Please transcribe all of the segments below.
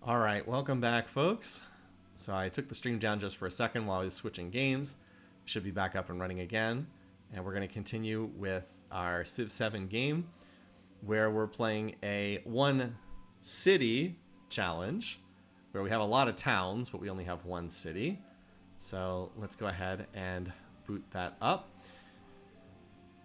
All right, welcome back, folks. So I took the stream down just for a second while I was switching games. Should be back up and running again. And we're going to continue with our Civ7 game, where we're playing a one city challenge, where we have a lot of towns, but we only have one city. So let's go ahead and boot that up.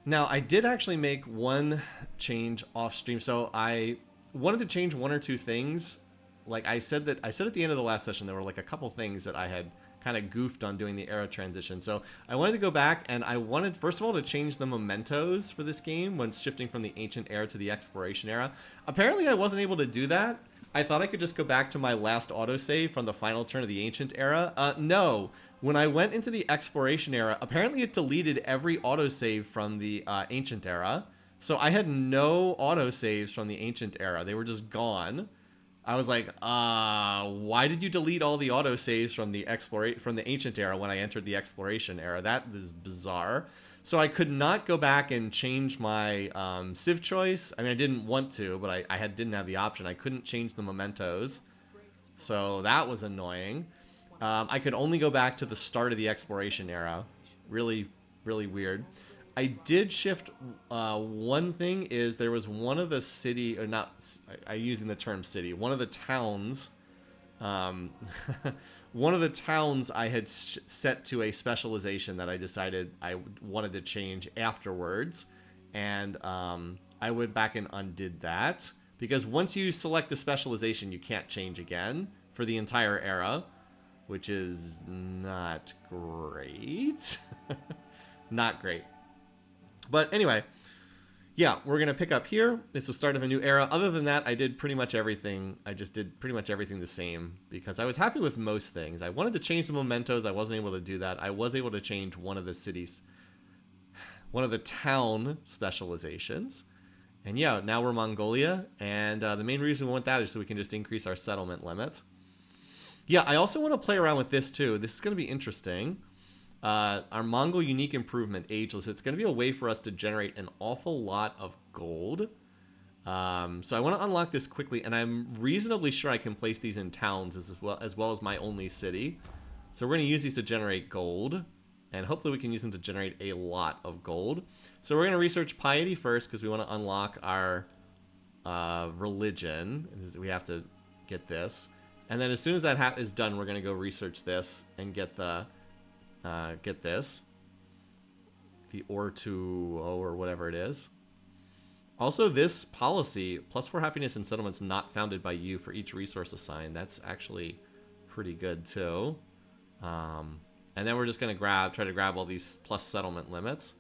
Now, I did actually make one change off stream. So I wanted to change one or two things. Like I said at the end of the last session, there were like a couple things that I had kind of goofed on doing the era transition. So I wanted to go back and I wanted, first of all, to change the mementos for this game when shifting from the ancient era to the exploration era. Apparently I wasn't able to do that. I thought I could just go back to my last autosave from the final turn of the ancient era. No. When I went into the exploration era, apparently it deleted every autosave from the ancient era. So I had no autosaves from the ancient era. They were just gone. I was like, why did you delete all the autosaves from the ancient era when I entered the exploration era? That is bizarre. So I could not go back and change my Civ choice. I mean, I didn't want to, but I didn't have the option. I couldn't change the mementos. So that was annoying. I could only go back to the start of the exploration era. Really, really weird. I did shift one thing is there was one of the city, or not, I'm using the term city, one of the towns, one of the towns I had set to a specialization that I decided I wanted to change afterwards. And I went back and undid that. Because once you select the specialization, you can't change again for the entire era, which is not great. Not great. But anyway, yeah, we're going to pick up here. It's the start of a new era. Other than that, I did pretty much everything. I just did pretty much everything the same because I was happy with most things. I wanted to change the mementos. I wasn't able to do that. I was able to change one of the cities, one of the town specializations. And yeah, now we're Mongolia. And the main reason we want that is so we can just increase our settlement limit. Yeah, I also want to play around with this too. This is going to be interesting. Our Mongol unique improvement, ageless. It's going to be a way for us to generate an awful lot of gold. So I want to unlock this quickly, and I'm reasonably sure I can place these in towns as well as my only city. So we're going to use these to generate gold, and hopefully we can use them to generate a lot of gold. So we're going to research piety first because we want to unlock our religion. We have to get this. And then as soon as that is done, we're going to go research this and get the... get this. The or2 or whatever it is. Also, this policy, +4 happiness and settlements not founded by you for each resource assigned. That's actually pretty good too. And then we're just going to try to grab all these plus settlement limits.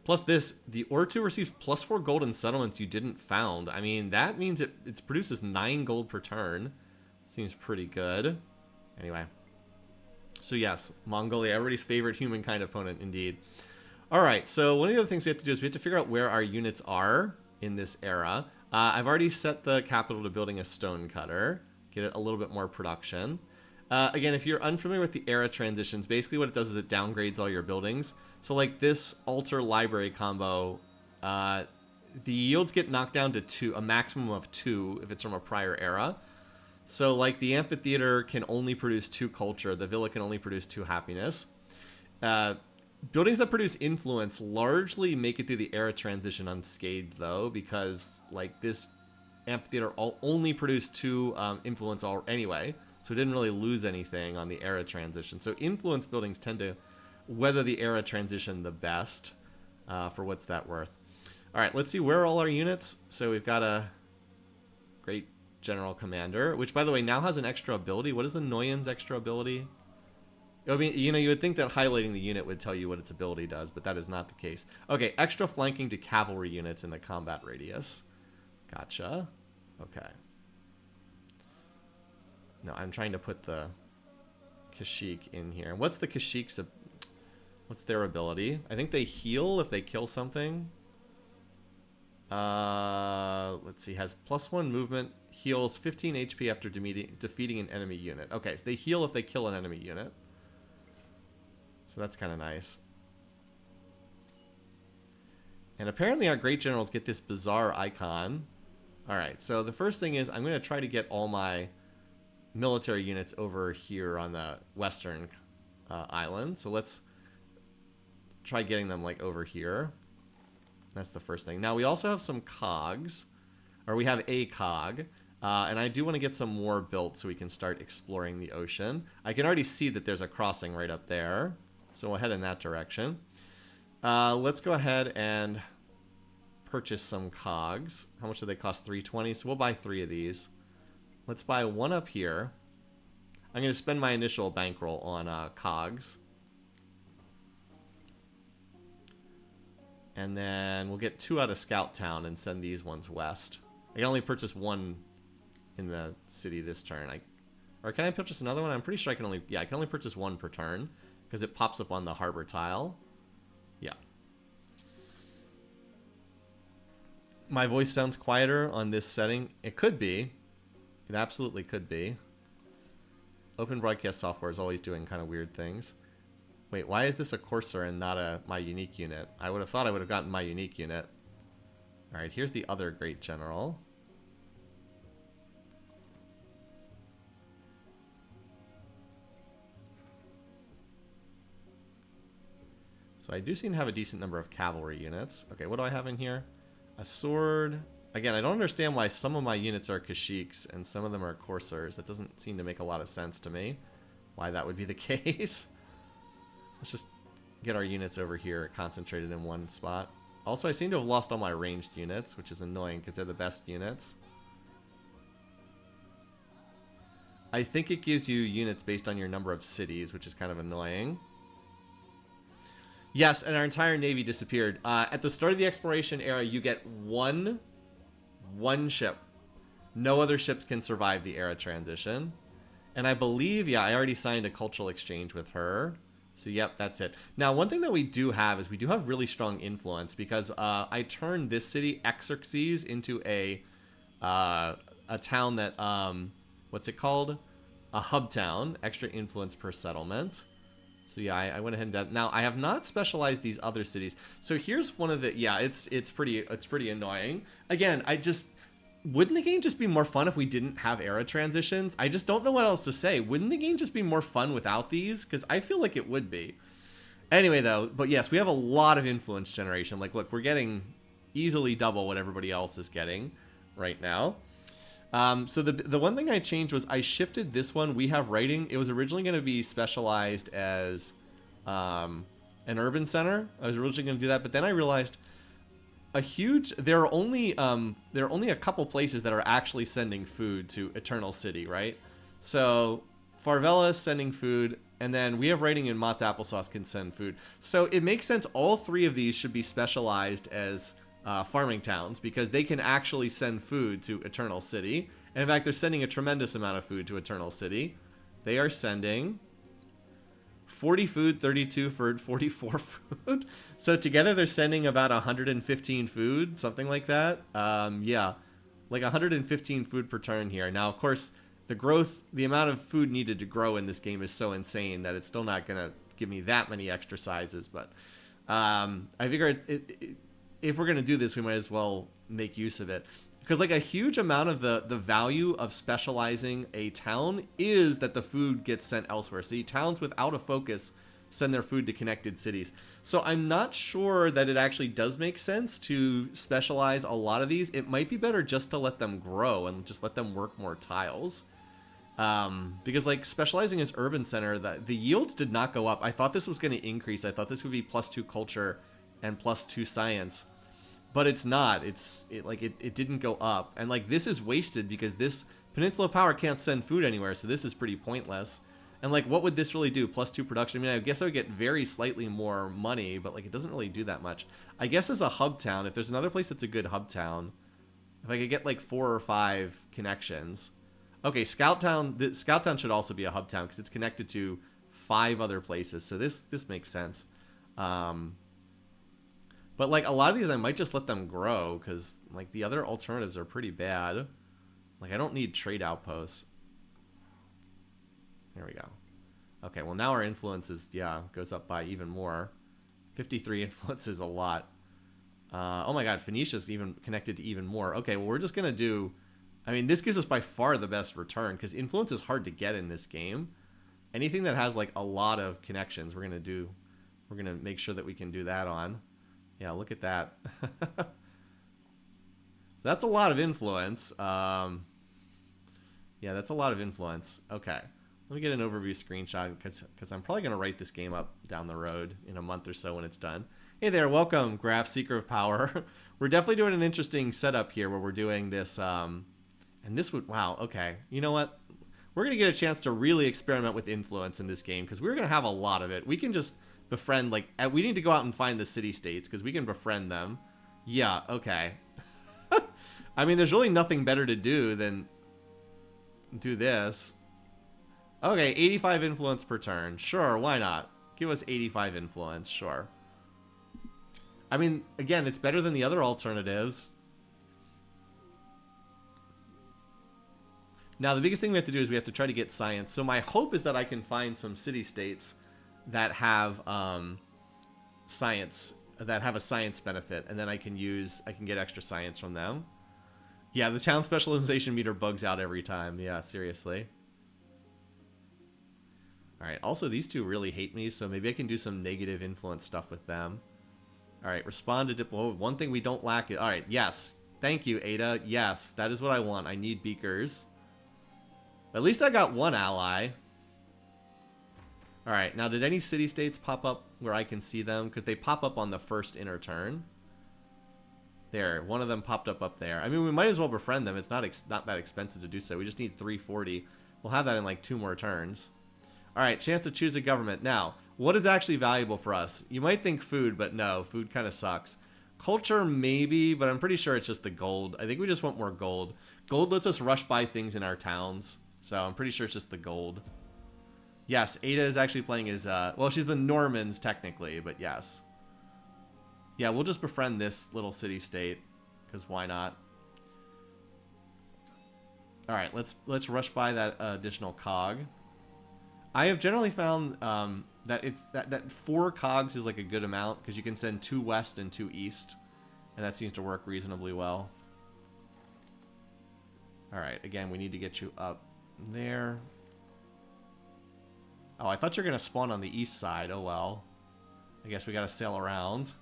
Plus this, the or2 receives +4 gold in settlements you didn't found. I mean, that means it produces 9 gold per turn. Seems pretty good. Anyway. So yes, Mongolia, everybody's favorite humankind opponent, indeed. All right, so one of the other things we have to do is we have to figure out where our units are in this era. I've already set the capital to building a stone cutter, get it a little bit more production. Again, if you're unfamiliar with the era transitions, basically what it does is it downgrades all your buildings. So like this altar library combo, the yields get knocked down to a maximum of 2 if it's from a prior era. So, like, the amphitheater can only produce 2 culture. The villa can only produce 2 happiness. Buildings that produce influence largely make it through the era transition unscathed, though, because, like, this amphitheater only produced 2 influence anyway. So it didn't really lose anything on the era transition. So influence buildings tend to weather the era transition the best, for what's that worth. All right, let's see where are all our units. So we've got a great... General Commander, which by the way now has an extra ability. What is the Noyan's extra ability? I mean, you know, you would think that highlighting the unit would tell you what its ability does, but that is not the case. Okay, extra flanking to cavalry units in the combat radius. Gotcha. Okay. No, I'm trying to put the Kashyyyk in here. What's the Kashyyyks? What's their ability? I think they heal if they kill something. Let's see, has +1 movement, heals 15 HP after defeating an enemy unit. Okay, so they heal if they kill an enemy unit. So that's kind of nice. And apparently our great generals get this bizarre icon. Alright, so the first thing is I'm going to try to get all my military units over here on the western island. So let's try getting them like over here. That's the first thing. Now we also have some cogs, or we have a cog, and I do want to get some more built so we can start exploring the ocean. I can already see that there's a crossing right up there, so we'll head in that direction. Let's go ahead and purchase some cogs. How much do they cost? 320. So we'll buy 3 of these. Let's buy one up here. I'm going to spend my initial bankroll on cogs. And then we'll get 2 out of Scout Town and send these ones west. I can only purchase 1 in the city this turn. Or can I purchase another one? I'm pretty sure I can only... Yeah, I can only purchase 1 per turn because it pops up on the harbor tile. Yeah. My voice sounds quieter on this setting. It could be. It absolutely could be. Open broadcast software is always doing kind of weird things. Wait, why is this a Courser and not my unique unit? I would have thought I would have gotten my unique unit. Alright, here's the other great general. So I do seem to have a decent number of cavalry units. Okay, what do I have in here? A sword. Again, I don't understand why some of my units are Kashyyyks and some of them are Coursers. That doesn't seem to make a lot of sense to me. Why that would be the case. Let's just get our units over here concentrated in one spot. Also, I seem to have lost all my ranged units, which is annoying because they're the best units. I think it gives you units based on your number of cities, which is kind of annoying. Yes, and our entire navy disappeared. At the start of the exploration era, you get one ship. No other ships can survive the era transition. And I believe, yeah, I already signed a cultural exchange with her. So, yep, that's it. Now, one thing that we do have is we do have really strong influence because I turned this city, Xerxes, into a town that, what's it called? A hub town, extra influence per settlement. So, yeah, I went ahead and did that. Now, I have not specialized these other cities. So, here's one of the, yeah, it's pretty annoying. Again, wouldn't the game just be more fun if we didn't have era transitions? I just don't know what else to say. Wouldn't the game just be more fun without these? Because I feel like it would be. Anyway, though, but yes, we have a lot of influence generation. Like, look, we're getting easily double what everybody else is getting right now. So the one thing I changed was I shifted this one. We have writing. It was originally going to be specialized as an urban center. I was originally going to do that, but then I realized... there are only a couple places that are actually sending food to Eternal City, right? So Farvella is sending food, and then we have writing in Mott's Applesauce can send food. So it makes sense all 3 of these should be specialized as farming towns because they can actually send food to Eternal City. And in fact, they're sending a tremendous amount of food to Eternal City. They are sending 40 food, 32 food, 44 food. So together they're sending about 115 food, something like that. Yeah, like 115 food per turn here. Now, of course, the amount of food needed to grow in this game is so insane that it's still not going to give me that many extra sizes. But I figure if we're going to do this, we might as well make use of it. Because like a huge amount of the value of specializing a town is that the food gets sent elsewhere. See, towns without a focus send their food to connected cities. So I'm not sure that it actually does make sense to specialize a lot of these. It might be better just to let them grow and just let them work more tiles. Because like specializing as urban center, the yields did not go up. I thought this was going to increase. I thought this would be +2 culture and +2 science. But it's not. It didn't go up. And like this is wasted because this Peninsula Power can't send food anywhere, so this is pretty pointless. And like what would this really do? +2 production. I mean, I guess I would get very slightly more money, but like it doesn't really do that much. I guess as a hub town, if there's another place that's a good hub town, if I could get like 4 or 5 connections. Okay, Scout Town should also be a hub town because it's connected to 5 other places. So this makes sense. But like a lot of these I might just let them grow because like the other alternatives are pretty bad. Like I don't need trade outposts. There we go. Okay, well now our influence is, yeah, goes up by even more. 53 influence is a lot. Oh my god, Phoenicia's even connected to even more. Okay, well we're just going to do I mean, this gives us by far the best return because influence is hard to get in this game. Anything that has like a lot of connections, we're gonna make sure that we can do that on. Yeah, look at that. So that's a lot of influence. Yeah, that's a lot of influence. Okay, let me get an overview screenshot because I'm probably gonna write this game up down the road in a month or so when it's done. Hey there, welcome, Graph Seeker of Power. We're definitely doing an interesting setup here where we're doing this. And this would, wow, okay. You know what? We're going to get a chance to really experiment with influence in this game because we're going to have a lot of it. We can just befriend, like, we need to go out and find the city-states because we can befriend them. Yeah, okay. I mean, there's really nothing better to do than do this. Okay, 85 influence per turn. Sure, why not? Give us 85 influence, sure. I mean, again, it's better than the other alternatives. Now, the biggest thing we have to do is we have to try to get science. So my hope is that I can find some city-states that have science, that have a science benefit, and then I can get extra science from them. Yeah, the town specialization meter bugs out every time. Yeah, seriously. All right, also, these two really hate me, so maybe I can do some negative influence stuff with them. All right, respond to diplo. One thing we don't lack. All right, yes. Thank you, Ada. Yes, that is what I want. I need beakers. At least I got one ally. All right, now did any city-states pop up where I can see them? Because they pop up on the first inner turn. There, one of them popped up there. I mean, we might as well befriend them. It's not that expensive to do so. We just need 340. We'll have that in like 2 more turns. All right, chance to choose a government. Now, what is actually valuable for us? You might think food, but no, food kind of sucks. Culture, maybe, but I'm pretty sure it's just the gold. I think we just want more gold. Gold lets us rush by things in our towns, so I'm pretty sure it's just the gold. Yes, Ada is actually playing as, well, she's the Normans, technically, but yes. Yeah, we'll just befriend this little city-state, because why not? All right, let's rush by that additional cog. I have generally found that that 4 cogs is like a good amount because you can send 2 west and 2 east, and that seems to work reasonably well. All right, again, we need to get you up there. Oh, I thought you were gonna spawn on the east side. Oh well, I guess we gotta sail around.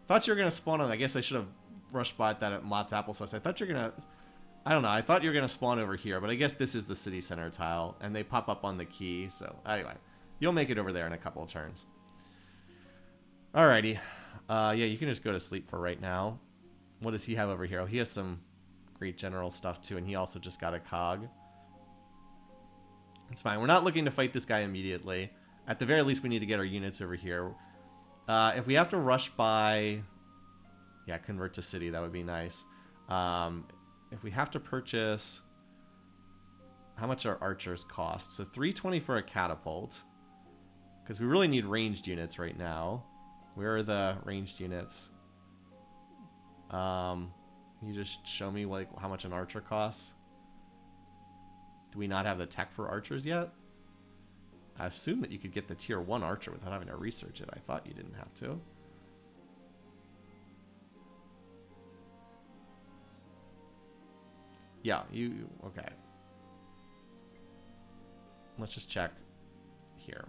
I thought you were gonna spawn on. I guess I should have rushed by that at Mott's Applesauce. I thought you're gonna. I don't know. I thought you were going to spawn over here, but I guess this is the city center tile, and they pop up on the key. So, anyway, you'll make it over there in a couple of turns. Alrighty. Yeah, you can just go to sleep for right now. What does he have over here? Oh, he has some great general stuff, too, and he also just got a cog. It's fine. We're not looking to fight this guy immediately. At the very least, we need to get our units over here. If we have to rush by... Yeah, convert to city. That would be nice. If we have to purchase, how much our archers cost? So 320 for a catapult, because we really need ranged units right now. Where are the ranged units? Can you just show me like how much an archer costs? Do we not have the tech for archers yet? I assume that you could get the tier 1 archer without having to research it. I thought you didn't have to. Yeah, okay. Let's just check here.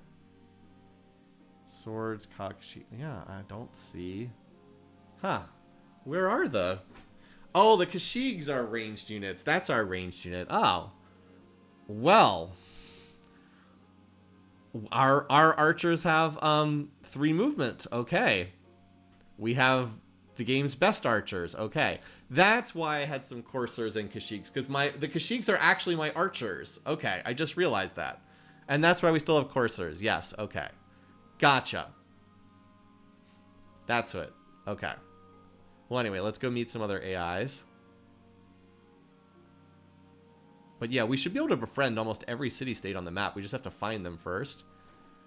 Swords, cocksheet. Yeah, I don't see. Huh. Where are the... Oh, the Kashyyyks are ranged units. That's our ranged unit. Oh. Well. Our archers have 3 movement. Okay. We have... the game's best archers. Okay. That's why I had some coursers and Kashyyyks, because the Kashyyyks are actually my archers. Okay, I just realized that. And that's why we still have coursers. Yes, okay. Gotcha. That's it. Okay. Well, anyway, let's go meet some other AIs. But yeah, we should be able to befriend almost every city-state on the map. We just have to find them first.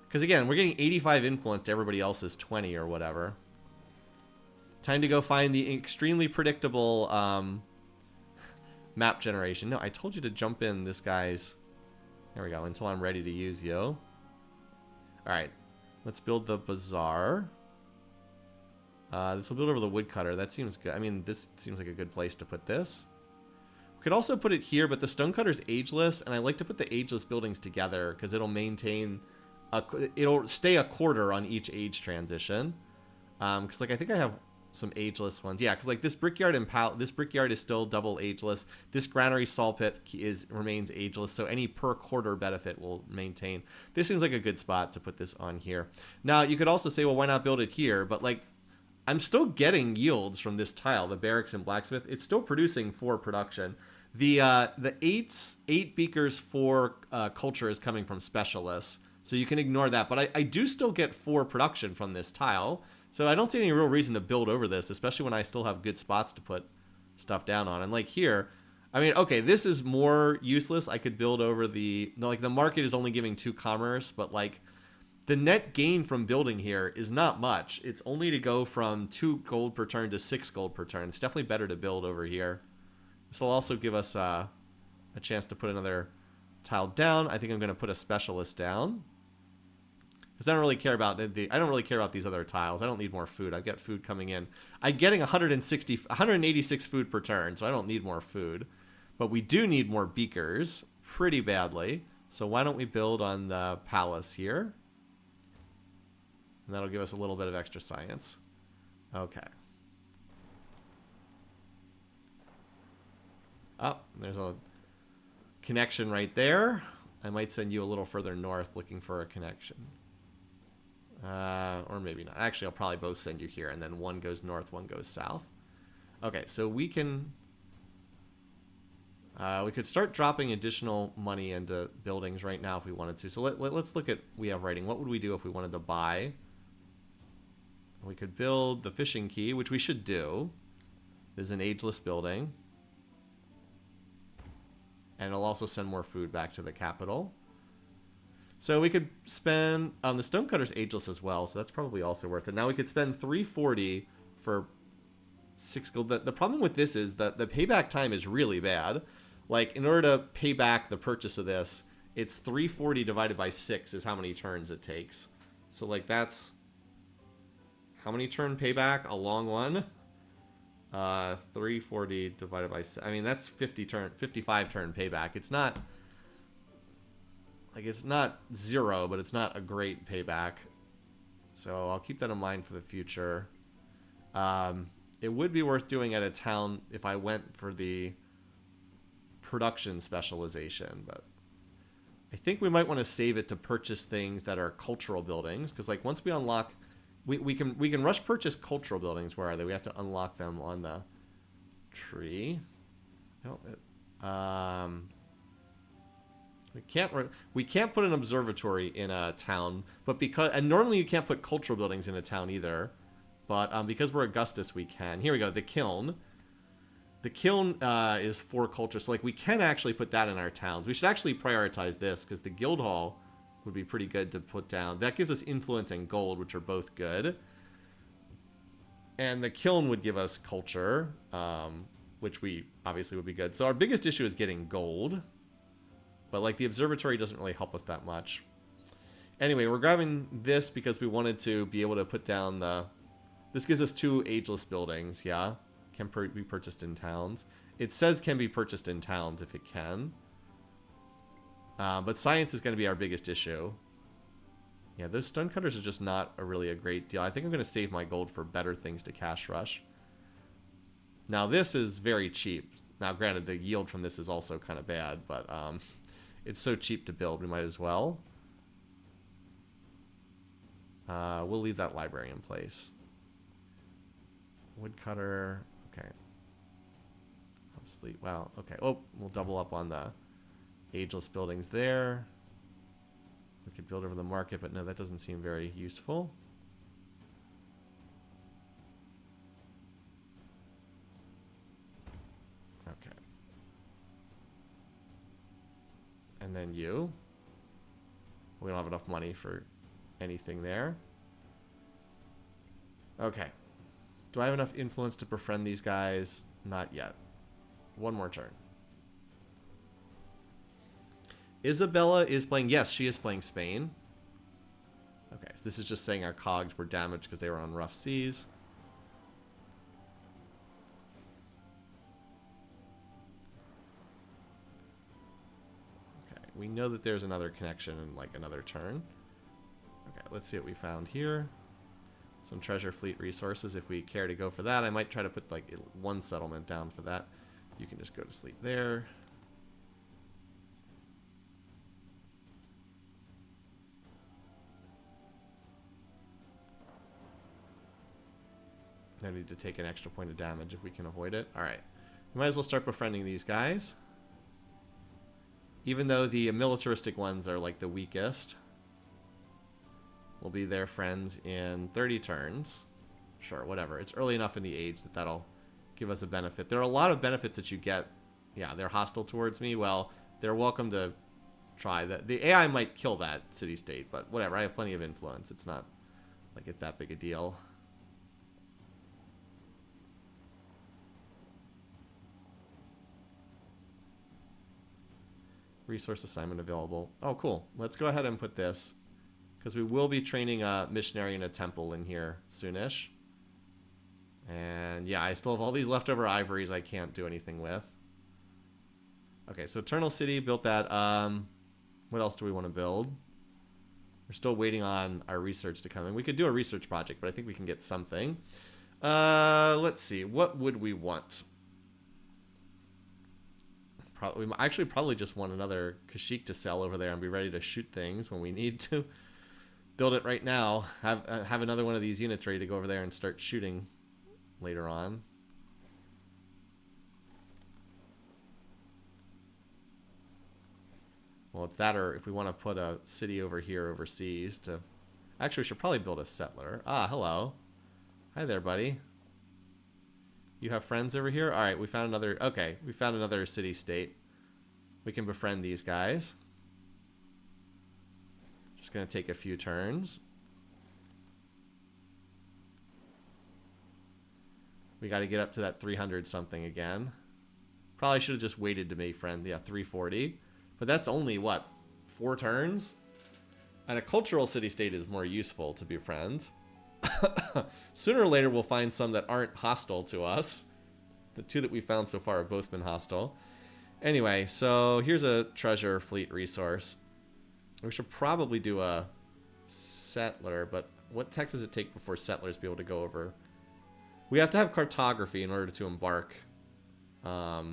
Because again, we're getting 85 influence to everybody else's 20 or whatever. Time to go find the extremely predictable map generation. No, I told you to jump in this guy's... There we go, until I'm ready to use you. Alright, let's build the bazaar. This will build over the woodcutter. That seems good. I mean, this seems like a good place to put this. Could also put it here, but the Stonecutter's ageless, and I like to put the ageless buildings together because it'll maintain, it'll stay a quarter on each age transition. Because like I think I have some ageless ones. Yeah, because like this brickyard and this brickyard is still double ageless. This granary saw pit remains ageless, so any per quarter benefit will maintain. This seems like a good spot to put this on here. Now you could also say, well, why not build it here? But like, I'm still getting yields from this tile, the barracks and blacksmith. It's still producing for production. The 8 beakers for culture is coming from specialists, so you can ignore that. But I do still get 4 production from this tile. So I don't see any real reason to build over this, especially when I still have good spots to put stuff down on. And like here, I mean, okay, this is more useless. I could build over the market is only giving 2 commerce, but like the net gain from building here is not much. It's only to go from 2 gold per turn to 6 gold per turn. It's definitely better to build over here. This will also give us a chance to put another tile down. I think I'm going to put a specialist down. Because I don't really care about these other tiles. I don't need more food. I've got food coming in. I'm getting 186 food per turn, so I don't need more food. But we do need more beakers pretty badly. So why don't we build on the palace here? And that'll give us a little bit of extra science. Okay. Oh, there's a connection right there. I might send you a little further north looking for a connection. Or maybe not. Actually, I'll probably both send you here, and then one goes north, one goes south. Okay, so we can... we could start dropping additional money into buildings right now if we wanted to. So let's look at... We have writing. What would we do if we wanted to buy? We could build the fishing quay, which we should do. There's an ageless building. And it'll also send more food back to the capital. So we could spend... the Stonecutter's ageless as well, so that's probably also worth it. Now we could spend 340 for 6 gold. The problem with this is that the payback time is really bad. Like, in order to pay back the purchase of this, it's 340 divided by 6 is how many turns it takes. So, like, that's... How many turn payback? A long one? 340 divided by... I mean, that's 55 turn payback. It's not... Like, it's not 0, but it's not a great payback. So I'll keep that in mind for the future. It would be worth doing at a town if I went for the production specialization, but I think we might want to save it to purchase things that are cultural buildings, because like once we unlock, we can rush purchase cultural buildings. Where are they? We have to unlock them on the tree. We can't put an observatory in a town, but and normally you can't put cultural buildings in a town either, but because we're Augustus, we can. Here we go, the kiln. The kiln is for culture, so like we can actually put that in our towns. We should actually prioritize this because the guild hall would be pretty good to put down. That gives us influence and gold, which are both good, and the kiln would give us culture, which we obviously would be good. So our biggest issue is getting gold. But, like, the observatory doesn't really help us that much. Anyway, we're grabbing this because we wanted to be able to put down the... This gives us 2 ageless buildings, yeah? Can be purchased in towns. It says can be purchased in towns if it can. But science is going to be our biggest issue. Yeah, those stonecutters are just not really a great deal. I think I'm going to save my gold for better things to cash rush. Now, this is very cheap. Now, granted, the yield from this is also kind of bad, but... It's so cheap to build, we might as well. We'll leave that library in place. Woodcutter, okay. Obsolete, wow, okay. Oh, we'll double up on the ageless buildings there. We could build over the market, but no, that doesn't seem very useful. Okay. And then you. We don't have enough money for anything there. Okay. Do I have enough influence to befriend these guys? Not yet. One more turn. Isabella is playing... Yes, she is playing Spain. Okay, so this is just saying our cogs were damaged because they were on rough seas. we know that there's another connection in like another turn. Okay, let's see what we found here. Some treasure fleet resources if we care to go for that. I might try to put like one settlement down for that. You can just go to sleep there. I need to take an extra point of damage if we can avoid it. Alright. We might as well start befriending these guys. Even though the militaristic ones are like the weakest. We'll be their friends in 30 turns. Sure, whatever. It's early enough in the age that that'll give us a benefit. There are a lot of benefits that you get. Yeah, they're hostile towards me. Well, they're welcome to try that. The AI might kill that city-state, but whatever. I have plenty of influence. It's not like it's that big a deal. Resource assignment available. Oh, cool. Let's go ahead and put this. Because we will be training a missionary in a temple in here soonish. And yeah, I still have all these leftover ivories I can't do anything with. Okay, so Eternal City, built that. What else do we want to build? We're still waiting on our research to come in. We could do a research project, but I think we can get something. Let's see. What would we want? We actually probably just want another Kashyyyk to sell over there and be ready to shoot things when we need to. Build it right now. Have another one of these units ready to go over there and start shooting later on. Well, it's that, or if we want to put a city over here overseas to... Actually, we should probably build a settler. Ah, hello. Hi there, buddy. You have friends over here? Alright, we found another... Okay, we found another city-state. We can befriend these guys. Just going to take a few turns. We got to get up to that 300 something again. Probably should have just waited to make friend. Yeah, 340. But that's only, what, 4 turns? And a cultural city-state is more useful to be friends. Sooner or later, we'll find some that aren't hostile to us. The 2 that we found so far have both been hostile. Anyway, so here's a treasure fleet resource. We should probably do a settler, but what tech does it take before settlers be able to go over? We have to have cartography in order to embark. Yeah,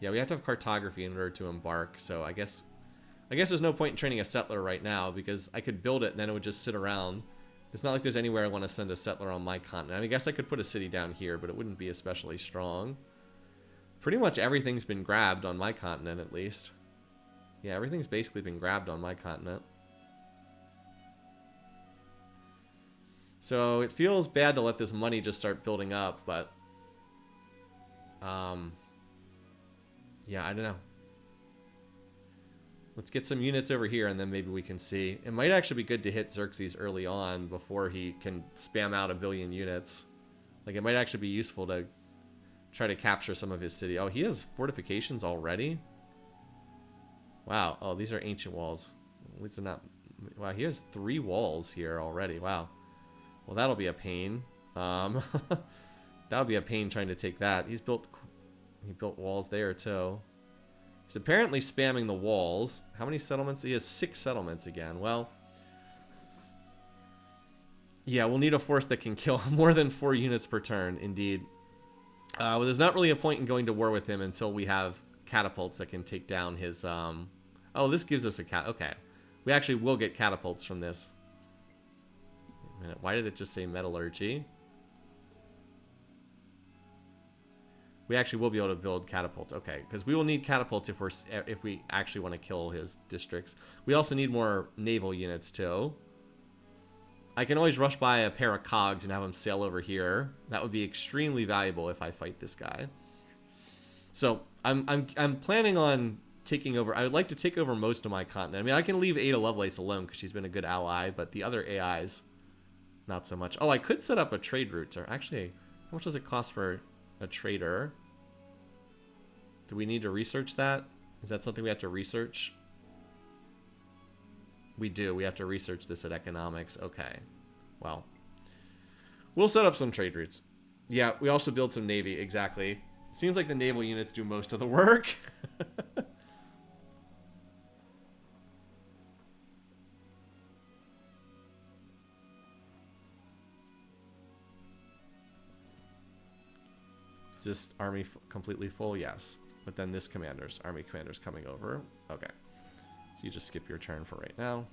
we have to have cartography in order to embark, so I guess there's no point in training a settler right now, because I could build it and then it would just sit around. It's not like there's anywhere I want to send a settler on my continent. I mean, I guess I could put a city down here, but it wouldn't be especially strong. Pretty much everything's been grabbed on my continent, at least. Yeah, everything's basically been grabbed on my continent. So it feels bad to let this money just start building up, but... yeah, I don't know. Let's get some units over here, and then maybe we can see. It might actually be good to hit Xerxes early on before he can spam out 1 billion units. Like, it might actually be useful to try to capture some of his city. Oh, he has fortifications already? Wow. Oh, these are ancient walls. At least they're not... Wow, he has 3 walls here already. Wow. Well, that'll be a pain. That'll be a pain trying to take that. He built walls there, too. He's apparently spamming the walls. How many settlements? He has 6 settlements again. Well... Yeah, we'll need a force that can kill more than 4 units per turn, indeed. Well, there's not really a point in going to war with him until we have catapults that can take down his... Oh, this gives us a okay. We actually will get catapults from this. Wait a minute. Why did it just say metallurgy? We actually will be able to build catapults. Okay, because we will need catapults if we actually want to kill his districts. We also need more naval units, too. I can always rush by a pair of cogs and have them sail over here. That would be extremely valuable if I fight this guy. So I'm planning on taking over. I would like to take over most of my continent. I mean, I can leave Ada Lovelace alone because she's been a good ally, but the other AIs, not so much. Oh, I could set up a trade route. Or actually, how much does it cost for a trader? Do we need to research that? Is that something we have to research? We do. We have to research this at economics. Okay. Well, we'll set up some trade routes. Yeah, we also build some navy. Exactly. It seems like the naval units do most of the work. Is this army completely full? Yes. But then this army commander's coming over. Okay. So you just skip your turn for right now.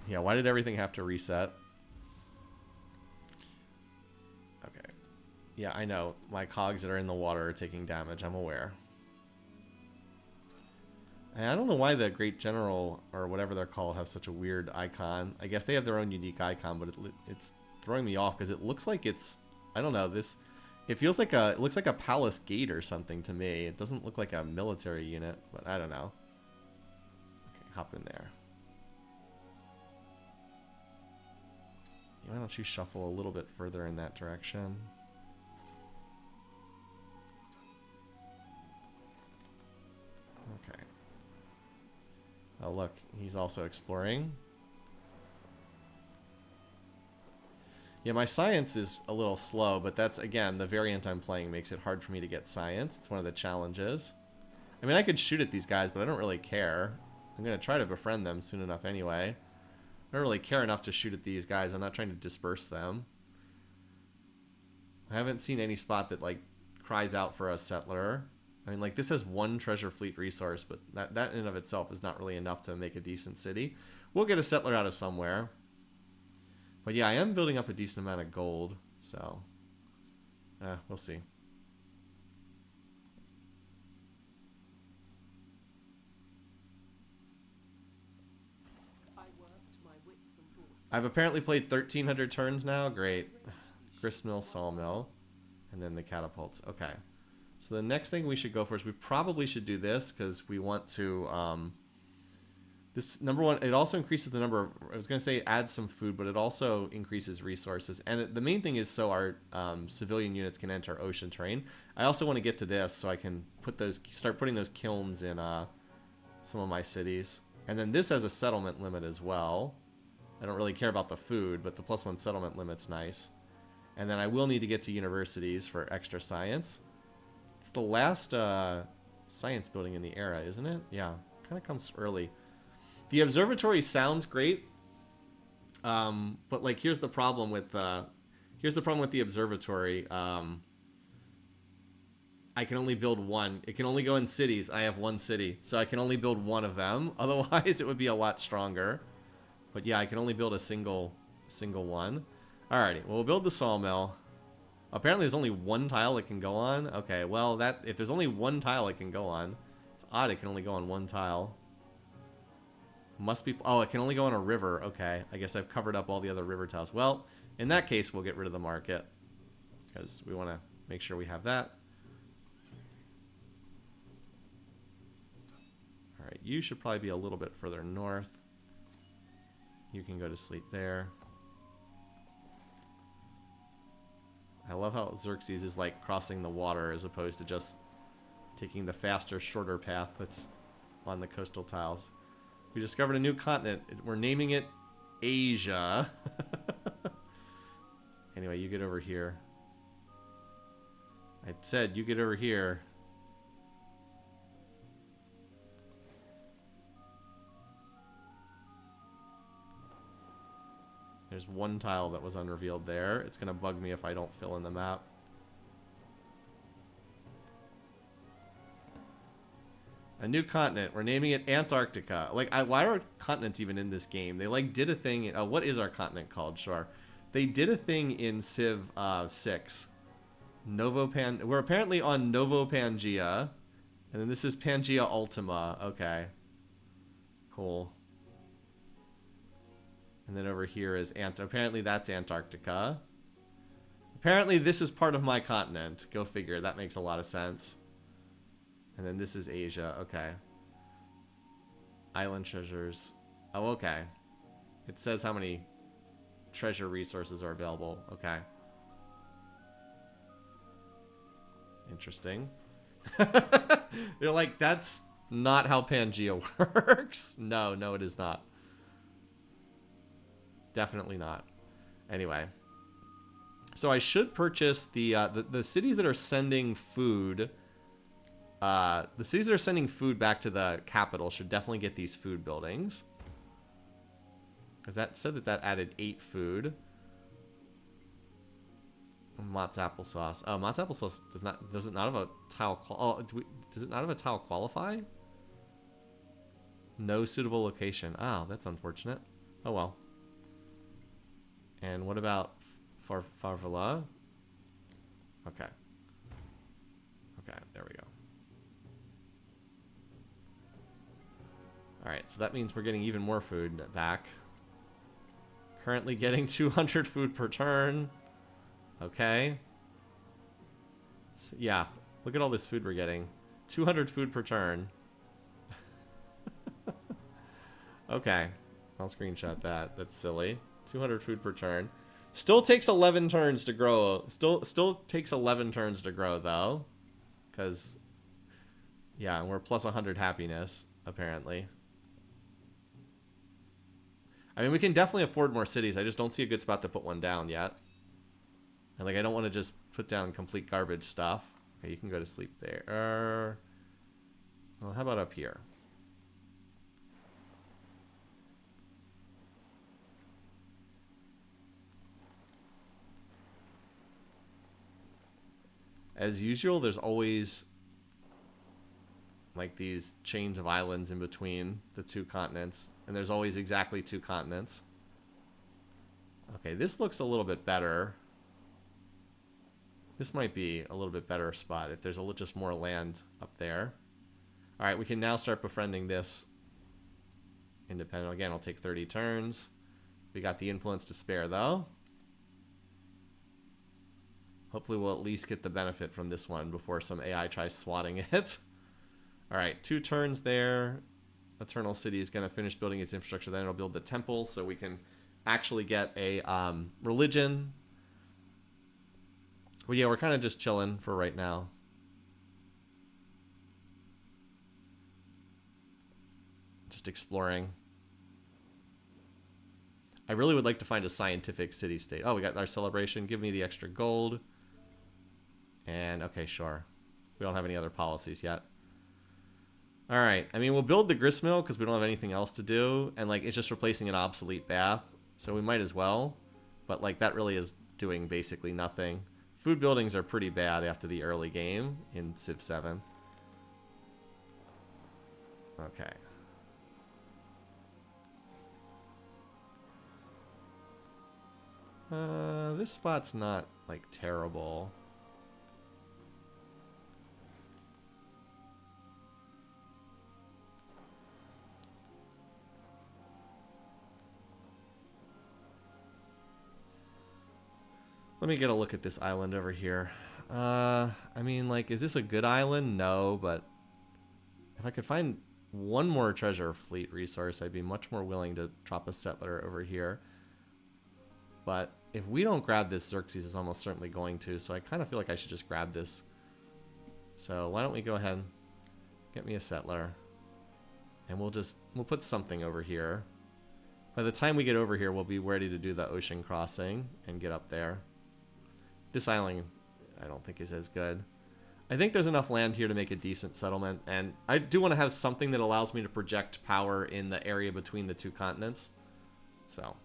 Yeah, why did everything have to reset? Okay. Yeah, I know. My cogs that are in the water are taking damage. I'm aware. And I don't know why the Great General, or whatever they're called, have such a weird icon. I guess they have their own unique icon, but it's throwing me off because it looks like it's... I don't know, this... It feels like it looks like a palace gate or something to me. It doesn't look like a military unit, but I don't know. Okay, hop in there. Why don't you shuffle a little bit further in that direction? Okay. Oh, look, he's also exploring. Yeah, my science is a little slow, but that's, again, the variant I'm playing makes it hard for me to get science. It's one of the challenges. I mean, I could shoot at these guys, but I don't really care. I'm going to try to befriend them soon enough anyway. I don't really care enough to shoot at these guys. I'm not trying to disperse them. I haven't seen any spot that, like, cries out for a settler. I mean, like, this has one treasure fleet resource, but that in and of itself is not really enough to make a decent city. We'll get a settler out of somewhere. But yeah, I am building up a decent amount of gold, so... we'll see. I've apparently played 1,300 turns now. Great. Gristmill, sawmill, and then the catapults. Okay. So the next thing we should go for is we probably should do this because we want to... this, number one, it also increases the number of... I was going to say add some food, but it also increases resources. And the main thing is so our civilian units can enter ocean terrain. I also want to get to this so I can start putting those kilns in some of my cities. And then this has a settlement limit as well. I don't really care about the food, but the +1 settlement limit's nice. And then I will need to get to universities for extra science. It's the last science building in the era, isn't it? Yeah, kind of comes early. The observatory sounds great, but like here's the problem with the observatory. I can only build one. It can only go in cities. I have one city, so I can only build one of them. Otherwise, it would be a lot stronger. But yeah, I can only build a single one. Alrighty, well, we'll build the sawmill. Apparently, there's only one tile it can go on. Okay, well, if there's only one tile it can go on, it's odd it can only go on one tile. Must be... Oh, it can only go on a river. Okay, I guess I've covered up all the other river tiles. Well, in that case, we'll get rid of the market because we want to make sure we have that. Alright, you should probably be a little bit further north. You can go to sleep there. I love how Xerxes is like crossing the water as opposed to just taking the faster, shorter path that's on the coastal tiles. We discovered a new continent. We're naming it Asia. Anyway, you get over here. I said you get over here. There's one tile that was unrevealed there. It's going to bug me if I don't fill in the map. A new continent. We're naming it Antarctica. Like, why are continents even in this game? They, like, did a thing... what is our continent called? Sure. They did a thing in Civ 6. We're apparently on Novo Pangea. And then this is Pangea Ultima. Okay. Cool. And then over here is apparently that's Antarctica. Apparently this is part of my continent. Go figure. That makes a lot of sense. And then this is Asia. Okay. Island treasures. Oh, okay. It says how many treasure resources are available. Okay. Interesting. They're like, that's not how Pangea works. No, it is not. Definitely not. Anyway. So I should purchase the cities that are sending food. The cities that are sending food back to the capital should definitely get these food buildings. Because that said that added 8 food. Mott's applesauce. Oh, Mott's applesauce does it not have a tile does it not have a tile qualify? No suitable location. Oh, that's unfortunate. Oh well. And what about Farvala? Okay. Okay, there we go. Alright, so that means we're getting even more food back. Currently getting 200 food per turn. Okay. So, yeah, look at all this food we're getting. 200 food per turn. Okay, I'll screenshot that. That's silly. 200 food per turn. Still takes 11 turns to grow. Still takes 11 turns to grow, though. Because, yeah, we're plus 100 happiness, apparently. I mean, we can definitely afford more cities. I just don't see a good spot to put one down yet. And, like, I don't want to just put down complete garbage stuff. Okay, you can go to sleep there. Well, how about up here? As usual, there's always like these chains of islands in between the two continents. And there's always exactly two continents. Okay, this looks a little bit better. This might be a little bit better spot if there's just more land up there. Alright, we can now start befriending this independent. Again, it'll take 30 turns. We got the influence to spare, though. Hopefully we'll at least get the benefit from this one before some AI tries swatting it. Alright, 2 turns there. Eternal City is going to finish building its infrastructure. Then it'll build the temple so we can actually get a religion. Well, yeah, we're kind of just chilling for right now. Just exploring. I really would like to find a scientific city-state. Oh, we got our celebration. Give me the extra gold. And, okay, sure. We don't have any other policies yet. Alright, I mean, we'll build the gristmill because we don't have anything else to do. And, like, it's just replacing an obsolete bath. So we might as well. But, like, that really is doing basically nothing. Food buildings are pretty bad after the early game in Civ 7. Okay. This spot's not, like, terrible. Let me get a look at this island over here. I mean, like, is this a good island? No, but if I could find one more treasure fleet resource, I'd be much more willing to drop a settler over here. But if we don't grab this, Xerxes is almost certainly going to, so I kind of feel like I should just grab this. So why don't we go ahead and get me a settler. And we'll put something over here. By the time we get over here, we'll be ready to do the ocean crossing and get up there. This island, I don't think is as good. I think there's enough land here to make a decent settlement, and I do want to have something that allows me to project power in the area between the two continents. So,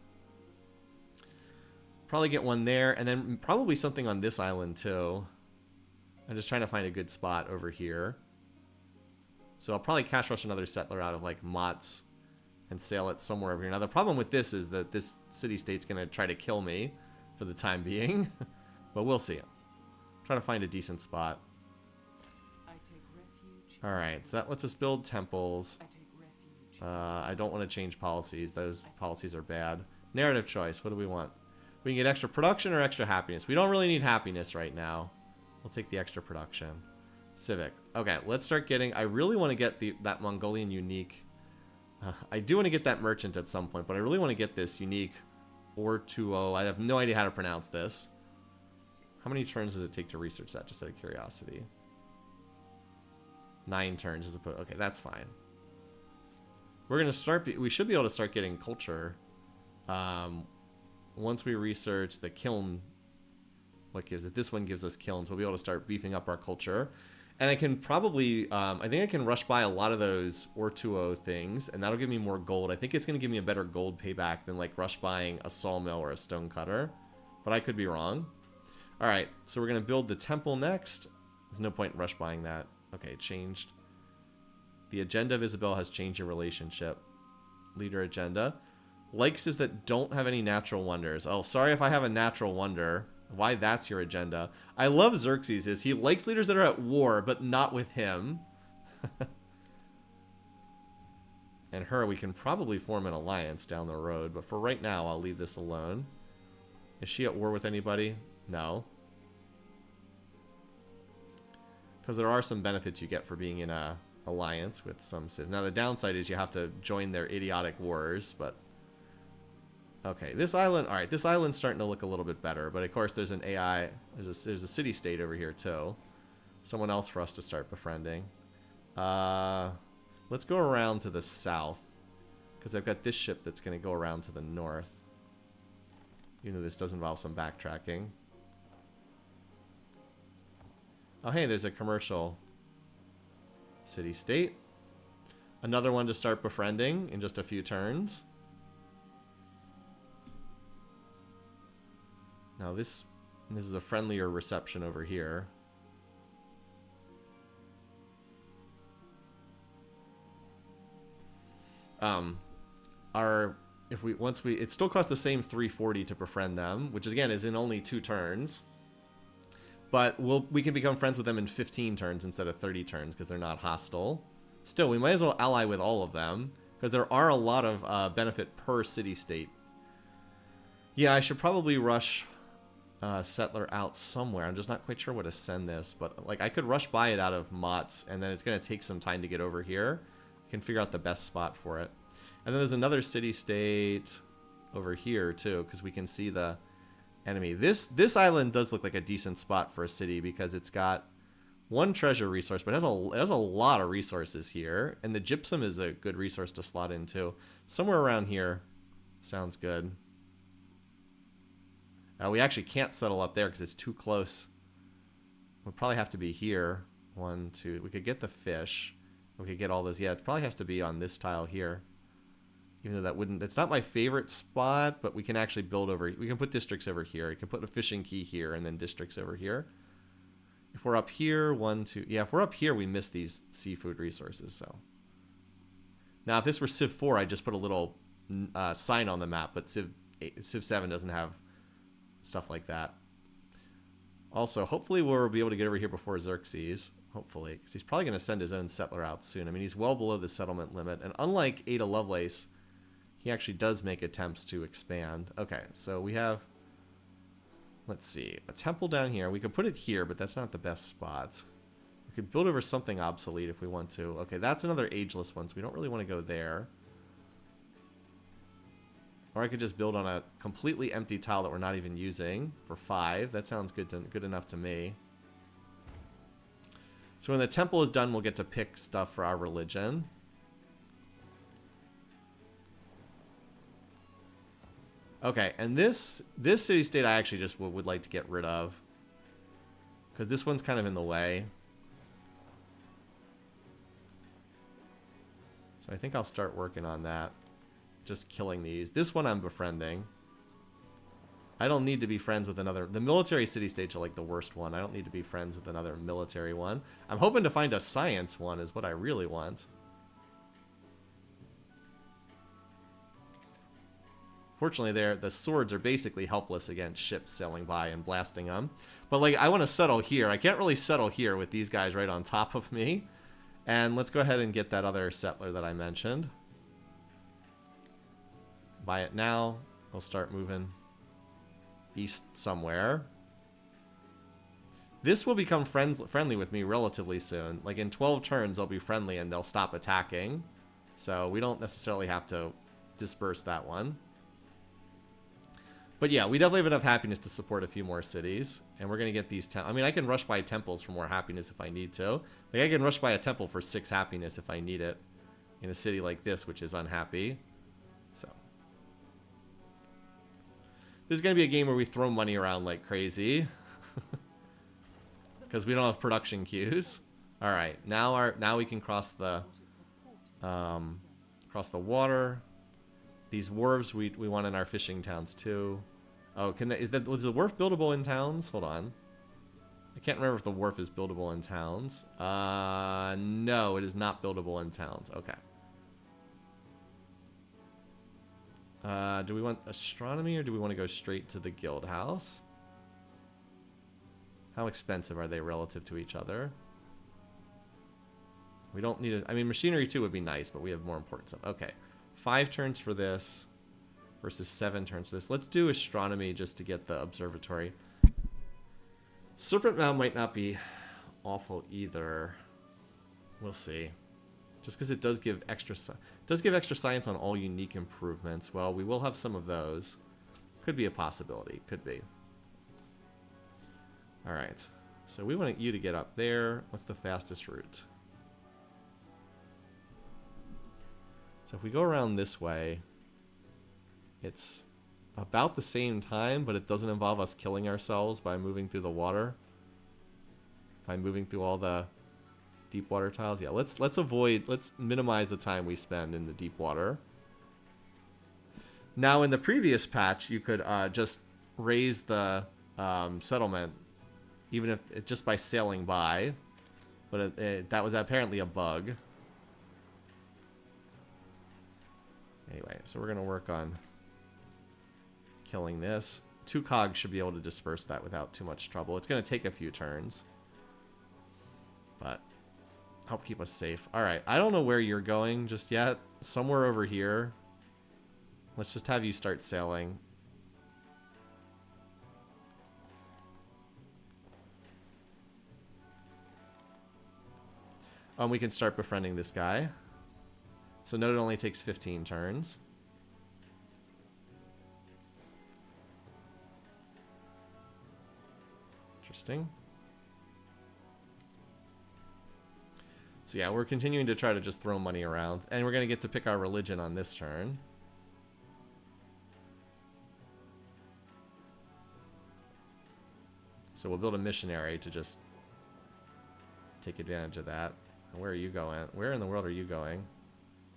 probably get one there, and then probably something on this island too. I'm just trying to find a good spot over here. So I'll probably cash rush another settler out of like Mott's and sail it somewhere over here. Now the problem with this is that this city-state's going to try to kill me for the time being. But we'll see. Trying to find a decent spot. Alright, so that lets us build temples. I don't want to change policies. Those policies are bad. Narrative choice. What do we want? We can get extra production or extra happiness. We don't really need happiness right now. We'll take the extra production. Civic. Okay, let's start getting... I really want to get that Mongolian unique... I do want to get that merchant at some point, but I really want to get this unique Or20. I have no idea how to pronounce this. How many turns does it take to research that, just out of curiosity? 9 turns as opposed... Okay, that's fine. We're going to start... We should be able to start getting culture. Once we research the kiln... What gives it? This one gives us kilns. We'll be able to start beefing up our culture. And I can probably... I think I can rush by a lot of those Or20 things, and that'll give me more gold. I think it's going to give me a better gold payback than, like, rush buying a sawmill or a stone cutter. But I could be wrong. Alright, so we're going to build the temple next. There's no point in rush buying that. Okay, changed. The agenda of Isabel has changed your relationship. Leader agenda. Likes is that don't have any natural wonders. Oh, sorry if I have a natural wonder. Why that's your agenda. I love Xerxes is he likes leaders that are at war, but not with him. And her, we can probably form an alliance down the road, but for right now, I'll leave this alone. Is she at war with anybody? No. Because there are some benefits you get for being in a alliance with some civ. Now the downside is you have to join their idiotic wars, but okay, this island, alright, this island's starting to look a little bit better, but of course there's an AI, there's a city-state over here too. Someone else for us to start befriending. Let's go around to the south, because I've got this ship that's going to go around to the north. Even though this does involve some backtracking. Oh hey, there's a commercial city-state. Another one to start befriending in just a few turns. Now this is a friendlier reception over here. It still costs the same 340 to befriend them, which again is in only 2 turns. But we can become friends with them in 15 turns instead of 30 turns because they're not hostile. Still, we might as well ally with all of them because there are a lot of benefit per city-state. Yeah, I should probably rush settler out somewhere. I'm just not quite sure what to send this, but like I could rush by it out of Mott's, and then it's going to take some time to get over here. I can figure out the best spot for it. And then there's another city-state over here too, because we can see the enemy. This island does look like a decent spot for a city because it's got 1 treasure resource, but it has a lot of resources here, and the gypsum is a good resource to slot in too. Somewhere around here sounds good. We actually can't settle up there because it's too close. We'll probably have to be here. 1, 2. We could get the fish. We could get all those. Yeah, it probably has to be on this tile here. Even though that wouldn't... It's not my favorite spot, but we can actually build over... We can put districts over here. We can put a fishing key here and then districts over here. If we're up here, 1, 2... Yeah, if we're up here, we miss these seafood resources, so... Now, if this were Civ 4, I'd just put a little sign on the map, but Civ 7 doesn't have stuff like that. Also, hopefully we'll be able to get over here before Xerxes. Hopefully, because he's probably going to send his own settler out soon. I mean, he's well below the settlement limit, and unlike Ada Lovelace, he actually does make attempts to expand. Okay, so we have, let's see, a temple down here. We could put it here, but that's not the best spot. We could build over something obsolete if we want to. Okay, that's another ageless one, so we don't really want to go there. Or I could just build on a completely empty tile that we're not even using for 5. That sounds good enough to me. So when the temple is done, we'll get to pick stuff for our religion. Okay, and this city-state I actually just would like to get rid of. Because this one's kind of in the way. So I think I'll start working on that. Just killing these. This one I'm befriending. I don't need to be friends with another... The military city-states are like the worst one. I don't need to be friends with another military one. I'm hoping to find a science one is what I really want. Fortunately, the swords are basically helpless against ships sailing by and blasting them. But like, I want to settle here. I can't really settle here with these guys right on top of me. And let's go ahead and get that other settler that I mentioned. Buy it now. We'll start moving east somewhere. This will become friendly with me relatively soon. Like in 12 turns, they'll be friendly and they'll stop attacking. So we don't necessarily have to disperse that one. But yeah, we definitely have enough happiness to support a few more cities. And we're going to get these... I mean, I can rush by temples for more happiness if I need to. Like, I can rush by a temple for 6 happiness if I need it. In a city like this, which is unhappy. So... This is going to be a game where we throw money around like crazy. Because we don't have production queues. Alright, now we can cross the water. These wharves we want in our fishing towns too. Oh, was the wharf buildable in towns? Hold on. I can't remember if the wharf is buildable in towns. No, it is not buildable in towns. Okay. Do we want astronomy or do we want to go straight to the guild house? How expensive are they relative to each other? We don't need it. I mean, machinery too would be nice, but we have more important stuff. Okay. 5 turns for this versus 7 turns for this. Let's do astronomy just to get the observatory. Serpent Mound might not be awful either. We'll see. Just because it does give extra science on all unique improvements. Well, we will have some of those. Could be a possibility. Could be. All right. So we want you to get up there. What's the fastest route? So if we go around this way, it's about the same time, but it doesn't involve us killing ourselves by moving through the water. By moving through all the deep water tiles. Yeah, let's minimize the time we spend in the deep water. Now in the previous patch, you could just raise the settlement, even if just by sailing by. But that was apparently a bug. Anyway, so we're going to work on killing this. 2 cogs should be able to disperse that without too much trouble. It's going to take a few turns, but help keep us safe. All right, I don't know where you're going just yet. Somewhere over here. Let's just have you start sailing. We can start befriending this guy. So note it only takes 15 turns. Interesting. So yeah, we're continuing to try to just throw money around. And we're going to get to pick our religion on this turn. So we'll build a missionary to just take advantage of that. Where are you going? Where in the world are you going?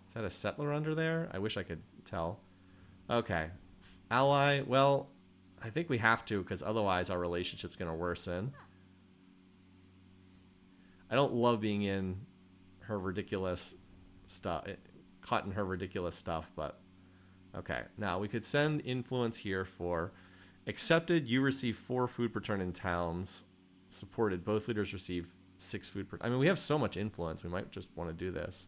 Is that a settler under there? I wish I could tell. Okay. Ally, well, I think we have to because otherwise our relationship's going to worsen. I don't love being in her ridiculous stuff, caught in her ridiculous stuff, but okay. Now we could send influence here for accepted. You receive 4 food per turn in towns. Supported. Both leaders receive 6 food per. I mean, we have so much influence. We might just want to do this.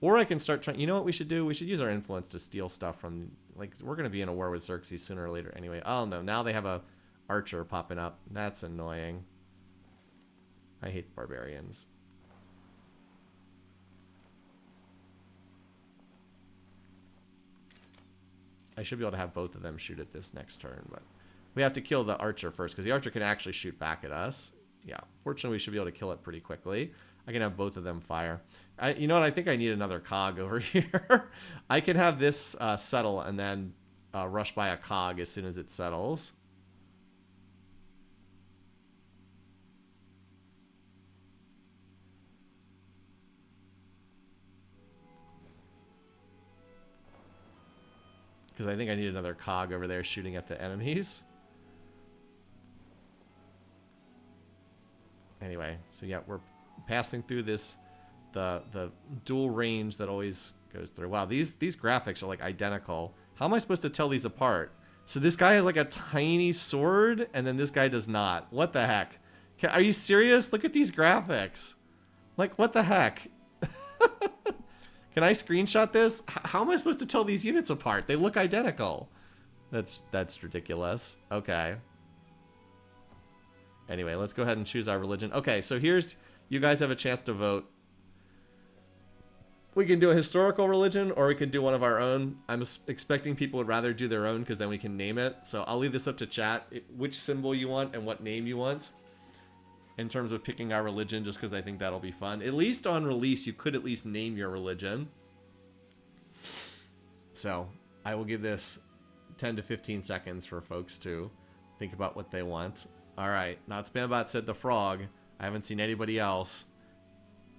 Or I can start trying. You know what we should do? We should use our influence to steal stuff from. Like, we're going to be in a war with Xerxes sooner or later anyway. Oh no, now they have a archer popping up. That's annoying. I hate barbarians. I should be able to have both of them shoot at this next turn, but we have to kill the archer first because the archer can actually shoot back at us. Yeah, fortunately we should be able to kill it pretty quickly. I can have both of them fire. You know what? I think I need another cog over here. I can have this settle and then rush by a cog as soon as it settles. Because I think I need another cog over there shooting at the enemies. Anyway, so yeah, we're passing through this, the dual range that always goes through. Wow, these graphics are like identical. How am I supposed to tell these apart? So this guy has like a tiny sword, and then this guy does not. What the heck? Are you serious? Look at these graphics. Like, what the heck? Can I screenshot this? How am I supposed to tell these units apart? They look identical. That's ridiculous. Okay. Anyway, let's go ahead and choose our religion. Okay, so here's... You guys have a chance to vote. We can do a historical religion, or we can do one of our own. I'm expecting people would rather do their own, because then we can name it. So I'll leave this up to chat, which symbol you want and what name you want. In terms of picking our religion, just because I think that'll be fun. At least on release, you could at least name your religion. So I will give this 10 to 15 seconds for folks to think about what they want. All right, Not Spambot said the frog. I haven't seen anybody else.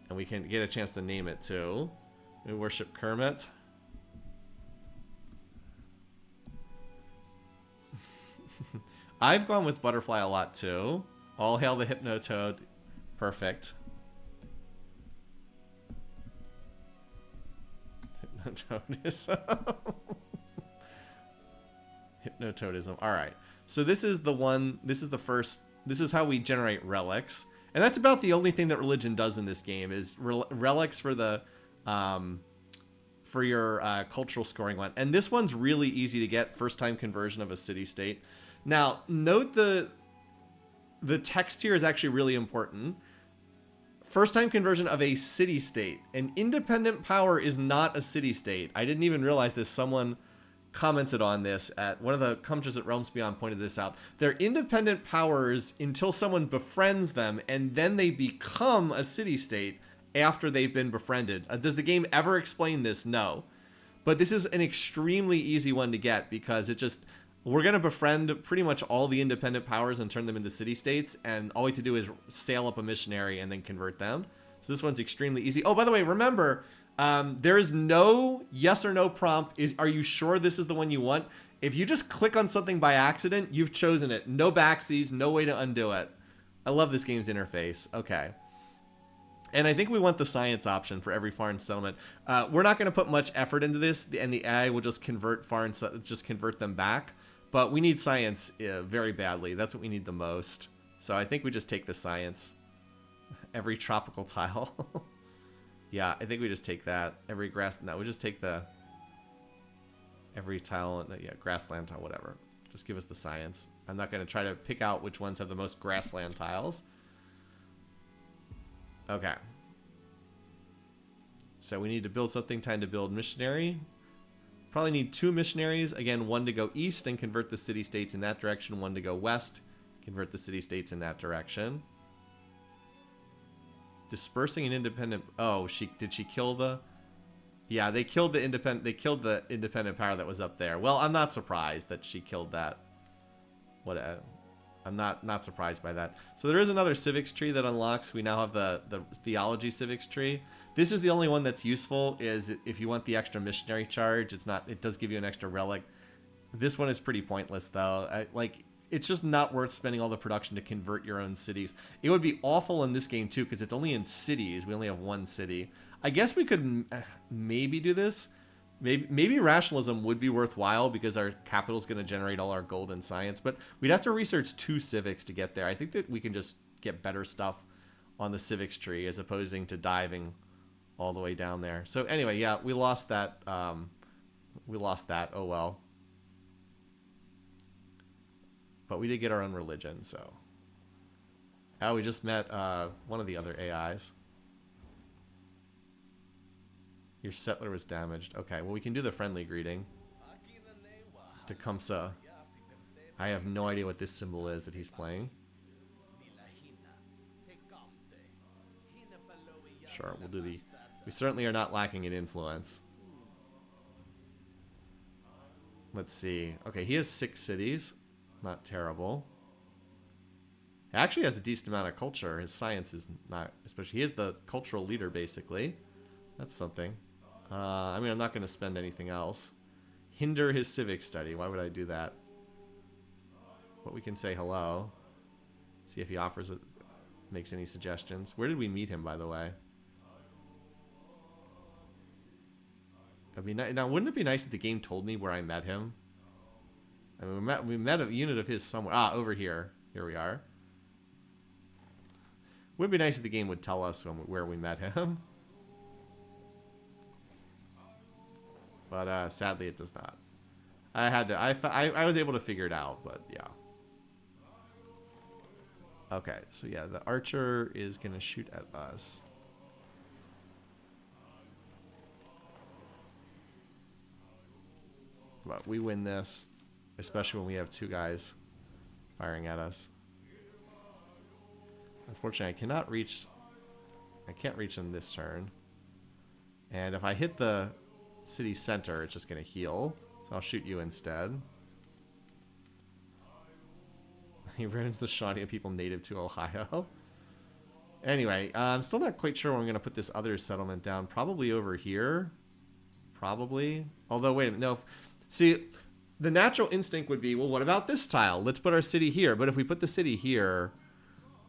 And we can get a chance to name it too. We worship Kermit. I've gone with butterfly a lot too. All hail the Hypnotoad. Perfect. Hypnotoadism. Hypnotoadism. Alright. So this is the one, this is the first, this is how we generate relics. And that's about the only thing that religion does in this game is relics for the, for your cultural scoring one. And this one's really easy to get, first time conversion of a city-state. Now, note the text here is actually really important. First time conversion of a city-state. An independent power is not a city-state. I didn't even realize this. Someone commented on this at one of the commenters at Realms Beyond pointed this out. They're independent powers until someone befriends them, and then they become a city-state after they've been befriended. Does the game ever explain this? No. But this is an extremely easy one to get because it just... We're going to befriend pretty much all the independent powers and turn them into city-states, and all we have to do is sail up a missionary and then convert them. So this one's extremely easy. Oh, by the way, remember, there is no yes or no prompt. Are you sure this is the one you want? If you just click on something by accident, you've chosen it. No backsies, no way to undo it. I love this game's interface. Okay. And I think we want the science option for every foreign settlement. We're not going to put much effort into this, and the AI will just convert convert them back. But we need science very badly. That's what we need the most. So I think we just take the science. Every tropical tile. Yeah, I think we just take that. Every grass... No, we just take the... Every tile... Yeah, grassland tile, whatever. Just give us the science. I'm not going to try to pick out which ones have the most grassland tiles. Okay. So we need to build something. Time to build missionary. Probably need 2 missionaries. Again, 1 to go east and convert the city-states in that direction. 1 to go west, convert the city-states in that direction. Dispersing an independent... Oh, did she kill the... Yeah, they killed the independent power that was up there. Well, I'm not surprised that she killed that. I'm not surprised by that. So there is another civics tree that unlocks. We now have the theology civics tree. This is the only one that's useful. Is if you want the extra missionary charge, it does give you an extra relic. This one is pretty pointless though. It's just not worth spending all the production to convert your own cities. It would be awful in this game too because it's only in cities. We only have 1 city. I guess we could maybe do this. Maybe rationalism would be worthwhile because our capital is going to generate all our gold and science, but we'd have to research 2 civics to get there. I think that we can just get better stuff on the civics tree as opposing to diving all the way down there. So anyway, yeah, we lost that. Oh well. But we did get our own religion, so. Oh, we just met one of the other AIs. Your settler was damaged. Okay, well we can do the friendly greeting. Tecumseh. I have no idea what this symbol is that he's playing. Sure, we'll do the... We certainly are not lacking in influence. Let's see. Okay, he has 6 cities. Not terrible. He actually has a decent amount of culture. His science is not... Especially, he is the cultural leader, basically. That's something. I mean, I'm not going to spend anything else. Hinder his civic study. Why would I do that? But we can say hello. See if he offers it, makes any suggestions. Where did we meet him, by the way? I mean, now, wouldn't it be nice if the game told me where I met him? I mean, we met a unit of his somewhere. Ah, over here. Here we are. Would be nice if the game would tell us where we met him. But sadly, it does not. I was able to figure it out, but yeah. Okay, so yeah, the archer is going to shoot at us. But we win this, especially when we have 2 guys firing at us. Unfortunately, I can't reach him this turn. And if I hit the city center, it's just going to heal. So I'll shoot you instead. He ruins the Shawnee people native to Ohio. Anyway, I'm still not quite sure where I'm going to put this other settlement down. Probably over here. Probably. Although, wait a minute. No. See, the natural instinct would be, well, what about this tile? Let's put our city here. But if we put the city here,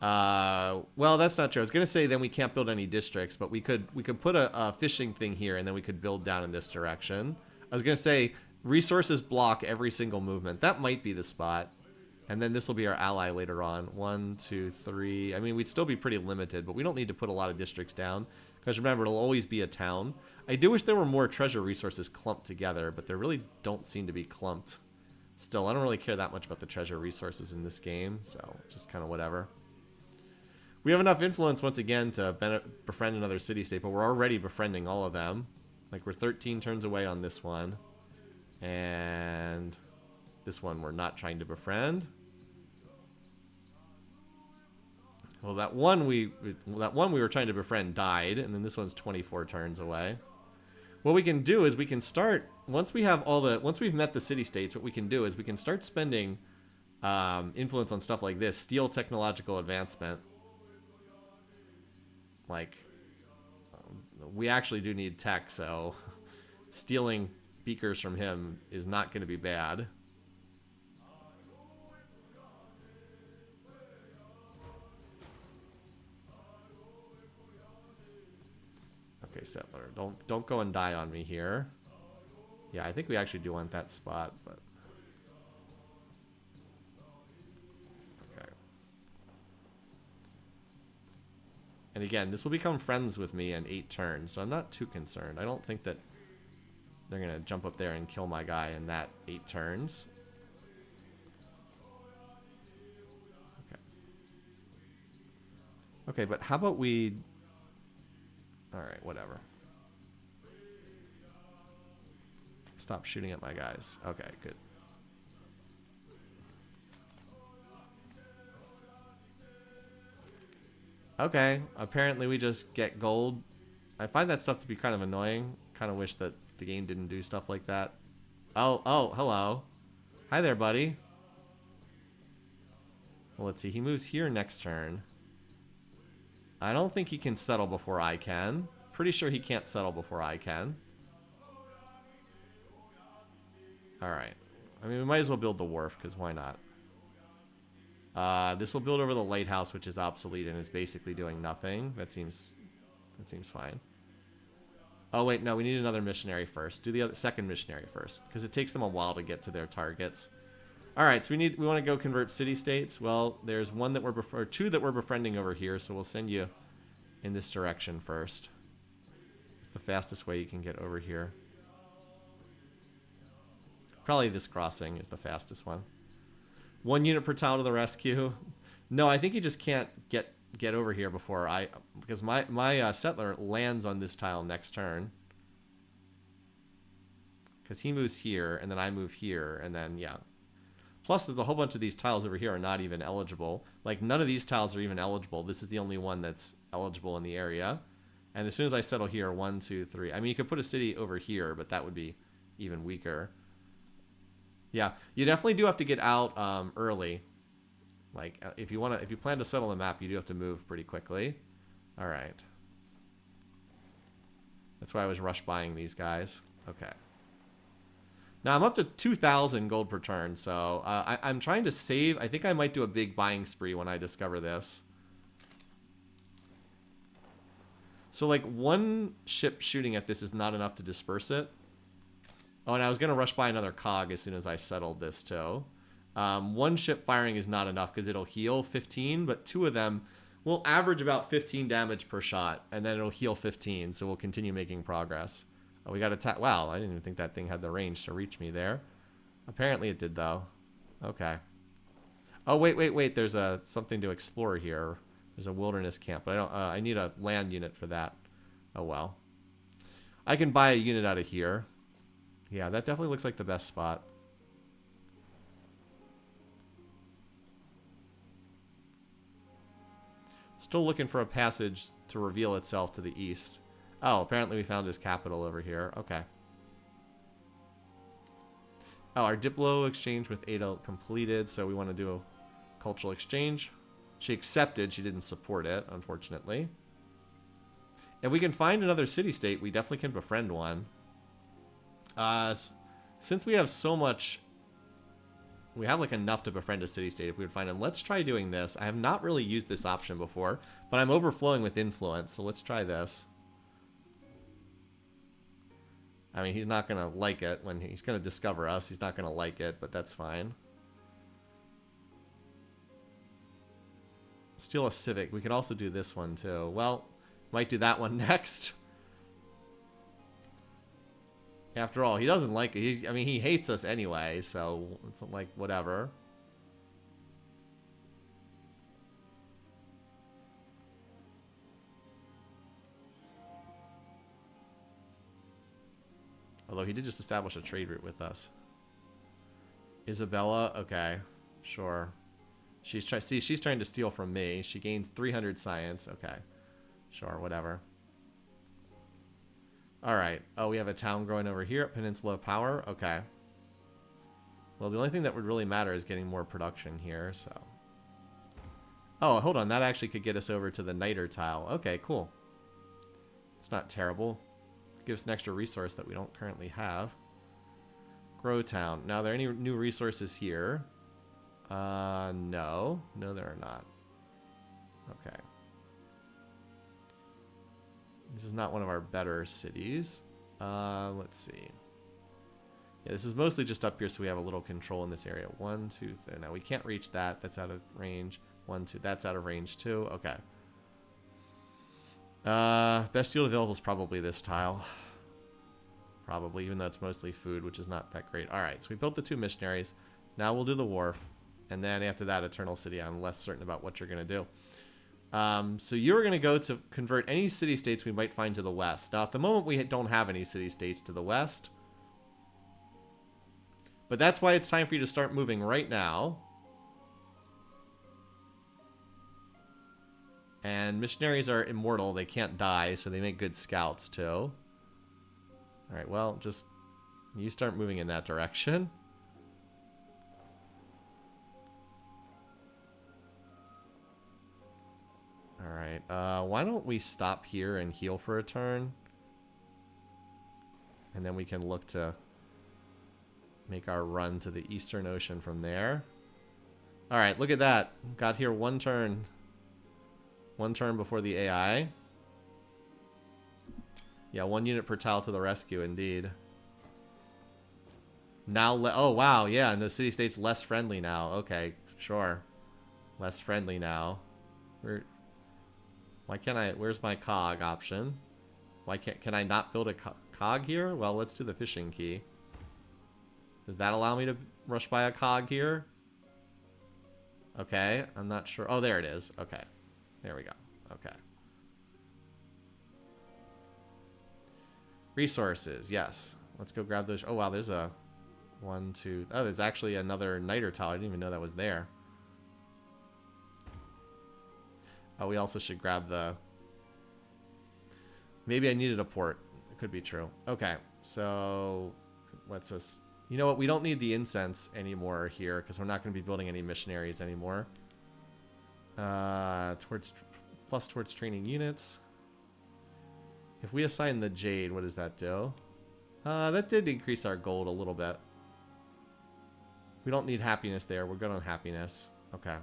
well, that's not true. I was gonna say then we can't build any districts, but we could put a fishing thing here, and then we could build down in this direction. I was gonna say resources block every single movement. That might be the spot. And then this will be our ally later on. 1, 2, 3. I mean, we'd still be pretty limited, but we don't need to put a lot of districts down. Because remember, it'll always be a town. I do wish there were more treasure resources clumped together, but there really don't seem to be clumped. Still, I don't really care that much about the treasure resources in this game, so just kind of whatever. We have enough influence, once again, to befriend another city-state, but we're already befriending all of them. Like, we're 13 turns away on this one. And this one we're not trying to befriend. Well, that one we were trying to befriend died, and then this one's 24 turns away. What we can do is we can start once we've met the city states. What we can do is we can start spending influence on stuff like this: steel technological advancement. Like, we actually do need tech, so stealing beakers from him is not going to be bad. Okay, settler, don't go and die on me here. Yeah, I think we actually do want that spot, but okay. And again, this will become friends with me in 8 turns, so I'm not too concerned. I don't think that they're gonna jump up there and kill my guy in that 8 turns. Okay. Okay, but how about we... Alright, whatever. Stop shooting at my guys. Okay, good. Okay, apparently we just get gold. I find that stuff to be kind of annoying. Kind of wish that the game didn't do stuff like that. Oh, hello. Hi there, buddy. Well, let's see. He moves here next turn. I don't think he can settle before I can. Pretty sure he can't settle before I can. Alright. I mean, we might as well build the wharf, because why not? This will build over the lighthouse, which is obsolete and is basically doing nothing. That seems fine. Oh, wait, no, we need another missionary first. Do the second missionary first, because it takes them a while to get to their targets. Alright, so we want to go convert city-states. Well, there's one that or 2 that we're befriending over here, so we'll send you in this direction first. It's the fastest way you can get over here. Probably this crossing is the fastest one. 1 unit per tile to the rescue. No, I think you just can't get over here before because my settler lands on this tile next turn. Because he moves here, and then I move here, and then, yeah. Plus, there's a whole bunch of these tiles over here are not even eligible. Like, none of these tiles are even eligible. This is the only one that's eligible in the area. And as soon as I settle here, 1, 2, 3. I mean, you could put a city over here, but that would be even weaker. Yeah, you definitely do have to get out early. Like, if you plan to settle the map, you do have to move pretty quickly. All right. That's why I was rush buying these guys. Okay. Now, I'm up to 2,000 gold per turn, so I'm trying to save. I think I might do a big buying spree when I discover this. So, like, 1 ship shooting at this is not enough to disperse it. Oh, and I was going to rush by another cog as soon as I settled this, too. 1 ship firing is not enough because it'll heal 15, but 2 of them will average about 15 damage per shot, and then it'll heal 15, so we'll continue making progress. Oh, we got attack. Wow, I didn't even think that thing had the range to reach me there. Apparently it did, though. Okay. Oh, wait. There's something to explore here. There's a wilderness camp, but I need a land unit for that. Oh, well. I can buy a unit out of here. Yeah, that definitely looks like the best spot. Still looking for a passage to reveal itself to the east. Oh, apparently we found his capital over here. Okay. Oh, our Diplo exchange with Ada completed, so we want to do a cultural exchange. She accepted. She didn't support it, unfortunately. If we can find another city-state, we definitely can befriend one. Since we have so much We have like enough to befriend a city-state if we would find him. Let's try doing this. I have not really used this option before, but I'm overflowing with influence, so let's try this. I mean, he's not going to like it when he's going to discover us. He's not going to like it, but that's fine. Steal a civic. We could also do this one too. Well, might do that one next. After all, he doesn't like it. I mean, he hates us anyway, so it's like whatever. Although he did just establish a trade route with us. Isabella, okay, sure. She's trying to steal from me. She gained 300 science. Okay, sure, whatever. All right. Oh, we have a town growing over here at Peninsula of Power. Okay. Well, the only thing that would really matter is getting more production here. So. Oh, hold on. That actually could get us over to the niter tile. Okay, cool. It's not terrible. Gives an extra resource that we don't currently have. Grow town. Now, are there any new resources here? No. No, there are not. Okay. This is not one of our better cities. Let's see. Yeah, this is mostly just up here so we have a little control in this area. 1, 2, 3. Now, we can't reach that. That's out of range. 1, 2. That's out of range too. Okay. Best yield available is probably this tile. Probably, even though it's mostly food, which is not that great. All right, so we built the 2 missionaries. Now we'll do the wharf. And then after that, Eternal City. I'm less certain about what you're going to do. So you're going to go to convert any city-states we might find to the west. Now, at the moment, we don't have any city-states to the west. But that's why it's time for you to start moving right now. And missionaries are immortal. They can't die, so they make good scouts, too. Alright, well, just... you start moving in that direction. Alright, why don't we stop here and heal for a turn? And then we can look to make our run to the Eastern Ocean from there. Alright, look at that. Got here one turn. One turn before the AI. Yeah, 1 unit per tile to the rescue, indeed. Now, oh, wow, yeah, and the city-state's less friendly now. Okay, sure. Less friendly now. Why can't I... where's my cog option? Why can I not build a cog here? Well, let's do the fishing key. Does that allow me to rush by a cog here? Okay, I'm not sure. Oh, there it is. Okay. There we go. Okay. Resources, yes. Let's go grab those. Oh, wow, there's a 1, 2... oh, there's actually another niter tile. I didn't even know that was there. Oh, we also should grab the... maybe I needed a port. It could be true. Okay, so let's us... you know what? We don't need the incense anymore here because we're not going to be building any missionaries anymore. Towards training units. If we assign the jade, what does that do? That did increase our gold a little bit. We don't need happiness there. We're good on happiness. Okay.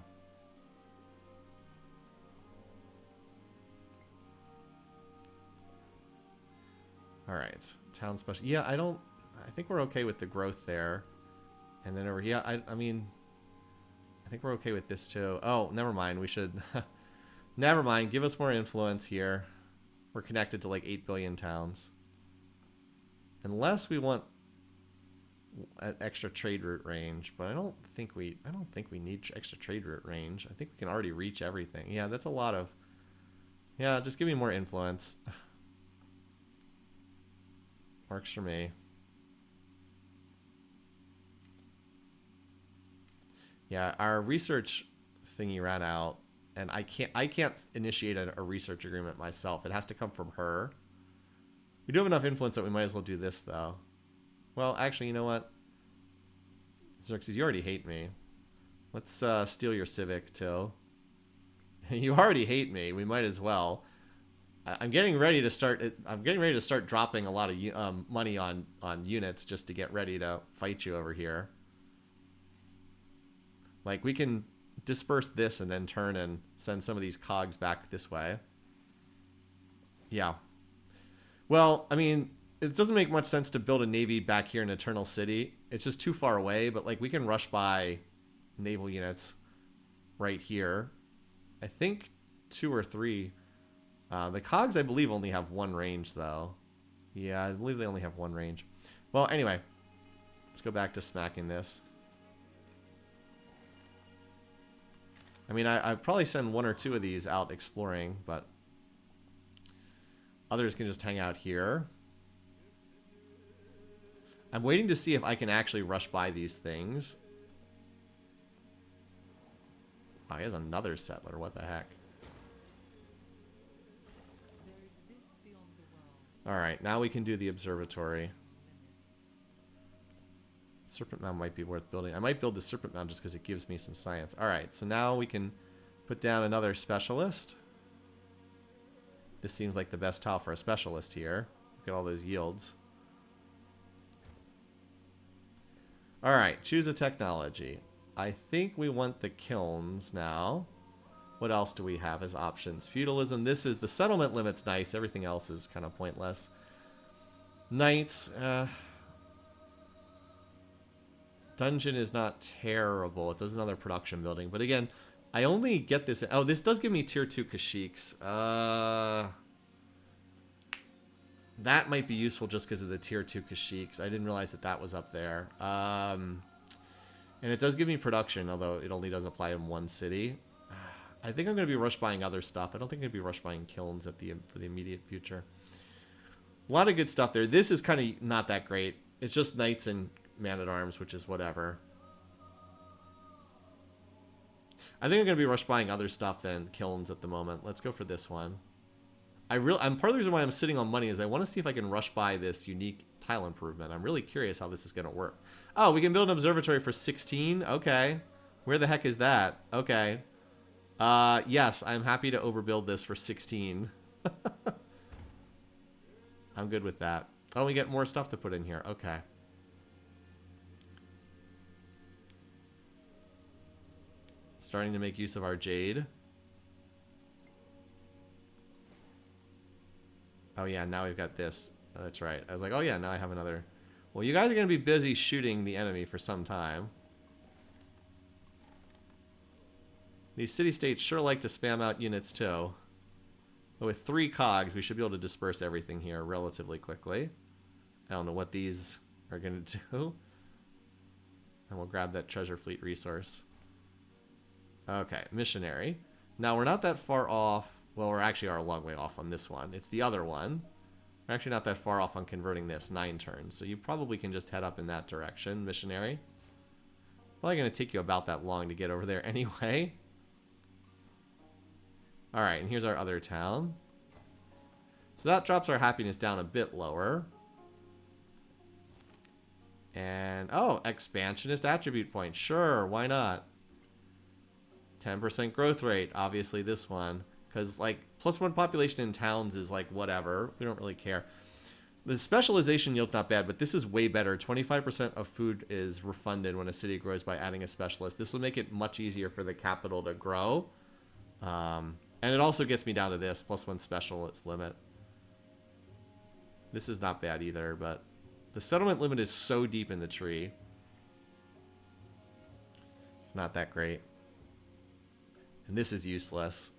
Alright. Town special. Yeah, I think we're okay with the growth there. And then over here, I mean... I think we're okay with this too. Oh, never mind. We should... never mind. Give us more influence here. We're connected to like 8 billion towns. Unless we want an extra trade route range, but I don't think we need extra trade route range. I think we can already reach everything. Yeah, that's a lot of... yeah, just give me more influence. Works for me. Yeah, our research thingy ran out, and I can't initiate a research agreement myself. It has to come from her. We do have enough influence that we might as well do this, though. Well, actually, you know what? Xerxes, you already hate me. Let's steal your civic, too. You already hate me. We might as well. I'm getting ready to start. I'm getting ready to start dropping a lot of money on units just to get ready to fight you over here. Like, we can disperse this and then turn and send some of these cogs back this way. Yeah. Well, I mean, it doesn't make much sense to build a navy back here in Eternal City. It's just too far away, but, like, we can rush by naval units right here. I think 2 or 3. The cogs, I believe, only have 1 range, though. Yeah, I believe they only have 1 range. Well, anyway, let's go back to smacking this. I mean, I'd probably send 1 or 2 of these out exploring, but others can just hang out here. I'm waiting to see if I can actually rush by these things. Oh, he has another settler. What the heck? Alright, now we can do the observatory. Serpent Mound might be worth building. I might build the Serpent Mound just because it gives me some science. Alright, so now we can put down another specialist. This seems like the best tile for a specialist here. Look at all those yields. Alright, choose a technology. I think we want the kilns now. What else do we have as options? Feudalism. This is the settlement limit's nice. Everything else is kind of pointless. Knights. Dungeon is not terrible. It does another production building. But again, I only get this... Oh, this does give me tier 2 Kashyyyks. That might be useful just because of the tier 2 Kashyyyks. I didn't realize that that was up there. And it does give me production, although it only does apply in 1 city. I think I'm going to be rush buying other stuff. I don't think I'm going to be rush buying kilns for the immediate future. A lot of good stuff there. This is kind of not that great. It's just knights and man-at-arms, which is whatever. I think I'm going to be rush buying other stuff than kilns at the moment. Let's go for this one. I'm part of the reason why I'm sitting on money is I want to see if I can rush buy this unique tile improvement. I'm really curious how this is going to work. Oh, we can build an observatory for 16? Okay. Where the heck is that? Okay. Yes, I'm happy to overbuild this for 16. I'm good with that. Oh, we get more stuff to put in here. Okay. Starting to make use of our jade. Oh yeah, now we've got this. Oh, that's right. I was like, oh yeah, now I have another. Well, you guys are going to be busy shooting the enemy for some time. These city-states sure like to spam out units too. But with 3 cogs, we should be able to disperse everything here relatively quickly. I don't know what these are going to do. And we'll grab that treasure fleet resource. Okay, missionary. Now, we're not that far off. Well, we're actually are a long way off on this one. It's the other one. We're actually not that far off on converting this. 9 turns. So you probably can just head up in that direction, missionary. Probably going to take you about that long to get over there anyway. Alright, and here's our other town. So that drops our happiness down a bit lower. And, oh, expansionist attribute point. Sure, why not? 10% growth rate. Obviously this one. Because, like, +1 population in towns is, like, whatever. We don't really care. The specialization yield's not bad, but this is way better. 25% of food is refunded when a city grows by adding a specialist. This will make it much easier for the capital to grow. And it also gets me down to this, +1 specialist limit. This is not bad either, but the settlement limit is so deep in the tree. It's not that great. And this is useless.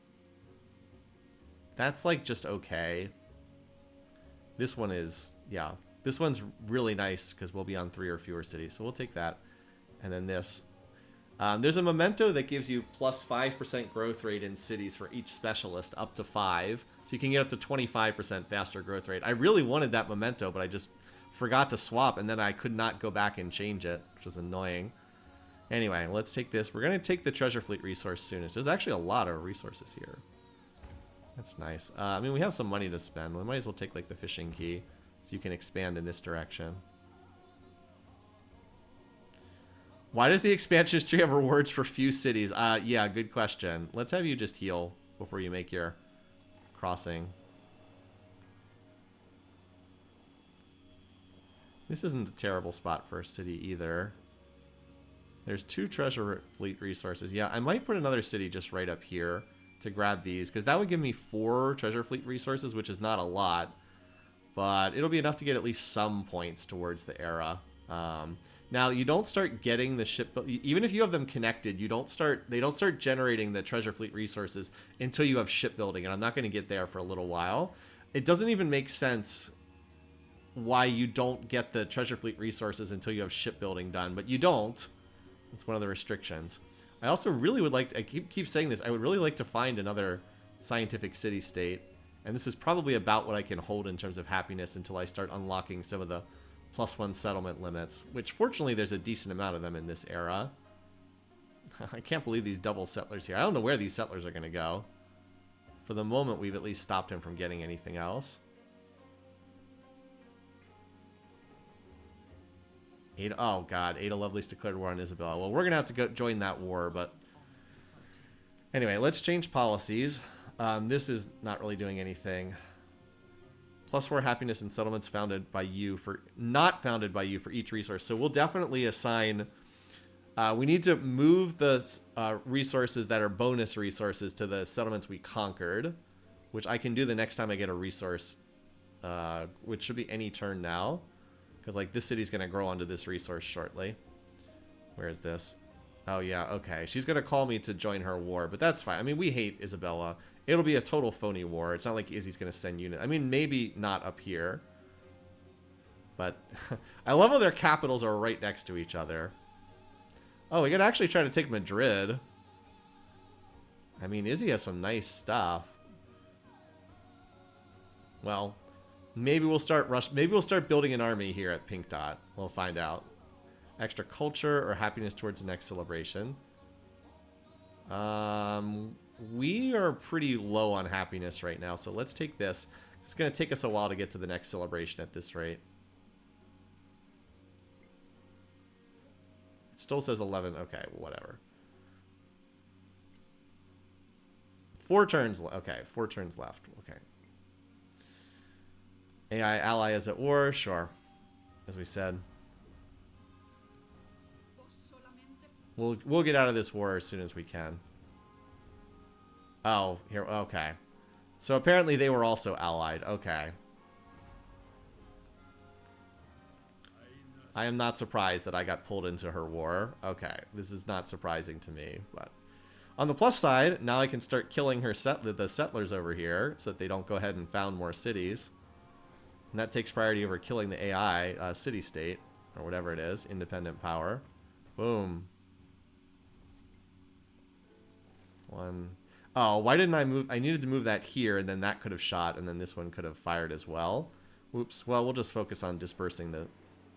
That's like just okay. This one is, yeah. This one's really nice because we'll be on 3 or fewer cities. So we'll take that. And then this. There's a memento that gives you +5% growth rate in cities for each specialist up to 5. So you can get up to 25% faster growth rate. I really wanted that memento, but I just forgot to swap. And then I could not go back and change it, which was annoying. Anyway, let's take this. We're going to take the treasure fleet resource soonest. There's actually a lot of resources here. That's nice. I mean, we have some money to spend. We might as well take, like, the fishing key so you can expand in this direction. Why does the expansion tree have rewards for few cities? Yeah, good question. Let's have you just heal before you make your crossing. This isn't a terrible spot for a city either. There's 2 treasure fleet resources. Yeah, I might put another city just right up here to grab these, because that would give me 4 treasure fleet resources, which is not a lot. But it'll be enough to get at least some points towards the era. Now, you don't start getting the ship... Even if you have them connected, they don't start generating the treasure fleet resources until you have shipbuilding, and I'm not going to get there for a little while. It doesn't even make sense why you don't get the treasure fleet resources until you have shipbuilding done, but you don't. It's one of the restrictions. I also really would like... I keep saying this. I would really like to find another scientific city-state. And this is probably about what I can hold in terms of happiness until I start unlocking some of the +1 settlement limits, which fortunately there's a decent amount of them in this era. I can't believe these double settlers here. I don't know where these settlers are going to go. For the moment, we've at least stopped him from getting anything else. Oh god, Ada Lovelace declared war on Isabella. Well, we're going to have to go join that war, but... Anyway, let's change policies. This is not really doing anything. +4 happiness and settlements founded by you for... Not founded by you for each resource. So we'll definitely assign... we need to move the resources that are bonus resources to the settlements we conquered. Which I can do the next time I get a resource. Which should be any turn now. Because, like, this city's going to grow onto this resource shortly. Where is this? Oh, yeah, okay. She's going to call me to join her war, but that's fine. I mean, we hate Isabella. It'll be a total phony war. It's not like Izzy's going to send units. I mean, maybe not up here. But I love how their capitals are right next to each other. Oh, we could actually try to take Madrid. I mean, Izzy has some nice stuff. Well, maybe we'll start building an army here at Pink Dot. We'll find out. Extra culture or happiness towards the next celebration. We are pretty low on happiness right now, so let's take this. It's going to take us a while to get to the next celebration at this rate. It still says 11. Okay, whatever. 4 turns. Okay, 4 turns left. Okay. AI ally is at war. Sure. As we said. We'll get out of this war as soon as we can. Oh, here. Okay. So apparently they were also allied. Okay. I am not surprised that I got pulled into her war. Okay. This is not surprising to me, but on the plus side, now I can start killing the settlers over here so that they don't go ahead and found more cities. And that takes priority over killing the AI city-state or whatever it is, independent power. Boom. 1. Oh, why didn't I move? I needed to move that here, and then that could have shot, and then this one could have fired as well. Oops. Well, we'll just focus on dispersing the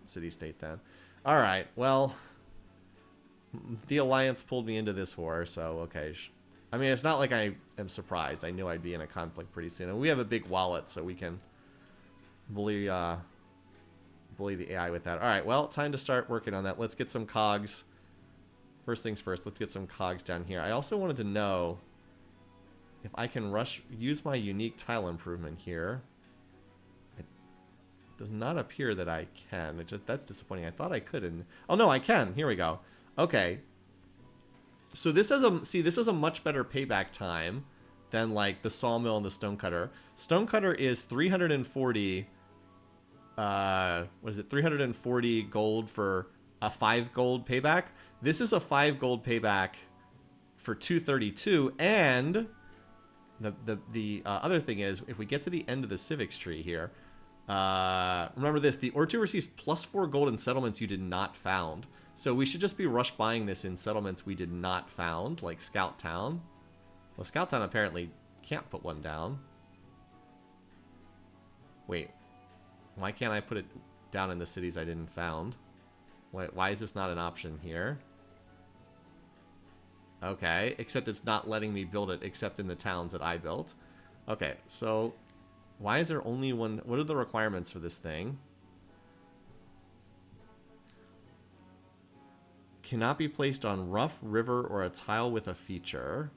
city-state then. All right. Well, the Alliance pulled me into this war, so okay. I mean, it's not like I am surprised. I knew I'd be in a conflict pretty soon. And we have a big wallet, so we can bully the AI with that. All right. Well, time to start working on that. Let's get some cogs. First things first, let's get some cogs down here. I also wanted to know if I can use my unique tile improvement here. It does not appear that I can. That's disappointing. I thought I could. Oh no, I can. Here we go. Okay. So this is a much better payback time than like the sawmill and the stonecutter. Stonecutter is 340. What is it? 340 gold for a 5 gold payback. This is a 5 gold payback for 232, and the other thing is, if we get to the end of the civics tree here, remember this: the Ortu receives +4 gold in settlements you did not found. So we should just be rush buying this in settlements we did not found, like Scout Town. Well, Scout Town apparently can't put one down. Wait, why can't I put it down in the cities I didn't found? Why is this not an option here? Okay, except it's not letting me build it except in the towns that I built. Okay, so why is there only one? What are the requirements for this thing? Cannot be placed on rough, river, or a tile with a feature.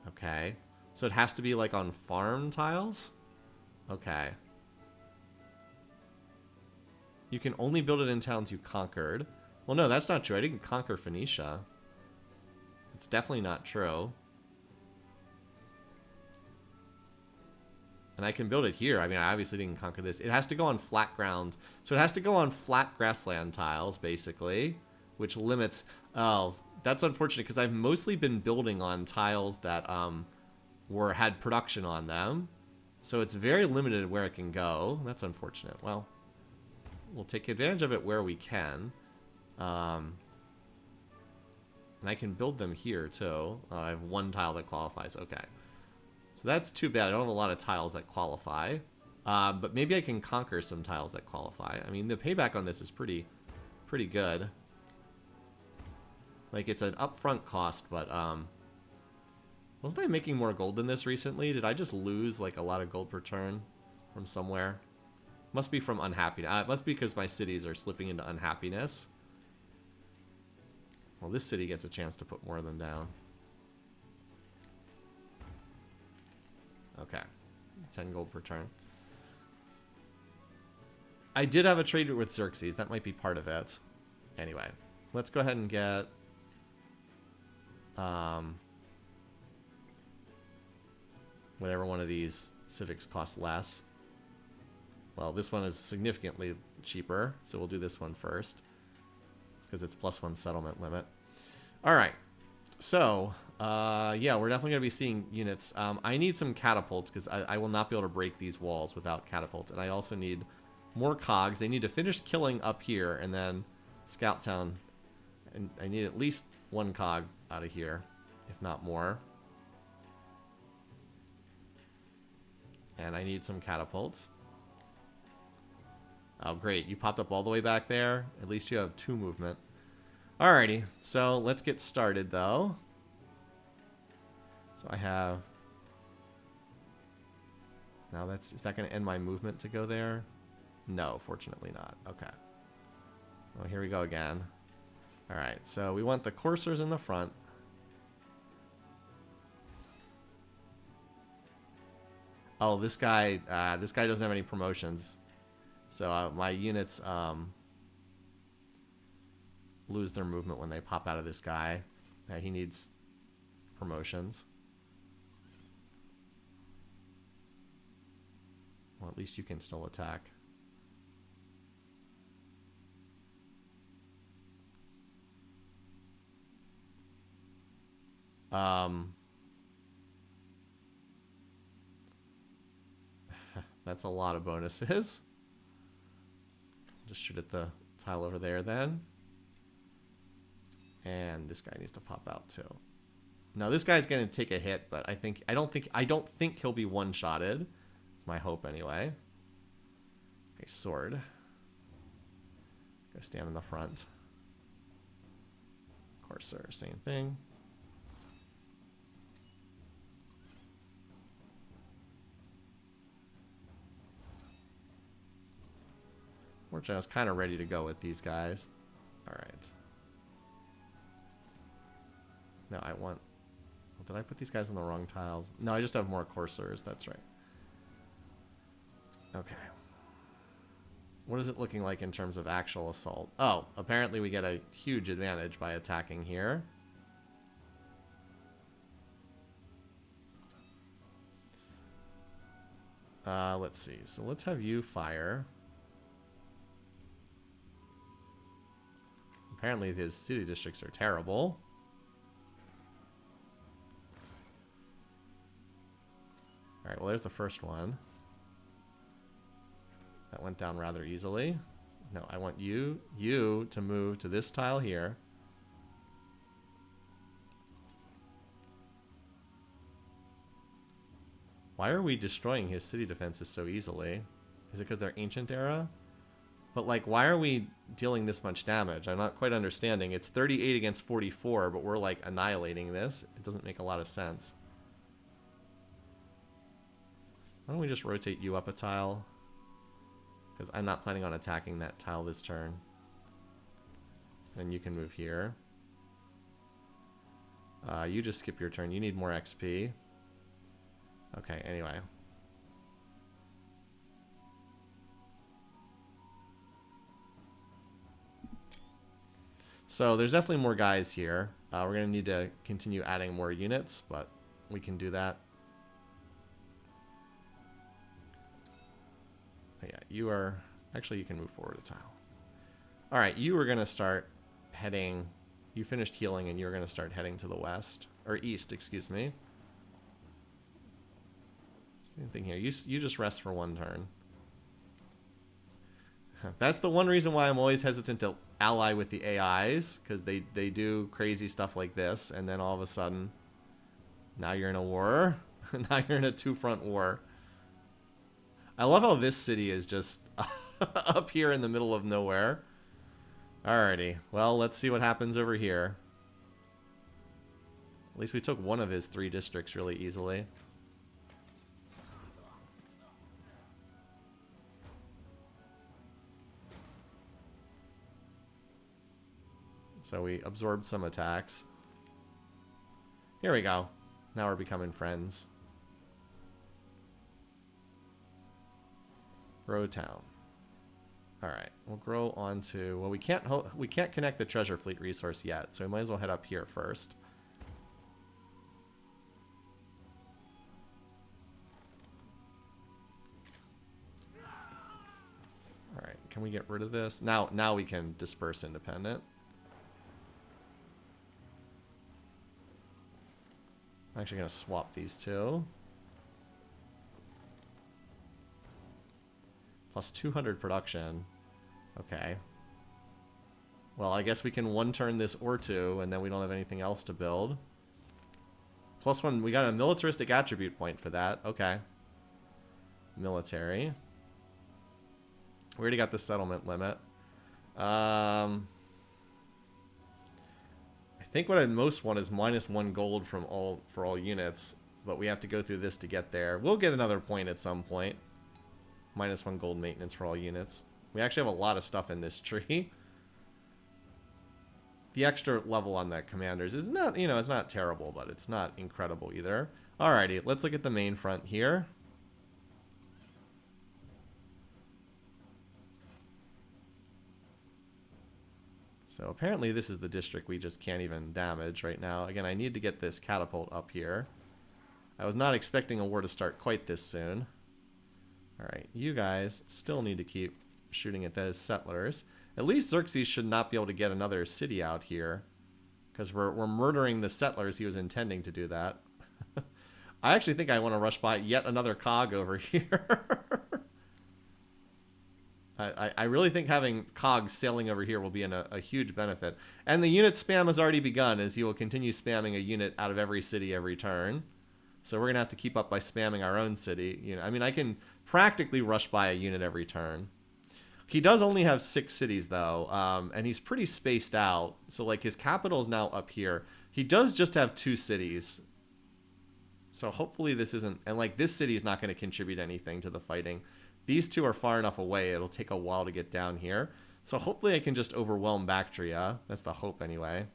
Okay, so it has to be like on farm tiles? Okay. You can only build it in towns you conquered. Well, no, that's not true. I didn't conquer Phoenicia. It's definitely not true. And I can build it here. I mean, I obviously didn't conquer this. It has to go on flat ground. So it has to go on flat grassland tiles, basically, which limits... Oh, that's unfortunate because I've mostly been building on tiles that had production on them. So it's very limited where it can go. That's unfortunate. Well, we'll take advantage of it where we can. And I can build them here, too. I have one tile that qualifies. Okay. So that's too bad. I don't have a lot of tiles that qualify. But maybe I can conquer some tiles that qualify. I mean, the payback on this is pretty good. Like, it's an upfront cost, but... wasn't I making more gold than this recently? Did I just lose, like, a lot of gold per turn from somewhere? Must be from unhappiness. It must be because my cities are slipping into unhappiness. Well, this city gets a chance to put more of them down. Okay. 10 gold per turn. I did have a trade with Xerxes. That might be part of it. Anyway, let's go ahead and get... whatever one of these civics costs less. Well, this one is significantly cheaper, so we'll do this one first. Because it's +1 settlement limit. Alright. So, yeah, we're definitely going to be seeing units. I need some catapults, because I will not be able to break these walls without catapults. And I also need more cogs. They need to finish killing up here, and then Scout Town. And I need at least one cog out of here, if not more. And I need some catapults. Oh, great. You popped up all the way back there. At least you have 2 movement. Alrighty. So, let's get started, though. So, I have... Now, is that going to end my movement to go there? No, fortunately not. Okay. Well, here we go again. Alright, so we want the coursers in the front. Oh, this guy doesn't have any promotions. So my units lose their movement when they pop out of this guy. He needs promotions. Well, at least you can still attack. That's a lot of bonuses. Just shoot at the tile over there then. And this guy needs to pop out too. Now this guy's gonna take a hit, but I don't think he'll be one-shotted. It's my hope anyway. Okay, sword. Go stand in the front. Courser, same thing. Fortunately, I was kind of ready to go with these guys. Alright. No, I want... Did I put these guys on the wrong tiles? No, I just have more coursers. That's right. Okay. What is it looking like in terms of actual assault? Oh, apparently we get a huge advantage by attacking here. Let's see. So let's have you fire. Apparently his city districts are terrible. Alright, well there's the first one. That went down rather easily. No, I want you to move to this tile here. Why are we destroying his city defenses so easily? Is it because they're ancient era? But, like, why are we dealing this much damage? I'm not quite understanding. It's 38 against 44, but we're, like, annihilating this. It doesn't make a lot of sense. Why don't we just rotate you up a tile? Because I'm not planning on attacking that tile this turn. And you can move here. You just skip your turn. You need more XP. Okay, anyway. So there's definitely more guys here. We're going to need to continue adding more units, but we can do that. But yeah, you are... Actually, you can move forward a tile. All right, you were going to start heading... You finished healing, and you're going to start heading to the west. Or east, excuse me. Same thing here. You just rest for one turn. That's the one reason why I'm always hesitant to ally with the AIs, because they do crazy stuff like this, and then all of a sudden, now you're in a war. Now you're in a two-front war. I love how this city is just up here in the middle of nowhere. Alrighty, well, let's see what happens over here. At least we took one of his 3 districts really easily. So we absorbed some attacks. Here we go. Now we're becoming friends. Grow town. All right, we'll grow on to... Well, we can't connect the treasure fleet resource yet, so we might as well head up here first. All right, can we get rid of this? Now we can disperse independent. I'm actually going to swap these two. Plus 200 production. Okay. Well, I guess we can one-turn this or two, and then we don't have anything else to build. Plus 1, we got a militaristic attribute point for that. Okay. Military. We already got the settlement limit. I think what I most want is -1 gold from for all units, but we have to go through this to get there. We'll get another point at some point. -1 gold maintenance for all units. We actually have a lot of stuff in this tree. The extra level on that commanders is not, you know, it's not terrible, but it's not incredible either. Alrighty, let's look at the main front here. So apparently this is the district we just can't even damage right now. Again, I need to get this catapult up here. I was not expecting a war to start quite this soon. Alright, you guys still need to keep shooting at those settlers. At least Xerxes should not be able to get another city out here, because we're murdering the settlers. He was intending to do that. I actually think I want to rush by yet another cog over here. I really think having cogs sailing over here will be a huge benefit. And the unit spam has already begun, as he will continue spamming a unit out of every city every turn. So we're going to have to keep up by spamming our own city. You know, I mean, I can practically rush by a unit every turn. He does only have 6 cities, though, and he's pretty spaced out. So, like, his capital is now up here. He does just have 2 cities. So hopefully this isn't... And, like, this city is not going to contribute anything to the fighting. These 2 are far enough away. It'll take a while to get down here. So hopefully I can just overwhelm Bactria. That's the hope, anyway.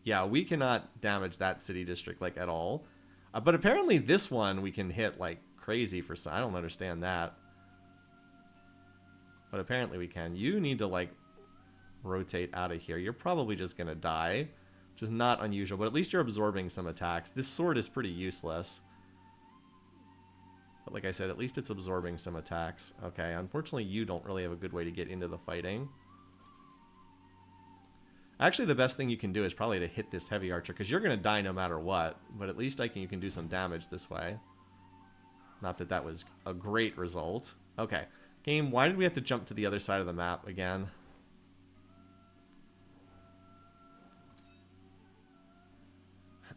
Yeah, we cannot damage that city district, like, at all. But apparently this one we can hit, like, crazy for some... I don't understand that. But apparently we can. You need to, like, rotate out of here. You're probably just going to die, which is not unusual. But at least you're absorbing some attacks. This sword is pretty useless. But like I said, at least it's absorbing some attacks. Okay, unfortunately you don't really have a good way to get into the fighting. Actually, the best thing you can do is probably to hit this heavy archer, because you're going to die no matter what. But at least you can do some damage this way. Not that that was a great result. Okay. Game, why did we have to jump to the other side of the map again?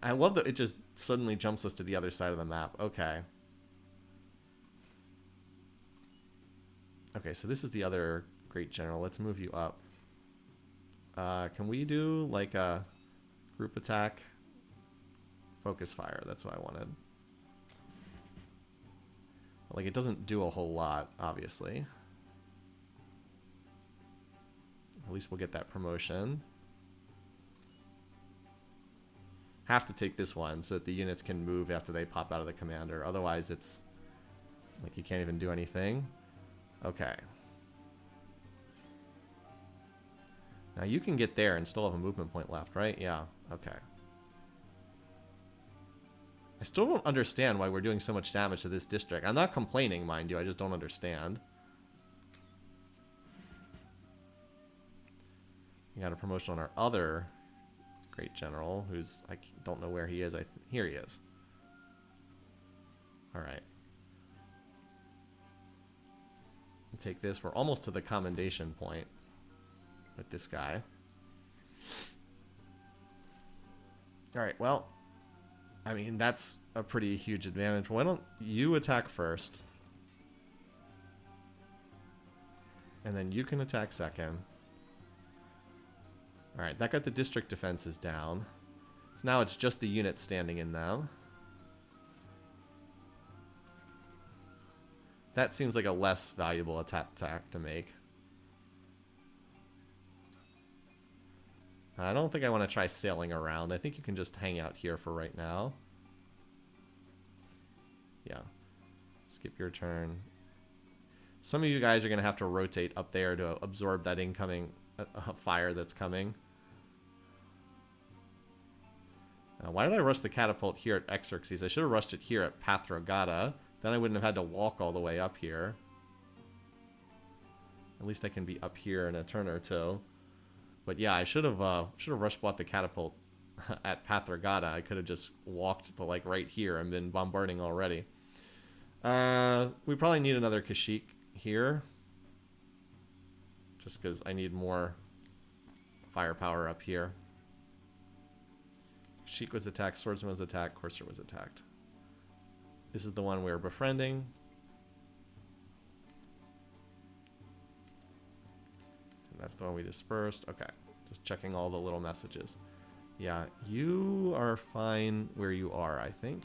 I love that it just suddenly jumps us to the other side of the map. Okay. Okay, so this is the other great general. Let's move you up. Can we do, like, a group attack? Focus fire, that's what I wanted. Like, it doesn't do a whole lot, obviously. At least we'll get that promotion. Have to take this one so that the units can move after they pop out of the commander. Otherwise, it's like you can't even do anything. Okay. Now you can get there and still have a movement point left, right? Yeah, okay. I still don't understand why we're doing so much damage to this district. I'm not complaining, mind you, I just don't understand. We got a promotion on our other great general, who's, I don't know where he is. Here he is. Alright. Take this. We're almost to the commendation point with this guy. Alright, well, I mean, that's a pretty huge advantage. Why don't you attack first? And then you can attack second. Alright, that got the district defenses down. So now it's just the units standing in them. That seems like a less valuable attack to make. I don't think I want to try sailing around. I think you can just hang out here for right now. Yeah. Skip your turn. Some of you guys are going to have to rotate up there to absorb that incoming fire that's coming. Why did I rush the catapult here at Xerxes? I should have rushed it here at Pathrogata. Then I wouldn't have had to walk all the way up here. At least I can be up here in a turn or two. But yeah, I should have rush bought the catapult at Pathrogata. I could have just walked to like right here and been bombarding already. We probably need another Kashyyyk here. Just because I need more firepower up here. Kashyyyk was attacked, Swordsman was attacked, Courser was attacked. This is the one we're befriending. And that's the one we dispersed. Okay, just checking all the little messages. Yeah, you are fine where you are, I think.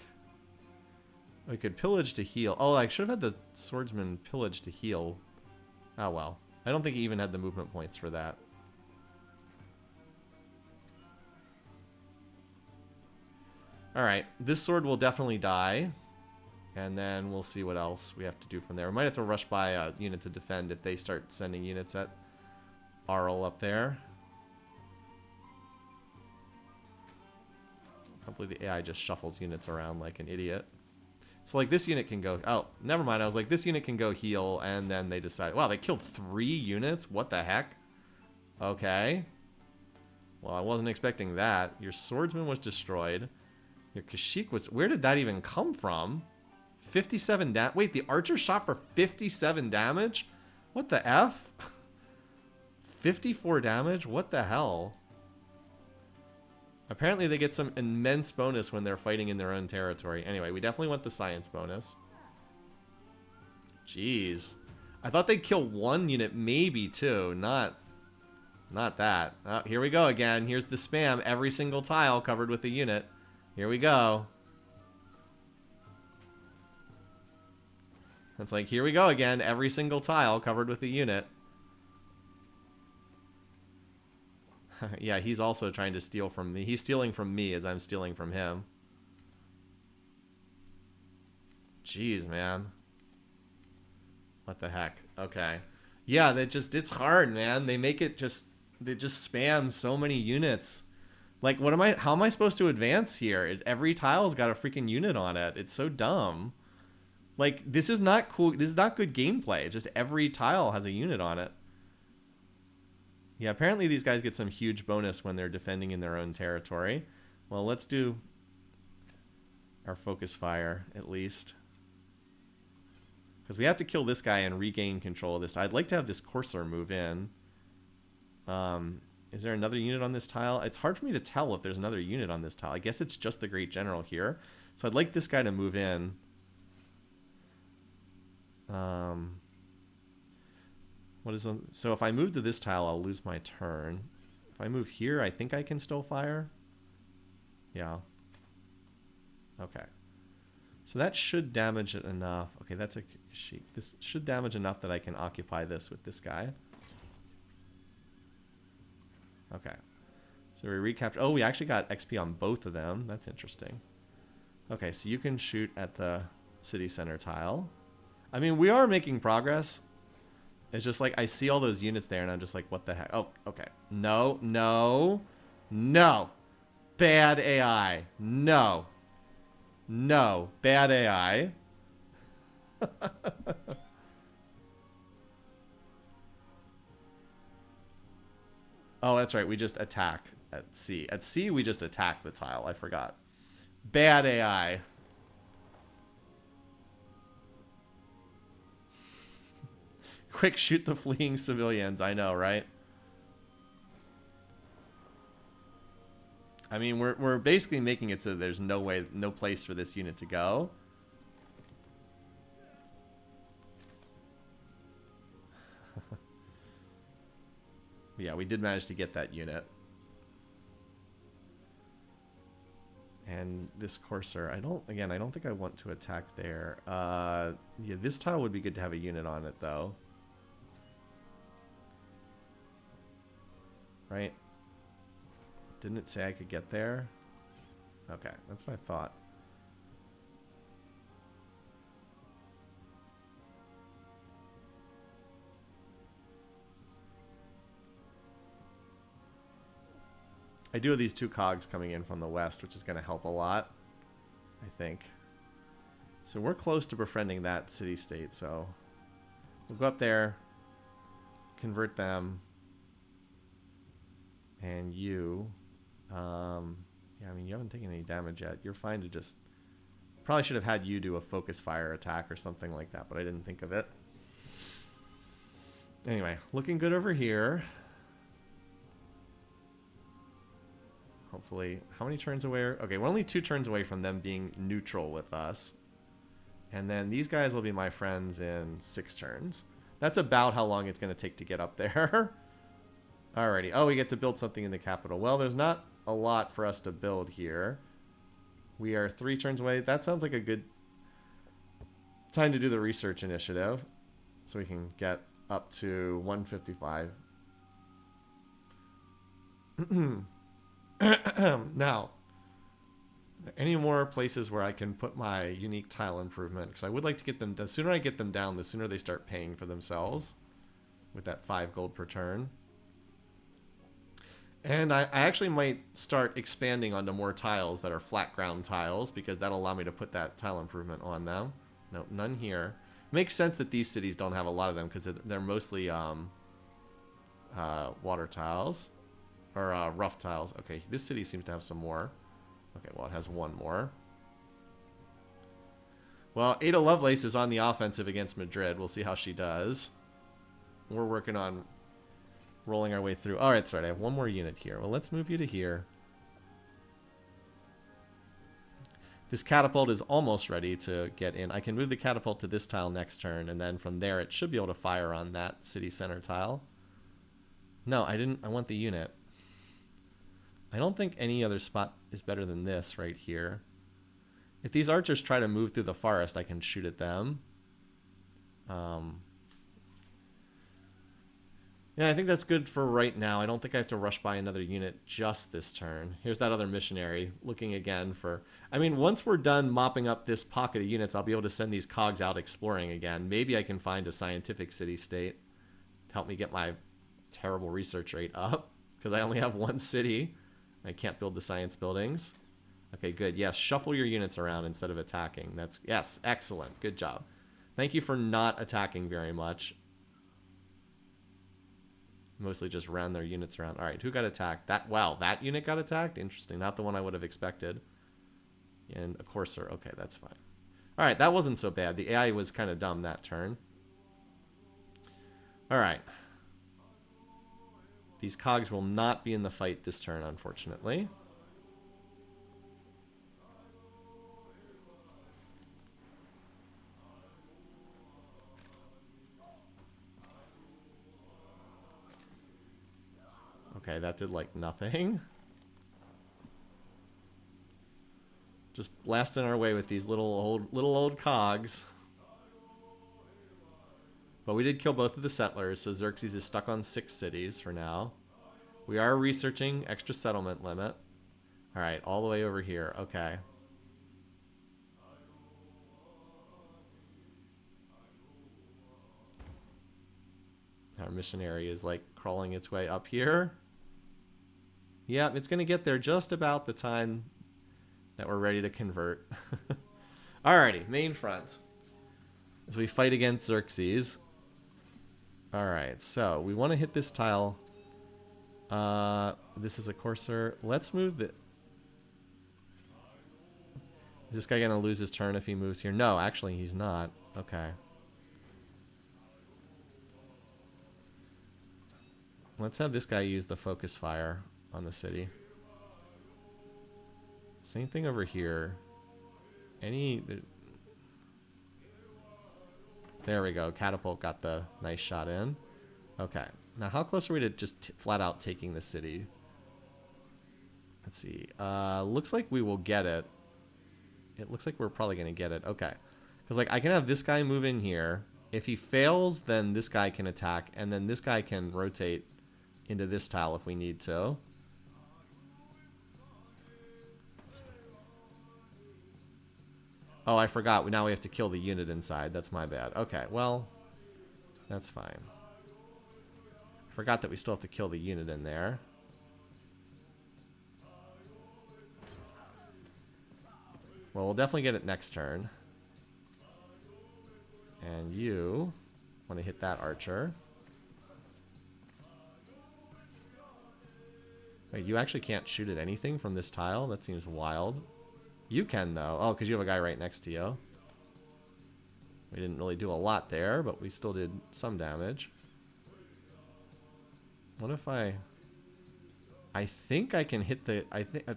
We could pillage to heal. Oh, I should have had the swordsman pillage to heal. Oh well. I don't think he even had the movement points for that. Alright, this sword will definitely die. And then we'll see what else we have to do from there. We might have to rush by a unit to defend if they start sending units at Arl up there. Hopefully the AI just shuffles units around like an idiot. So like this unit can go... Oh, never mind. I was like, this unit can go heal. And then they decide... Wow, they killed 3 units? What the heck? Okay. Well, I wasn't expecting that. Your swordsman was destroyed. Your Kashyyyk was... Where did that even come from? 57 damage. Wait, the archer shot for 57 damage? What the F? 54 damage? What the hell? Apparently they get some immense bonus when they're fighting in their own territory. Anyway, we definitely want the science bonus. Jeez. I thought they'd kill 1 unit, maybe 2. Not that. Oh, here we go again. Here's the spam. Every single tile covered with a unit. Here we go. It's like, here we go again. Every single tile covered with a unit. Yeah, he's also trying to steal from me. He's stealing from me as I'm stealing from him. Jeez, man. What the heck? Okay. Yeah, it's hard, man. They make it they just spam so many units. Like, how am I supposed to advance here? Every tile's got a freaking unit on it. It's so dumb. Like, this is not cool. This is not good gameplay. Just every tile has a unit on it. Yeah, apparently these guys get some huge bonus when they're defending in their own territory. Well, let's do our focus fire, at least. Because we have to kill this guy and regain control of this. I'd like to have this Courser move in. Is there another unit on this tile? It's hard for me to tell if there's another unit on this tile. I guess it's just the Great General here. So I'd like this guy to move in. So if I move to this tile, I'll lose my turn. If I move here, I think I can still fire. Yeah. Okay. So that should damage it enough. Okay, that's a sheep. This should damage enough that I can occupy this with this guy. Okay. So we recaptured. Oh, we actually got XP on both of them. That's interesting. Okay, so you can shoot at the city center tile. I mean, we are making progress. It's just like I see all those units there and I'm just like, what the heck? Oh, okay. No, no, no. Bad AI. No. No. Bad AI. Oh, that's right. We just attack at C. At C, we just attack the tile. I forgot. Bad AI. Quick, shoot the fleeing civilians. I know, right? I mean, we're basically making it so there's no way, no place for this unit to go. Yeah, we did manage to get that unit. And this courser, I don't think I want to attack there. Yeah, this tile would be good to have a unit on it, though. Right? Didn't it say I could get there? Okay, that's what I thought. I do have these 2 cogs coming in from the west, which is going to help a lot, I think. So we're close to befriending that city-state, so we'll go up there, convert them, and you, yeah, I mean, you haven't taken any damage yet. You're fine to just, probably should have had you do a focus fire attack or something like that, but I didn't think of it. Anyway, looking good over here. Hopefully, how many turns away are... Okay, we're only 2 turns away from them being neutral with us. And then these guys will be my friends in 6 turns. That's about how long it's going to take to get up there. Alrighty. Oh, we get to build something in the capital. Well, there's not a lot for us to build here. We are 3 turns away. That sounds like a good time to do the research initiative. So we can get up to 155. Now, are there any more places where I can put my unique tile improvement? Because I would like to get them... The sooner I get them down, the sooner they start paying for themselves. With that 5 gold per turn. And I actually might start expanding onto more tiles that are flat ground tiles, because that'll allow me to put that tile improvement on them. No, none here. Makes sense that these cities don't have a lot of them, because they're mostly water tiles. Or rough tiles. Okay, this city seems to have some more. Okay, well, it has 1 more. Well, Ada Lovelace is on the offensive against Madrid. We'll see how she does. We're working on rolling our way through. All right, that's right. I have 1 more unit here. Well, let's move you to here. This catapult is almost ready to get in. I can move the catapult to this tile next turn, and then from there it should be able to fire on that city center tile. No, I didn't. I want the unit. I don't think any other spot is better than this right here. If these archers try to move through the forest, I can shoot at them. Yeah, I think that's good for right now. I don't think I have to rush by another unit just this turn. Here's that other missionary looking again for... I mean, once we're done mopping up this pocket of units, I'll be able to send these cogs out exploring again. Maybe I can find a scientific city-state to help me get my terrible research rate up, because I only have 1 city. I can't build the science buildings. Okay, good. Yes, shuffle your units around instead of attacking. That's... Yes, excellent. Good job. Thank you for not attacking very much. Mostly just round their units around. All right, who got attacked? Wow, that unit got attacked? Interesting. Not the one I would have expected. And a courser. Okay, that's fine. All right, that wasn't so bad. The AI was kind of dumb that turn. All right. These cogs will not be in the fight this turn, unfortunately. Okay, that did like nothing. Just blasting our way with these little old cogs. But we did kill both of the settlers, so Xerxes is stuck on 6 cities for now. We are researching extra settlement limit. Alright, all the way over here. Okay. Our missionary is like crawling its way up here. Yep, it's going to get there just about the time that we're ready to convert. Alrighty, main front. As we fight against Xerxes. Alright, so we want to hit this tile. This is a courser. Let's move the... Is this guy going to lose his turn if he moves here? No, actually he's not. Okay. Let's have this guy use the focus fire on the city. Same thing over here. There we go. Catapult got the nice shot in. Okay. Now how close are we to just flat out taking the city? Let's see. Looks like we will get it. It looks like we're probably going to get it. Okay. Because like I can have this guy move in here. If he fails, then this guy can attack. And then this guy can rotate into this tile if we need to. Oh, I forgot. Now we have to kill the unit inside. That's my bad. Okay, well, that's fine. I forgot that we still have to kill the unit in there. Well, we'll definitely get it next turn. And you want to hit that archer. Wait, you actually can't shoot at anything from this tile? That seems wild. You can, though. Oh, because you have a guy right next to you. We didn't really do a lot there, but we still did some damage. What if I think I can hit the...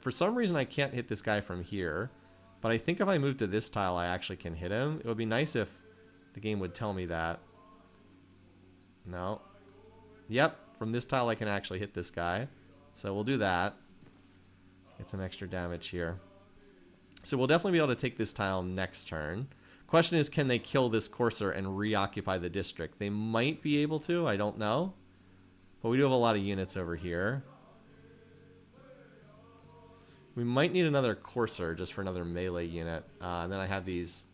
For some reason, I can't hit this guy from here. But I think if I move to this tile, I actually can hit him. It would be nice if the game would tell me that. No. Yep, from this tile, I can actually hit this guy. So we'll do that. Get some extra damage here. So we'll definitely be able to take this tile next turn. Question is, can they kill this courser and reoccupy the district? They might be able to. I don't know. But we do have a lot of units over here. We might need another courser just for another melee unit. And then I have these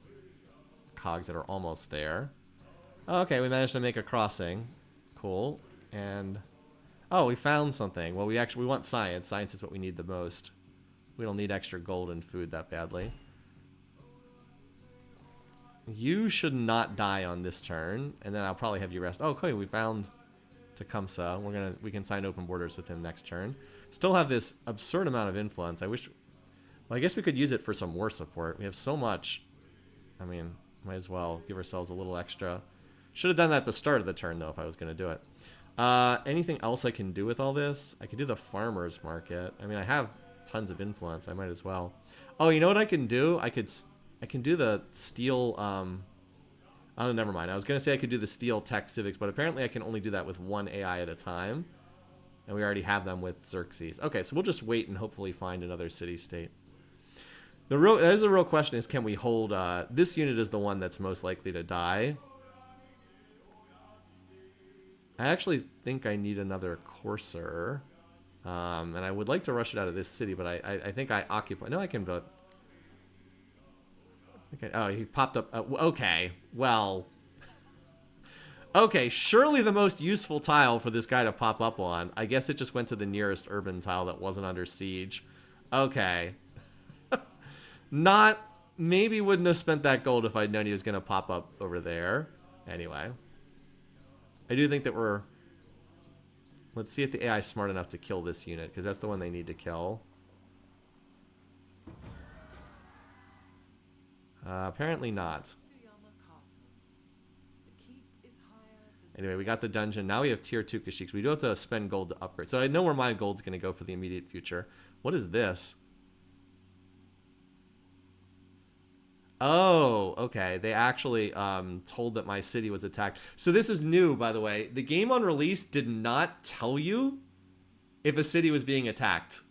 cogs that are almost there. Oh, okay, we managed to make a crossing. Cool. And... oh, we found something. Well, we want science. Science is what we need the most. We don't need extra gold and food that badly. You should not die on this turn, and then I'll probably have you rest. Oh, okay, we found Tecumseh. We can sign open borders with him next turn. Still have this absurd amount of influence. I wish... well, I guess we could use it for some war support. We have so much. I mean, might as well give ourselves a little extra. Should have done that at the start of the turn, though, if I was going to do it. Anything else I can do with all this? I could do the farmer's market. I mean, I have tons of influence. I might as well. Oh, you know what I can do? I can do the steel... oh, never mind. I was going to say I could do the steel tech civics, but apparently I can only do that with one AI at a time. And we already have them with Xerxes. Okay, so we'll just wait and hopefully find another city-state. There's the real question is, can we hold... this unit is the one that's most likely to die. I actually think I need another courser. And I would like to rush it out of this city, but I think I occupy... no, I can vote. Okay. Oh, he popped up... okay, well... okay, surely the most useful tile for this guy to pop up on. I guess it just went to the nearest urban tile that wasn't under siege. Okay. Not... maybe wouldn't have spent that gold if I'd known he was going to pop up over there. Anyway. I do think that we're... let's see if the AI is smart enough to kill this unit, because that's the one they need to kill. Apparently not. Anyway, we got the dungeon. Now we have tier 2 Kashyyyks. We do have to spend gold to upgrade. So I know where my gold's going to go for the immediate future. What is this? Oh, okay. They actually told that my city was attacked. So this is new, by the way. The game on release did not tell you if a city was being attacked.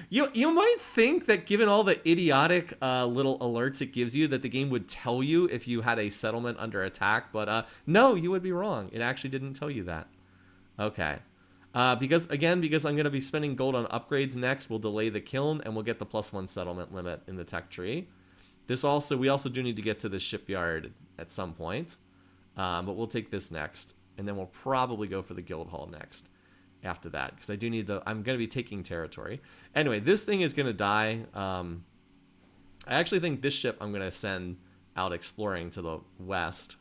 You might think that given all the idiotic little alerts it gives you, that the game would tell you if you had a settlement under attack, but no, you would be wrong. It actually didn't tell you that. Okay. Because I'm going to be spending gold on upgrades next, we'll delay the kiln, and we'll get the +1 settlement limit in the tech tree. We also do need to get to the shipyard at some point, but we'll take this next. and then we'll probably go for the guild hall next after that, because I do need the... I'm going to be taking territory. Anyway, this thing is going to die. I actually think this ship I'm going to send out exploring to the west.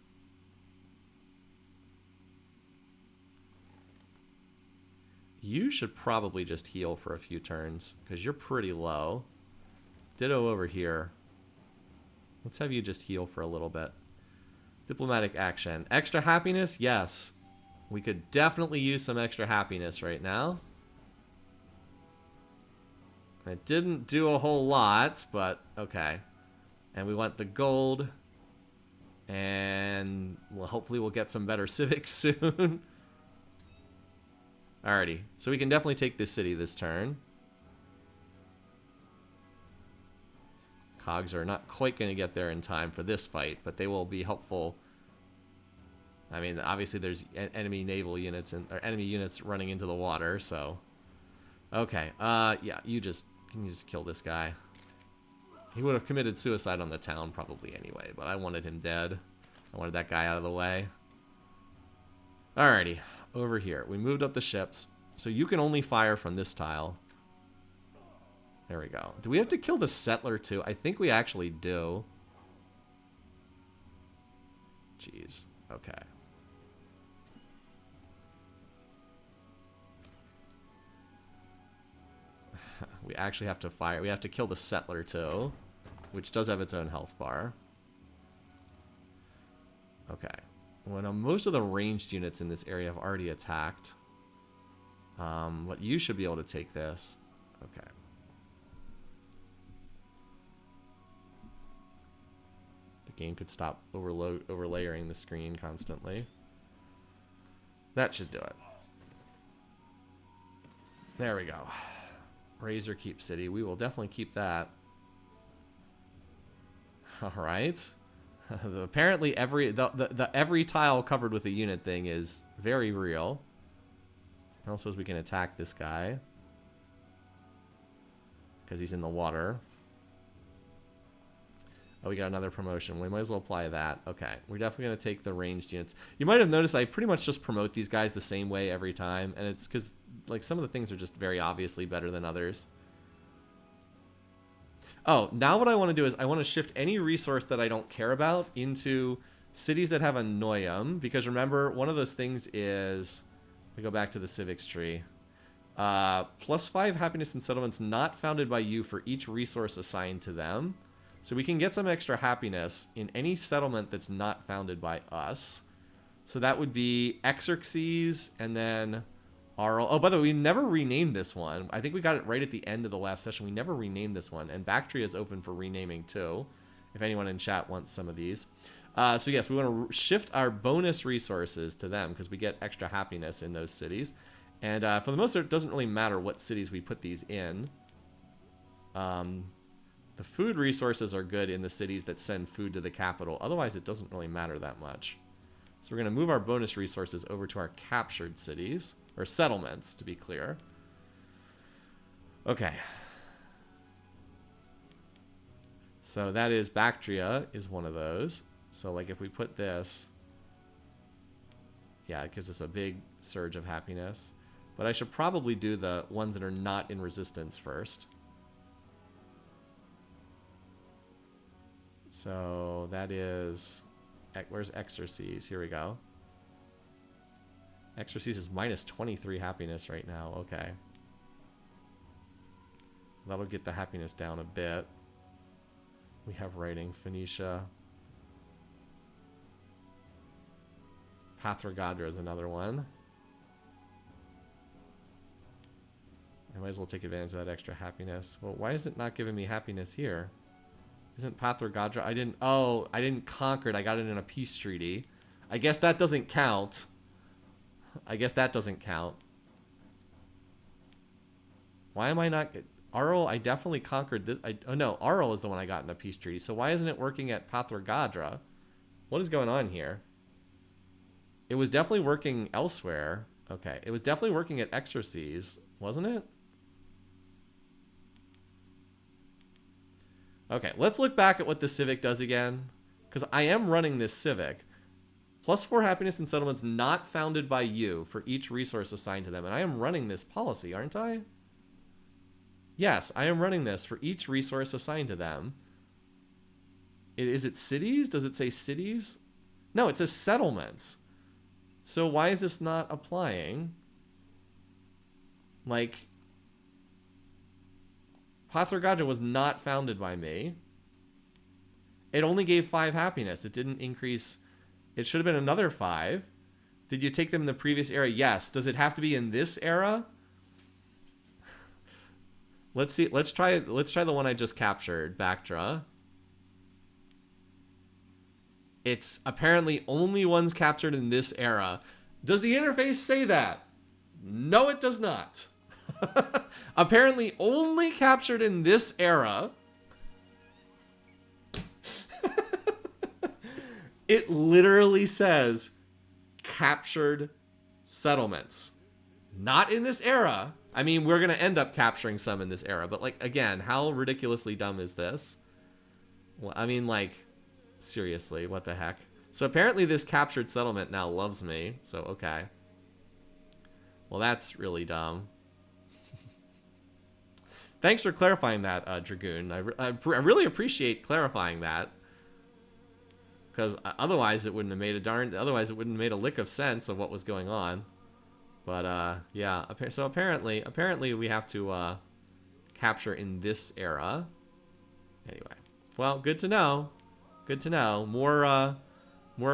You should probably just heal for a few turns, because you're pretty low. Ditto over here. Let's have you just heal for a little bit. Diplomatic action. Extra happiness? Yes. We could definitely use some extra happiness right now. It didn't do a whole lot, but okay. And we want the gold. And well, hopefully we'll get some better civics soon. Alrighty. So we can definitely take this city this turn. Cogs are not quite going to get there in time for this fight, but they will be helpful. I mean, obviously there's enemy naval units or enemy units running into the water, so... Okay, yeah, can you just kill this guy? He would have committed suicide on the town probably anyway, but I wanted him dead. I wanted that guy out of the way. Alrighty, over here. We moved up the ships, so you can only fire from this tile. There we go. Do we have to kill the settler too? I think we actually do. Jeez, okay. We actually have to fire. We have to kill the settler too, which does have its own health bar. Okay. Well, now most of the ranged units in this area have already attacked. But you should be able to take this. Okay. The game could stop overlayering the screen constantly. That should do it. There we go. Raise or keep city. We will definitely keep that. Alright. Apparently every tile covered with a unit thing is very real. I don't suppose we can attack this guy, because he's in the water. Oh, we got another promotion. We might as well apply that. Okay, we're definitely going to take the ranged units. You might have noticed I pretty much just promote these guys the same way every time, and it's because like some of the things are just very obviously better than others. Oh, now what I want to do is I want to shift any resource that I don't care about into cities that have a Noyum, because remember, one of those things is... We go back to the civics tree. +5 happiness in settlements not founded by you for each resource assigned to them. So we can get some extra happiness in any settlement that's not founded by us. So that would be Xerxes and then Arl. Oh, by the way, we never renamed this one. I think we got it right at the end of the last session. We never renamed this one. And Bactria is open for renaming too, if anyone in chat wants some of these. So yes, we want to shift our bonus resources to them because we get extra happiness in those cities. And for the most part, it doesn't really matter what cities we put these in. The food resources are good in the cities that send food to the capital. Otherwise, it doesn't really matter that much. So we're going to move our bonus resources over to our captured cities. Or settlements, to be clear. Okay. So that is Bactria is one of those. So like if we put this... Yeah, it gives us a big surge of happiness. But I should probably do the ones that are not in resistance first. So that is... Where's Xerxes? Here we go. Xerxes is minus 23 happiness right now. Okay. That'll get the happiness down a bit. We have writing. Phoenicia. Pathragadra is another one. I might as well take advantage of that extra happiness. Well, why is it not giving me happiness here? Isn't Pathragadra... I didn't conquer it. I got it in a peace treaty. I guess that doesn't count. I guess that doesn't count. Why am I not... Arl, I definitely conquered this... Oh no, Arl is the one I got in a peace treaty. So why isn't it working at Pathragadra? What is going on here? It was definitely working elsewhere. Okay, it was definitely working at Xerxes, wasn't it? Okay, let's look back at what the Civic does again. Because I am running this Civic. +4 happiness in settlements not founded by you for each resource assigned to them. And I am running this policy, aren't I? Yes, I am running this for each resource assigned to them. Is it cities? Does it say cities? No, it says settlements. So why is this not applying? Like, Pathurgaja was not founded by me. It only gave 5 happiness. It didn't increase. It should have been another 5. Did you take them in the previous era? Yes. Does it have to be in this era? Let's see. Let's try the one I just captured, Bactra. It's apparently only ones captured in this era. Does the interface say that? No, it does not. Apparently only captured in this era. It literally says captured settlements. Not in this era. I mean, we're going to end up capturing some in this era. But, like, again, how ridiculously dumb is this? Well, I mean, like, seriously, what the heck? So apparently this captured settlement now loves me. So, okay. Well, that's really dumb. Thanks for clarifying that, Dragoon. I really appreciate clarifying that. Because otherwise it wouldn't have made otherwise it wouldn't have made a lick of sense of what was going on. But, yeah. So apparently we have to, capture in this era. Anyway. Well, good to know. Good to know. More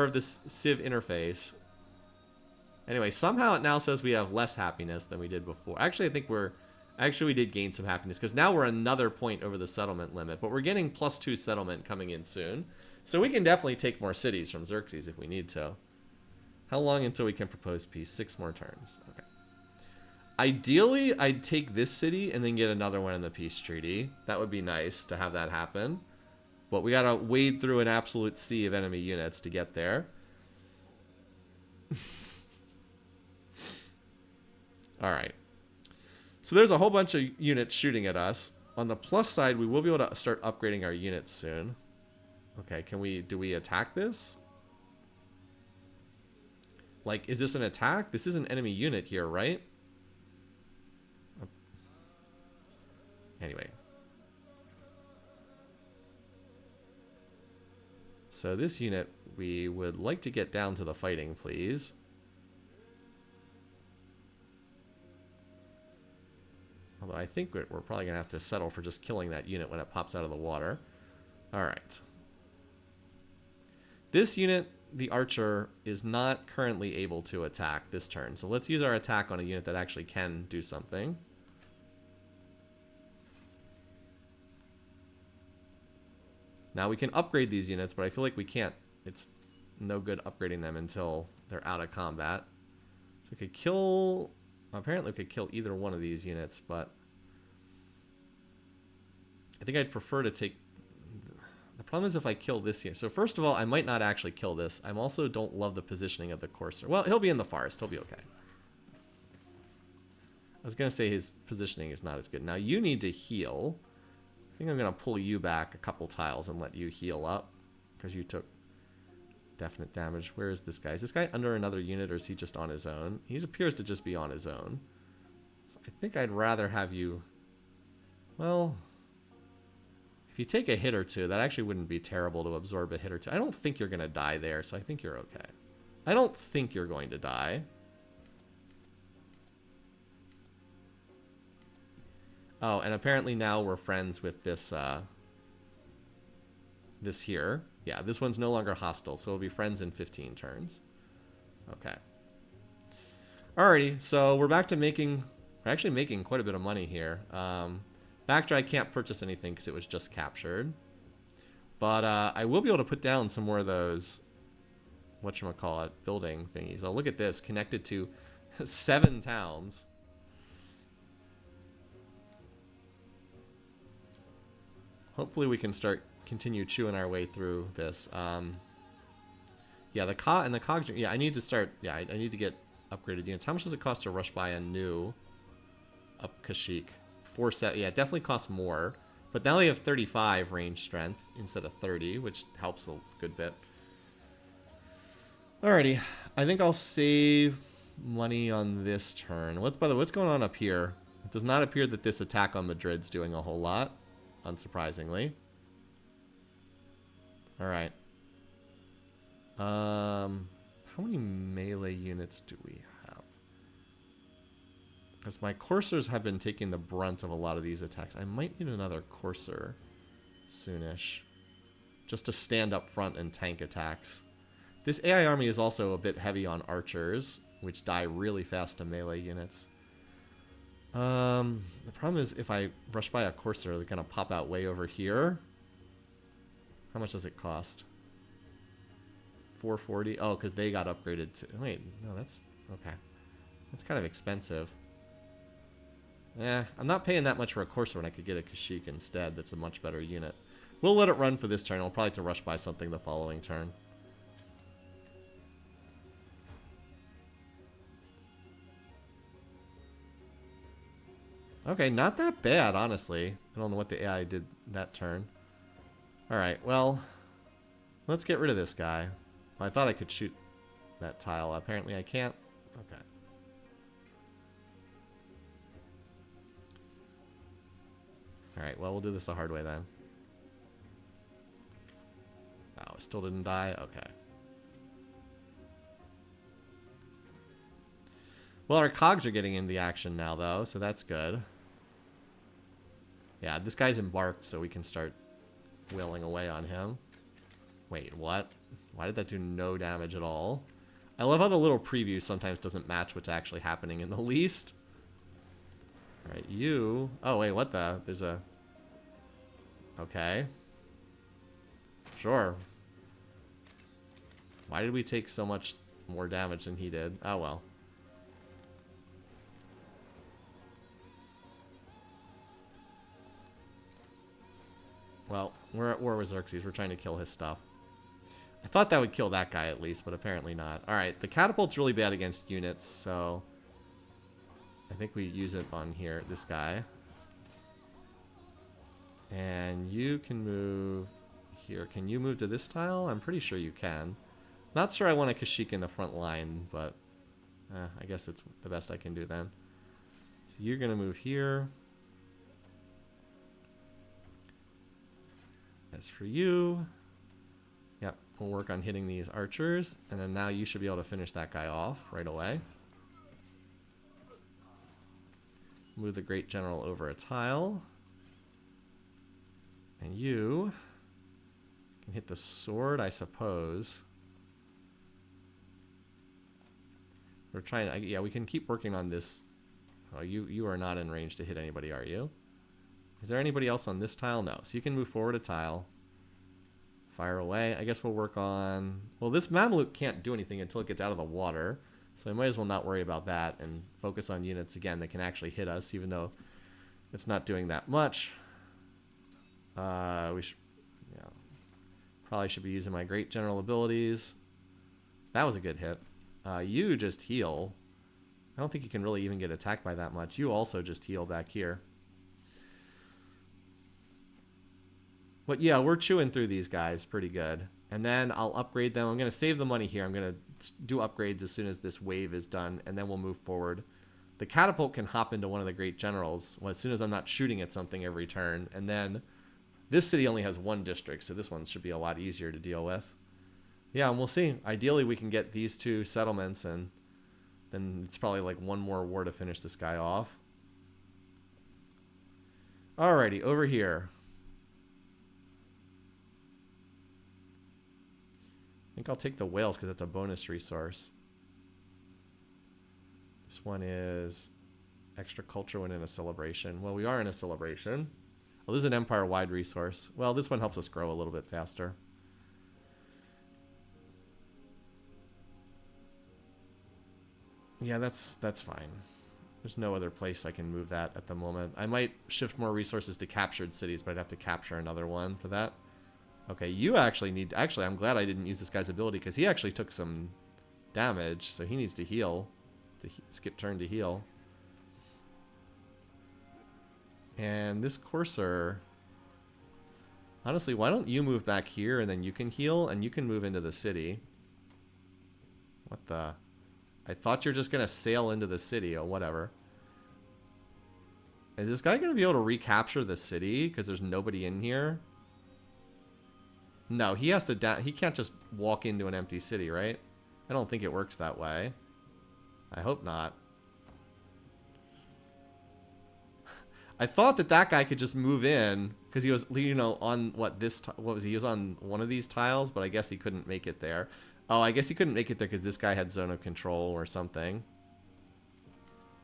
of this Civ interface. Anyway, somehow it now says we have less happiness than we did before. Actually, I think we did gain some happiness, because now we're another point over the settlement limit. But we're getting +2 settlement coming in soon. So we can definitely take more cities from Xerxes if we need to. How long until we can propose peace? 6 more turns. Okay. Ideally, I'd take this city and then get another one in the peace treaty. That would be nice to have that happen. But we gotta wade through an absolute sea of enemy units to get there. Alright. So there's a whole bunch of units shooting at us. On the plus side, we will be able to start upgrading our units soon. Okay, do we attack this? Like, is this an attack? This is an enemy unit here, right? Anyway. So this unit, we would like to get down to the fighting, please. Although I think we're probably going to have to settle for just killing that unit when it pops out of the water. Alright. This unit, the archer, is not currently able to attack this turn. So let's use our attack on a unit that actually can do something. Now we can upgrade these units, but I feel like we can't. It's no good upgrading them until they're out of combat. So we could kill... Apparently we could kill either one of these units, but... I think I'd prefer to take... The problem is if I kill this unit. So first of all, I might not actually kill this. I also don't love the positioning of the courser. Well, he'll be in the forest. He'll be okay. I was going to say his positioning is not as good. Now you need to heal. I think I'm going to pull you back a couple tiles and let you heal up. Because you took definite damage. Where is this guy? Is this guy under another unit or is he just on his own? He appears to just be on his own. So I think I'd rather have you... Well... If you take a hit or two, that actually wouldn't be terrible to absorb a hit or two. I don't think you're going to die there, so I think you're okay. I don't think you're going to die. Oh, and apparently now we're friends with this, this here. Yeah, this one's no longer hostile, so we'll be friends in 15 turns. Okay. Alrighty, so we're back to making... We're actually making quite a bit of money here. Bactra, I can't purchase anything because it was just captured. But I will be able to put down some more of those, whatchamacallit, building thingies. Oh, look at this, connected to 7 towns. Hopefully we can continue chewing our way through this. Yeah, the cogs, yeah, I need to start, yeah, I need to get upgraded units. How much does it cost to rush by a new up Kashyyyk? 4 set, yeah, it definitely costs more. But now they have 35 range strength instead of 30, which helps a good bit. Alrighty. I think I'll save money on this turn. By the way, what's going on up here? It does not appear that this attack on Madrid's doing a whole lot, unsurprisingly. Alright. How many melee units do we have? Because my coursers have been taking the brunt of a lot of these attacks. I might need another courser soonish. Just to stand up front and tank attacks. This AI army is also a bit heavy on archers, which die really fast to melee units. The problem is if I rush by a courser, they're going to pop out way over here. How much does it cost? 440. Oh, because they got upgraded to... Wait, no, that's... Okay. That's kind of expensive. I'm not paying that much for a courser when I could get a Kashyyyk instead. That's a much better unit. We'll let it run for this turn. I'll probably have to rush by something the following turn. Okay, not that bad, honestly. I don't know what the AI did that turn. Alright, well, let's get rid of this guy. Well, I thought I could shoot that tile. Apparently I can't. Okay. Alright, well, we'll do this the hard way then. Oh, it still didn't die? Okay. Well, our cogs are getting in the action now, though, so that's good. Yeah, this guy's embarked, so we can start wailing away on him. Wait, what? Why did that do no damage at all? I love how the little preview sometimes doesn't match what's actually happening in the least. Alright, you... Oh, wait, what the? There's a... Okay. Sure. Why did we take so much more damage than he did? Oh, well. Well, we're at war with Xerxes. We're trying to kill his stuff. I thought that would kill that guy at least, but apparently not. Alright, the catapult's really bad against units, so... I think we use it on here, this guy. And you can move here. Can you move to this tile? I'm pretty sure you can. Not sure I want a Kashyyyk in the front line, but... I guess it's the best I can do then. So you're going to move here. As for you, yep, we'll work on hitting these archers, and then now you should be able to finish that guy off right away. Move the Great General over a tile. And you can hit the sword, I suppose. We're trying, yeah, we can keep working on this. Oh, you are not in range to hit anybody, are you? Is there anybody else on this tile? No. So you can move forward a tile. Fire away. I guess we'll work on... Well, this Mameluke can't do anything until it gets out of the water. So I might as well not worry about that and focus on units, again, that can actually hit us, even though it's not doing that much. We should... Yeah. Probably should be using my Great General abilities. That was a good hit. You just heal. I don't think you can really even get attacked by that much. You also just heal back here. But yeah, we're chewing through these guys pretty good. And then I'll upgrade them. I'm going to save the money here. I'm going to do upgrades as soon as this wave is done, and then we'll move forward. The catapult can hop into one of the Great Generals as soon as I'm not shooting at something every turn. And then this city only has one district, so this one should be a lot easier to deal with. Yeah, and we'll see. Ideally, we can get these two settlements, and then it's probably like one more war to finish this guy off. Alrighty, over here. I think I'll take the whales because that's a bonus resource. This one is extra culture when in a celebration. Well, we are in a celebration. Well, this is an empire-wide resource. Well, this one helps us grow a little bit faster. Yeah, that's fine. There's no other place I can move that at the moment. I might shift more resources to captured cities, but I'd have to capture another one for that. Okay, you actually need... Actually, I'm glad I didn't use this guy's ability, because he actually took some damage, so he needs to heal. To skip turn to heal. And this courser... Honestly, why don't you move back here, and then you can heal, and you can move into the city. What the? I thought you're just going to sail into the city or whatever. Is this guy going to be able to recapture the city because there's nobody in here? No, he has to he can't just walk into an empty city, right? I don't think it works that way. I hope not. I thought that guy could just move in because he was, you know, on what was he? He was on one of these tiles, but I guess he couldn't make it there. Oh, I guess he couldn't make it there because this guy had zone of control or something.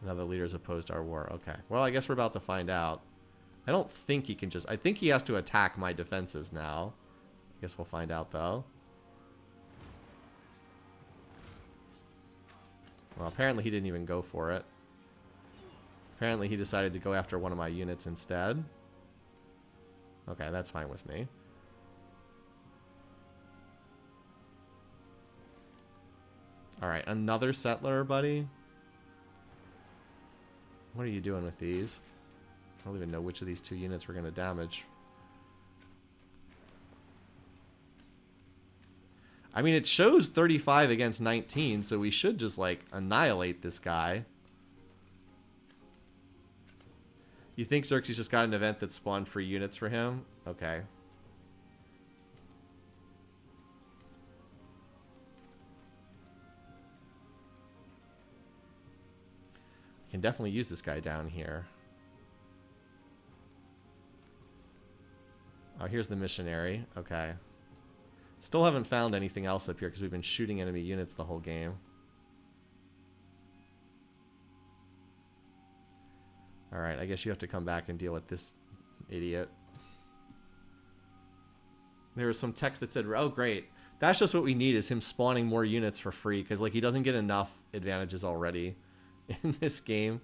Another leader's opposed our war. Okay. Well, I guess we're about to find out. I don't think he can just... I think he has to attack my defenses now. I guess we'll find out, though. Well, apparently he didn't even go for it. Apparently he decided to go after one of my units instead. Okay, that's fine with me. Alright, another settler, buddy. What are you doing with these? I don't even know which of these two units we're going to damage. I mean, it shows 35 against 19, so we should just, like, annihilate this guy. You think Xerxes just got an event that spawned free units for him? Okay. Can definitely use this guy down here. Oh, here's the missionary. Okay. Still haven't found anything else up here because we've been shooting enemy units the whole game. Alright, I guess you have to come back and deal with this idiot. There was some text that said, oh great, that's just what we need is him spawning more units for free because like he doesn't get enough advantages already in this game.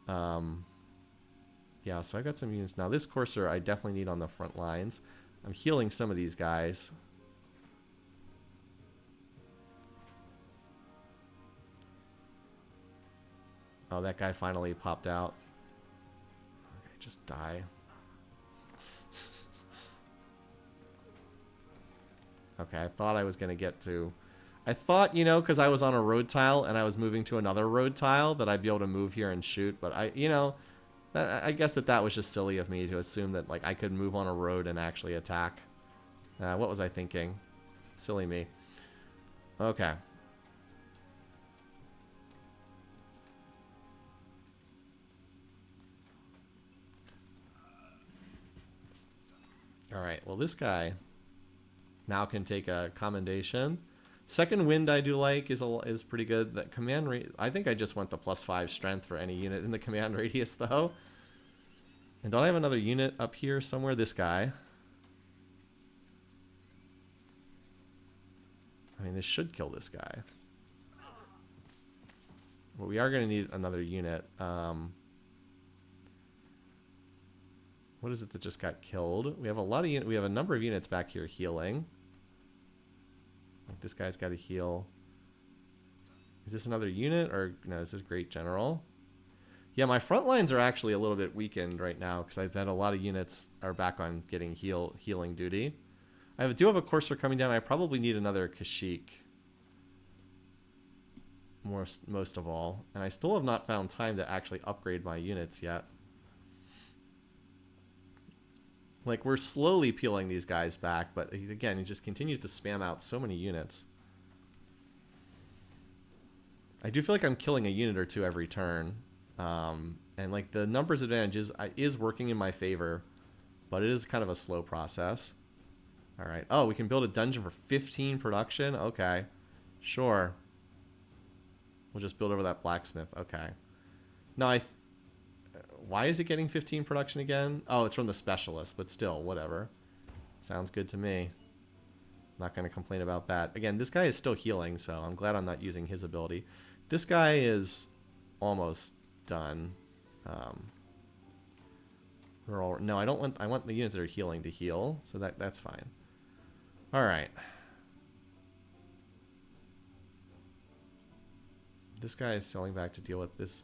Yeah, so I got some units. Now this courser I definitely need on the front lines. I'm healing some of these guys. Oh, that guy finally popped out. Okay, just die. Okay, I thought I was going to get to... I thought, you know, because I was on a road tile and I was moving to another road tile that I'd be able to move here and shoot. But I, you know, I guess that was just silly of me to assume that, like, I could move on a road and actually attack. What was I thinking? Silly me. Okay. Alright, well this guy now can take a commendation. Second wind I do like is pretty good. That command rate, I think I just want the +5 strength for any unit in the command radius though. And don't I have another unit up here somewhere? This guy. I mean, this should kill this guy. But we are going to need another unit. What is it that just got killed? We have a lot of we have a number of units back here healing. Like this guy's got to heal. Is this another unit or no? This is Great General. Yeah, my front lines are actually a little bit weakened right now because I've had a lot of units are back on getting healing duty. I do have a courser coming down. I probably need another Kashyyyk. Most of all, and I still have not found time to actually upgrade my units yet. Like, we're slowly peeling these guys back, but again, he just continues to spam out so many units. I do feel like I'm killing a unit or two every turn. And, like, the numbers advantages is working in my favor, but it is kind of a slow process. Alright. Oh, we can build a dungeon for 15 production? Okay. Sure. We'll just build over that blacksmith. Okay. No, why is it getting 15 production again? Oh, it's from the specialist, but still, whatever. Sounds good to me. Not going to complain about that. Again, this guy is still healing, so I'm glad I'm not using his ability. This guy is almost done. No, I don't want... I want the units that are healing to heal, so that's fine. Alright. This guy is selling back to deal with this...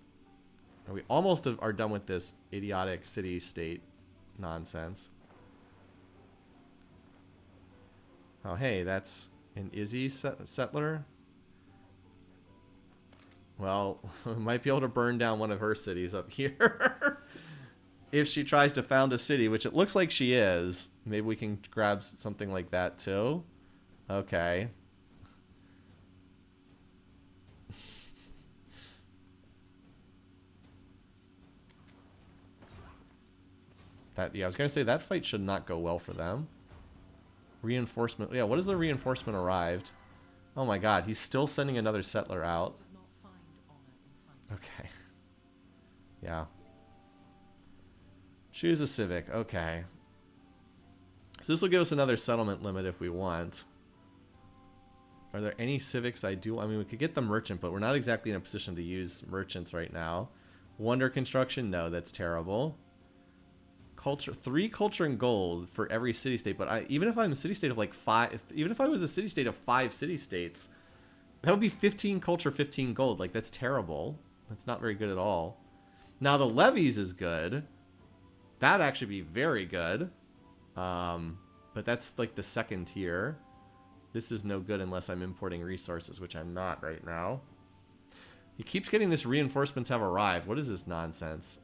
We almost are done with this idiotic city-state nonsense. Oh, hey, that's an Izzy settler. Well, we might be able to burn down one of her cities up here. If she tries to found a city, which it looks like she is. Maybe we can grab something like that too. Okay. Yeah, I was going to say that fight should not go well for them. Reinforcement. Yeah, what is the reinforcement arrived? Oh my god, he's still sending another settler out. Okay. Yeah. Choose a civic. Okay. So this will give us another settlement limit if we want. Are there any civics I do? I mean, we could get the merchant, but we're not exactly in a position to use merchants right now. Wonder construction? No, that's terrible. Culture, 3 culture and gold for every city state, but even if I'm a city state of like 5, even if I was a city state of 5 city states, that would be 15 culture, 15 gold. Like, that's terrible. That's not very good at all. Now the levies is good. That'd actually be very good. But that's like the second tier. This is no good unless I'm importing resources, which I'm not right now. He keeps getting this reinforcements have arrived. What is this nonsense?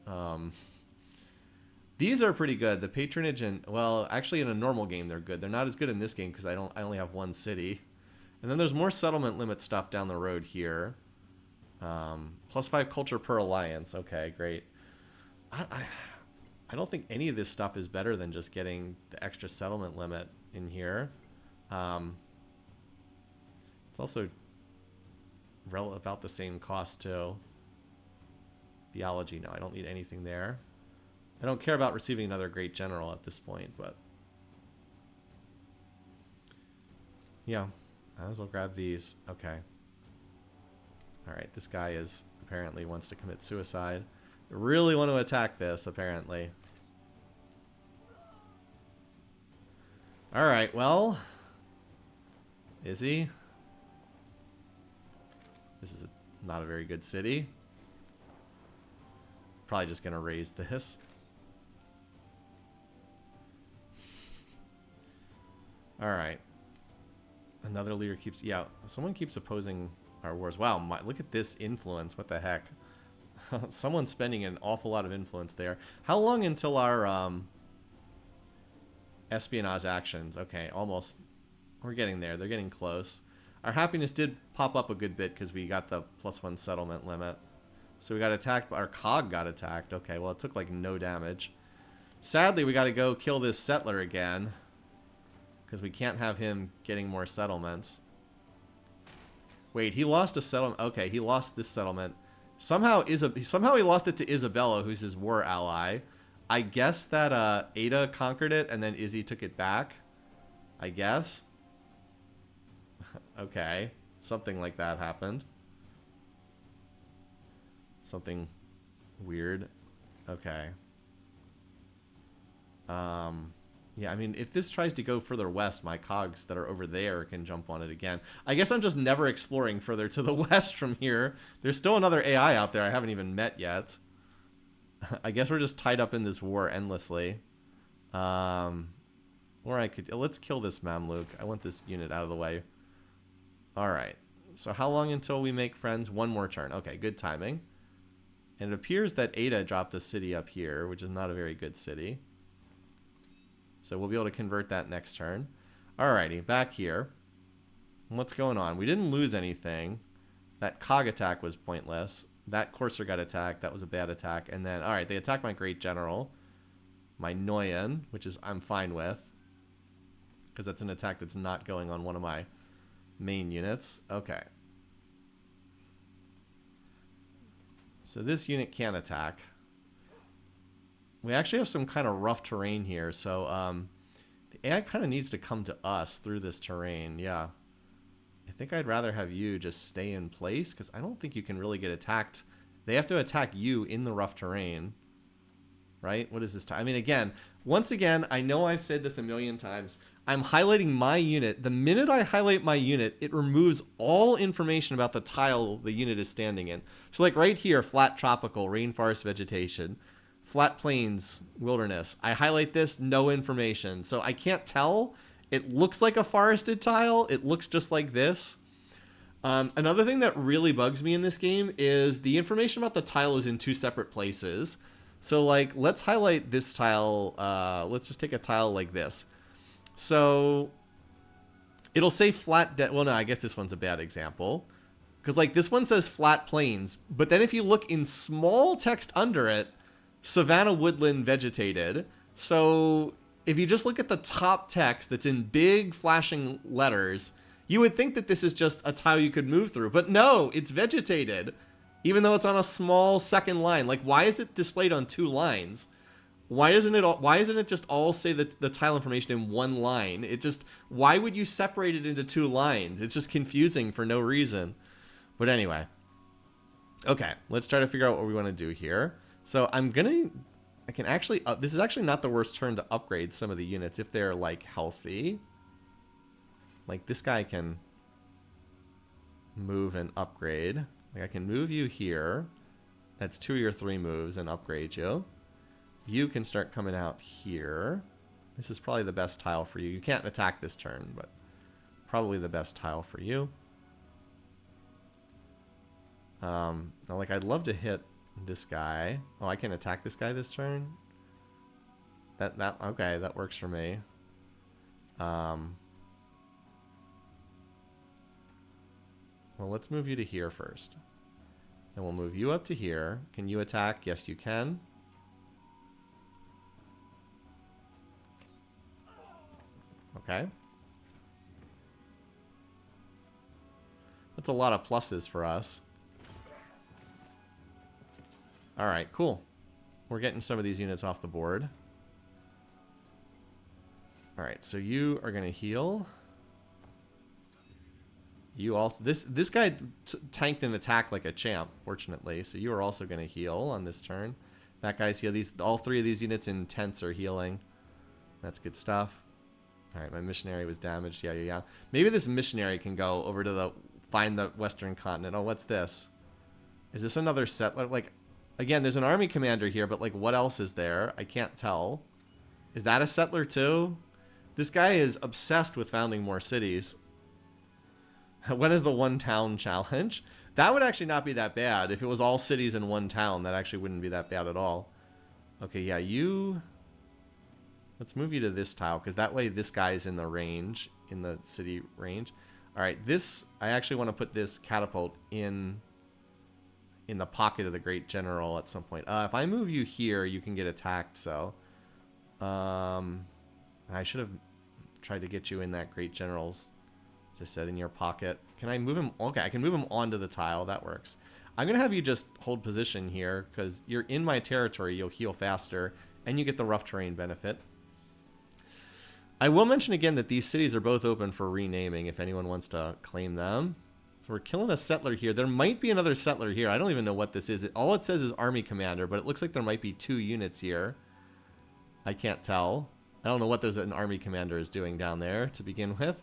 These are pretty good. The patronage and, well, actually in a normal game they're good. They're not as good in this game because I only have 1 city. And then there's more settlement limit stuff down the road here. +5 culture per alliance. Okay, great. I don't think any of this stuff is better than just getting the extra settlement limit in here. It's also about the same cost too. Theology, no, I don't need anything there. I don't care about receiving another great general at this point, but yeah, I might as well grab these. Okay. All right, this guy apparently wants to commit suicide. I really want to attack this, apparently. All right, well, is he? This is not a very good city. Probably just gonna raise this. All right. Another leader keeps... Yeah, someone keeps opposing our wars. Wow, look at this influence. What the heck? Someone's spending an awful lot of influence there. How long until our espionage actions? Okay, almost. We're getting there. They're getting close. Our happiness did pop up a good bit because we got the +1 settlement limit. So we got attacked. Our cog got attacked. Okay, well, it took like no damage. Sadly, we got to go kill this settler again, because we can't have him getting more settlements. Wait, he lost a settlement. Okay, he lost this settlement. Somehow he lost it to Isabella, who's his war ally. I guess that Ada conquered it, and then Izzy took it back. I guess. Okay, something like that happened. Something weird. Okay. Yeah, I mean, if this tries to go further west, my cogs that are over there can jump on it again. I guess I'm just never exploring further to the west from here. There's still another AI out there I haven't even met yet. I guess we're just tied up in this war endlessly. Or I could... Let's kill this Mamluk. I want this unit out of the way. Alright. So how long until we make friends? 1 more turn. Okay, good timing. And it appears that Ada dropped a city up here, which is not a very good city. So we'll be able to convert that next turn. Alrighty, back here. What's going on? We didn't lose anything. That cog attack was pointless. That courser got attacked. That was a bad attack. And then, alright, they attacked my great general. My Noyan, which is I'm fine with. Because that's an attack that's not going on one of my main units. Okay. So this unit can attack. We actually have some kind of rough terrain here, so the AI kind of needs to come to us through this terrain, yeah. I think I'd rather have you just stay in place, because I don't think you can really get attacked. They have to attack you in the rough terrain, right? What is this time? I mean, again, once again, I know I've said this a million times. I'm highlighting my unit. The minute I highlight my unit, it removes all information about the tile the unit is standing in. So like right here, flat tropical, rainforest vegetation. Flat plains, wilderness. I highlight this, no information. So I can't tell. It looks like a forested tile. It looks just like this. Another thing that really bugs me in this game is the information about the tile is in two separate places. So, like, let's highlight this tile. Let's just take a tile like this. So, it'll say flat... well, no, I guess this one's a bad example. Because, like, this one says flat plains. But then if you look in small text under it, savanna woodland vegetated. So, if you just look at the top text that's in big flashing letters... you would think that this is just a tile you could move through. But no, it's vegetated. Even though it's on a small second line. Like, why is it displayed on two lines? Why isn't it just all say the tile information in one line? It just... why would you separate it into two lines? It's just confusing for no reason. But anyway. Okay, let's try to figure out what we want to do here. So I'm gonna... I can actually... this is actually not the worst turn to upgrade some of the units if they're, like, healthy. Like, this guy can move and upgrade. Like, I can move you here. That's 2 of your 3 moves and upgrade you. You can start coming out here. This is probably the best tile for you. You can't attack this turn, but probably the best tile for you. Now, like, I'd love to hit this guy. Oh, I can attack this guy this turn? Okay, that works for me. Well, let's move you to here first. And we'll move you up to here. Can you attack? Yes, you can. Okay. That's a lot of pluses for us. Alright, cool. We're getting some of these units off the board. Alright, so you are going to heal. You also... This guy tanked an attack like a champ, fortunately. So you are also going to heal on this turn. That guy's heal. All 3 of these units in tents are healing. That's good stuff. Alright, my missionary was damaged. Yeah. Maybe this missionary can go over to the... find the western continent. Oh, what's this? Is this another settler? Like, again, there's an army commander here, but, like, what else is there? I can't tell. Is that a settler, too? This guy is obsessed with founding more cities. When is the one town challenge? That would actually not be that bad. If it was all cities in one town, that actually wouldn't be that bad at all. Okay, yeah, you... Let's move you to this tile, because that way this guy's in the range, in the city range. Alright, this... I actually want to put this catapult in the pocket of the Great General at some point. If I move you here, you can get attacked, so... I should have tried to get you in that Great General's... As I said, in your pocket. Can I move him? Okay, I can move him onto the tile. That works. I'm going to have you just hold position here, because you're in my territory. You'll heal faster, and you get the rough terrain benefit. I will mention again that these cities are both open for renaming if anyone wants to claim them. So we're killing a settler here. There might be another settler here. I don't even know what this is. All it says is Army Commander, but it looks like there might be 2 units here. I can't tell. I don't know what an Army Commander is doing down there to begin with.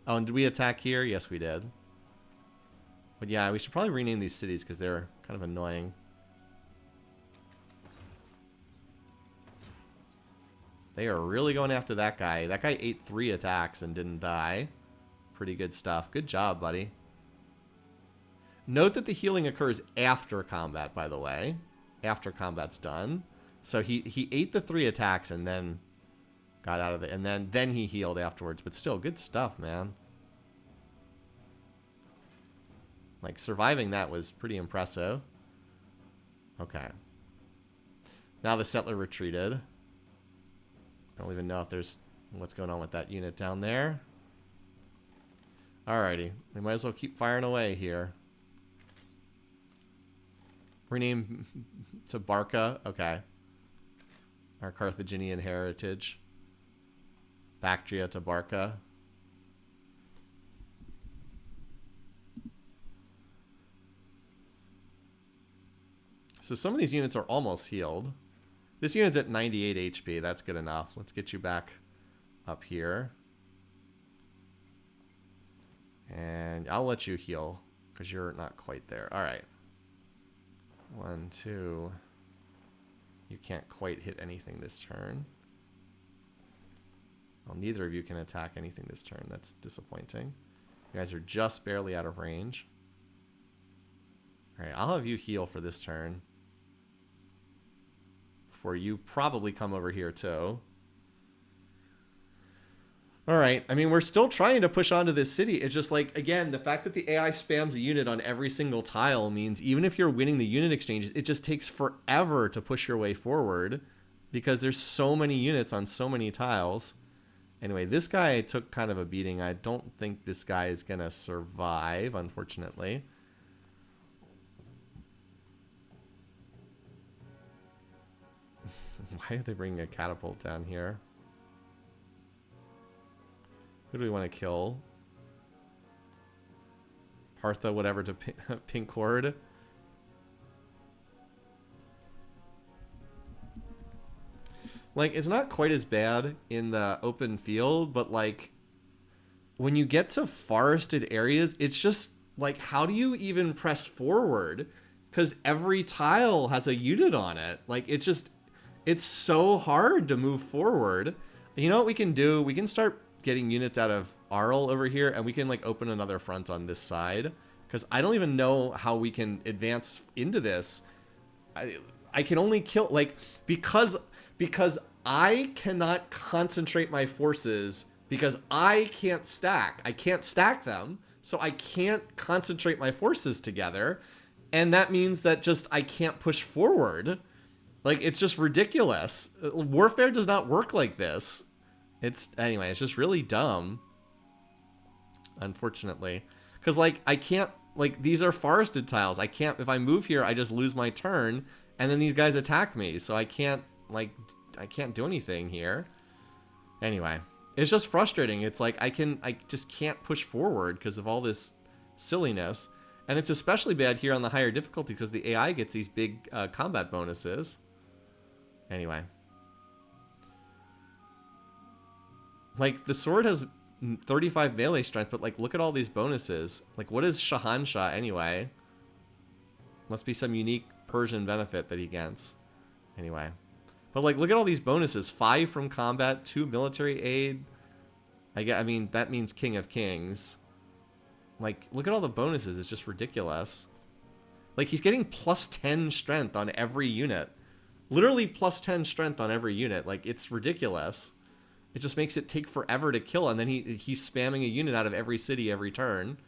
Oh, and did we attack here? Yes, we did. But yeah, we should probably rename these cities because they're kind of annoying. They are really going after that guy. That guy ate 3 attacks and didn't die. Pretty good stuff. Good job, buddy. Note that the healing occurs after combat, by the way. After combat's done. So he ate the 3 attacks and then... got out of it, and then he healed afterwards. But still, good stuff, man. Like, surviving that was pretty impressive. Okay. Now the settler retreated. I don't even know if there's... what's going on with that unit down there. Alrighty. We might as well keep firing away here. Rename to Barca. Okay. Our Carthaginian heritage. Bactria to Barca. So some of these units are almost healed. This unit's at 98 HP. That's good enough. Let's get you back up here. And I'll let you heal because you're not quite there. All right. 1, 2. You can't quite hit anything this turn. Well, neither of you can attack anything this turn. That's disappointing. You guys are just barely out of range. All right, I'll have you heal for this turn. Before you probably come over here too. All right, I mean, we're still trying to push onto this city. It's just like, again, the fact that the AI spams a unit on every single tile means even if you're winning the unit exchanges, it just takes forever to push your way forward because there's so many units on so many tiles. Anyway, this guy took kind of a beating. I don't think this guy is going to survive, unfortunately. Why are they bringing a catapult down here? Who do we want to kill? Partha, whatever, to pink horde. Like, it's not quite as bad in the open field, but like, when you get to forested areas, it's just like, how do you even press forward? Because every tile has a unit on it. Like, it's just, it's so hard to move forward. You know what we can do? We can start getting units out of Arl over here, and we can like open another front on this side. Because I don't even know how we can advance into this. I can only kill, like, because I cannot concentrate my forces because I can't stack. I can't stack them, so I can't concentrate my forces together. And that means that just I can't push forward. Like, it's just ridiculous. Warfare does not work like this. Anyway, it's just really dumb. Unfortunately. Because, like, I can't, like, these are forested tiles. I can't, if I move here, I just lose my turn, and then these guys attack me. So I can't, like, I can't do anything here. Anyway, it's just frustrating. It's like, I just can't push forward because of all this silliness. And it's especially bad here on the higher difficulty because the AI gets these big combat bonuses. Anyway. Like, the sword has 35 melee strength, but, like, look at all these bonuses. Like, what is Shahanshah anyway? Must be some unique Persian benefit that he gets. Anyway. But, like, look at all these bonuses. 5 from combat, 2 military aid. I mean, that means King of Kings. Like, look at all the bonuses. It's just ridiculous. Like, he's getting plus 10 strength on every unit. Literally plus 10 strength on every unit. Like, it's ridiculous. It just makes it take forever to kill, and then he's spamming a unit out of every city every turn.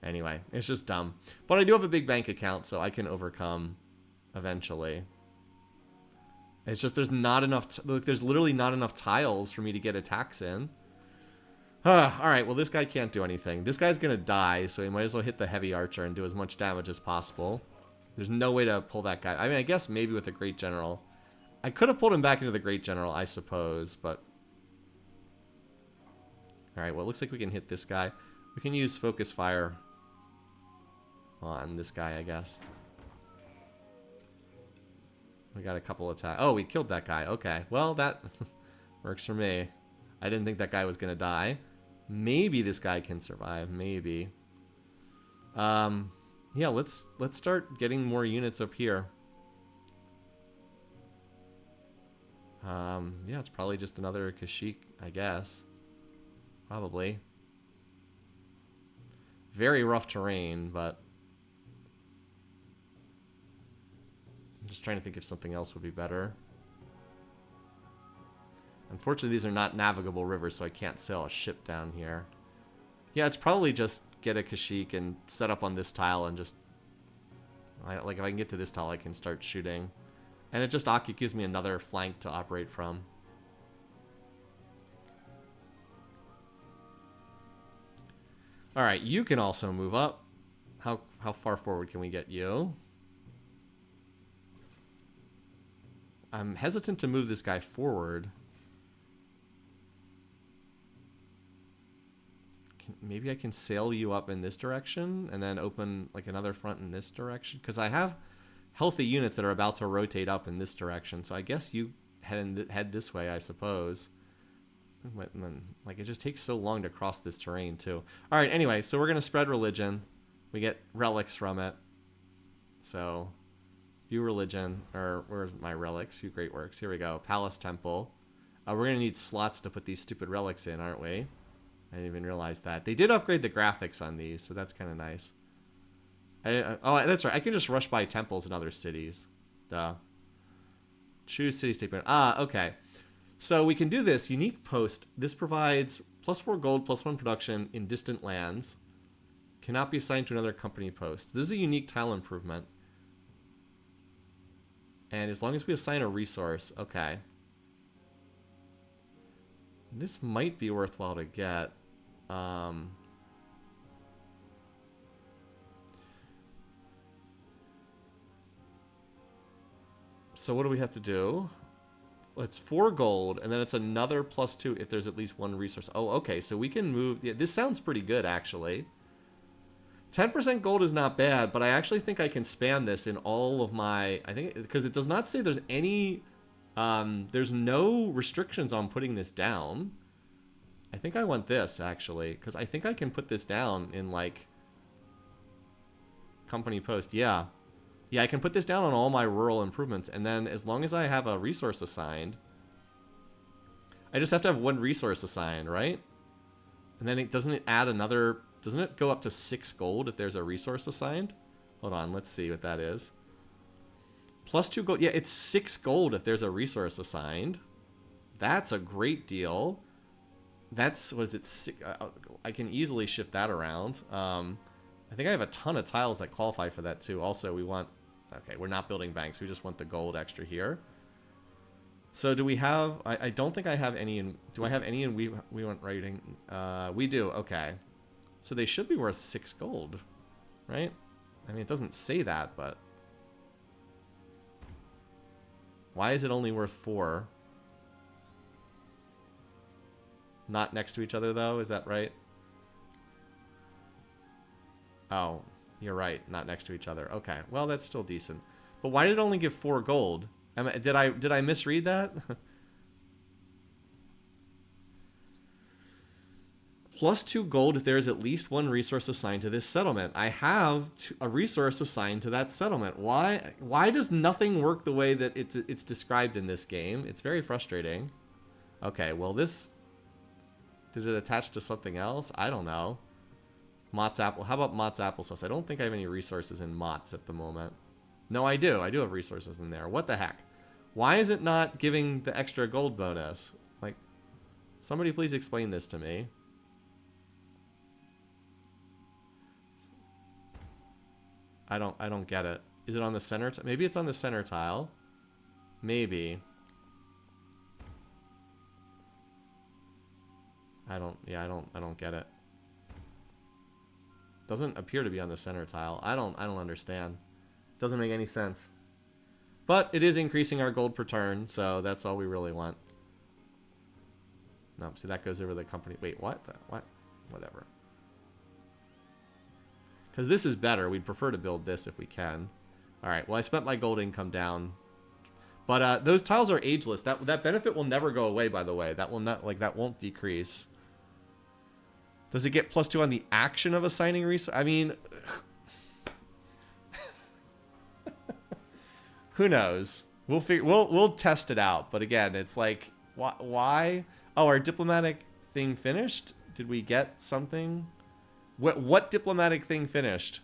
Anyway, it's just dumb. But I do have a big bank account, so I can overcome eventually. It's just there's not enough... there's literally not enough tiles for me to get attacks in. Alright, well, this guy can't do anything. This guy's going to die, so he might as well hit the heavy archer and do as much damage as possible. There's no way to pull that guy. I mean, I guess maybe with the Great General. I could have pulled him back into the Great General, I suppose, but... Alright, well, it looks like we can hit this guy. We can use Focus Fire on this guy, I guess. We got a couple attacks. Oh, we killed that guy. Okay, well, that works for me. I didn't think that guy was going to die. Maybe this guy can survive. Maybe. Yeah, let's start getting more units up here. Yeah, it's probably just another Kashyyyk, I guess. Probably. Very rough terrain, but... I'm just trying to think if something else would be better. Unfortunately, these are not navigable rivers, so I can't sail a ship down here. Yeah, it's probably just get a Kashyyyk and set up on this tile and just... like, if I can get to this tile, I can start shooting. And it just gives me another flank to operate from. Alright, you can also move up. How far forward can we get you? I'm hesitant to move this guy forward. Maybe I can sail you up in this direction and then open like another front in this direction. Because I have healthy units that are about to rotate up in this direction. So I guess you head this way, I suppose. And then, like, it just takes so long to cross this terrain, too. All right, anyway, so we're going to spread religion. We get relics from it. So, view religion, or where's my relics? View great works. Here we go. Palace temple. We're going to need slots to put these stupid relics in, aren't we? I didn't even realize that. They did upgrade the graphics on these, so that's kind of nice. Oh, that's right. I can just rush by temples in other cities. Duh. Choose city state. Ah, okay. So we can do this. Unique post. This provides +4 gold, +1 production in distant lands. Cannot be assigned to another company post. This is a unique tile improvement. And as long as we assign a resource, okay. This might be worthwhile to get. So what do we have to do? Well, it's 4 gold, and then it's another +2 if there's at least one resource. Oh, okay, so we can move. Yeah, this sounds pretty good, actually. 10% gold is not bad, but I actually think I can span this in all of my... I think, because it does not say there's any... there's no restrictions on putting this down. I think I want this, actually, because I think I can put this down in, like... company post, yeah. Yeah, I can put this down on all my rural improvements, and then as long as I have a resource assigned, I just have to have one resource assigned, right? And then doesn't it add another... Doesn't it go up to 6 gold if there's a resource assigned? Hold on, let's see what that is. +2 gold. Yeah, it's 6 gold if there's a resource assigned. That's a great deal. That's... Was it 6? I can easily shift that around. I think I have a ton of tiles that qualify for that too. Also, we want... Okay, we're not building banks. We just want the gold extra here. So do we have... I don't think I have any in... Do I have any in we want writing? We do. Okay. So they should be worth 6 gold, right? I mean, it doesn't say that, but... Why is it only worth 4? Not next to each other, though? Is that right? Oh, you're right. Not next to each other. Okay. Well, that's still decent. But why did it only give 4 gold? Did I misread that? +2 gold if there is at least one resource assigned to this settlement. I have a resource assigned to that settlement. Why does nothing work the way that it's described in this game? It's very frustrating. Okay, well this... Did it attach to something else? I don't know. Mott's apple. How about Mott's applesauce? I don't think I have any resources in Mott's at the moment. No, I do. I do have resources in there. What the heck? Why is it not giving the extra gold bonus? Like, somebody please explain this to me. I don't get it. Is it on the center? Maybe it's on the center tile. Maybe. I don't get it. Doesn't appear to be on the center tile. I don't understand. Doesn't make any sense. But it is increasing our gold per turn, so that's all we really want. No, see that goes over the company. Wait, what? What? Whatever. Because this is better. We'd prefer to build this if we can. Alright, well I spent my gold income down. But those tiles are ageless. That benefit will never go away, by the way. That will not, like, that won't decrease. Does it get +2 on the action of assigning resource? I mean, who knows? We'll test it out. But again, it's like, why? Oh, our diplomatic thing finished? Did we get something? What diplomatic thing finished?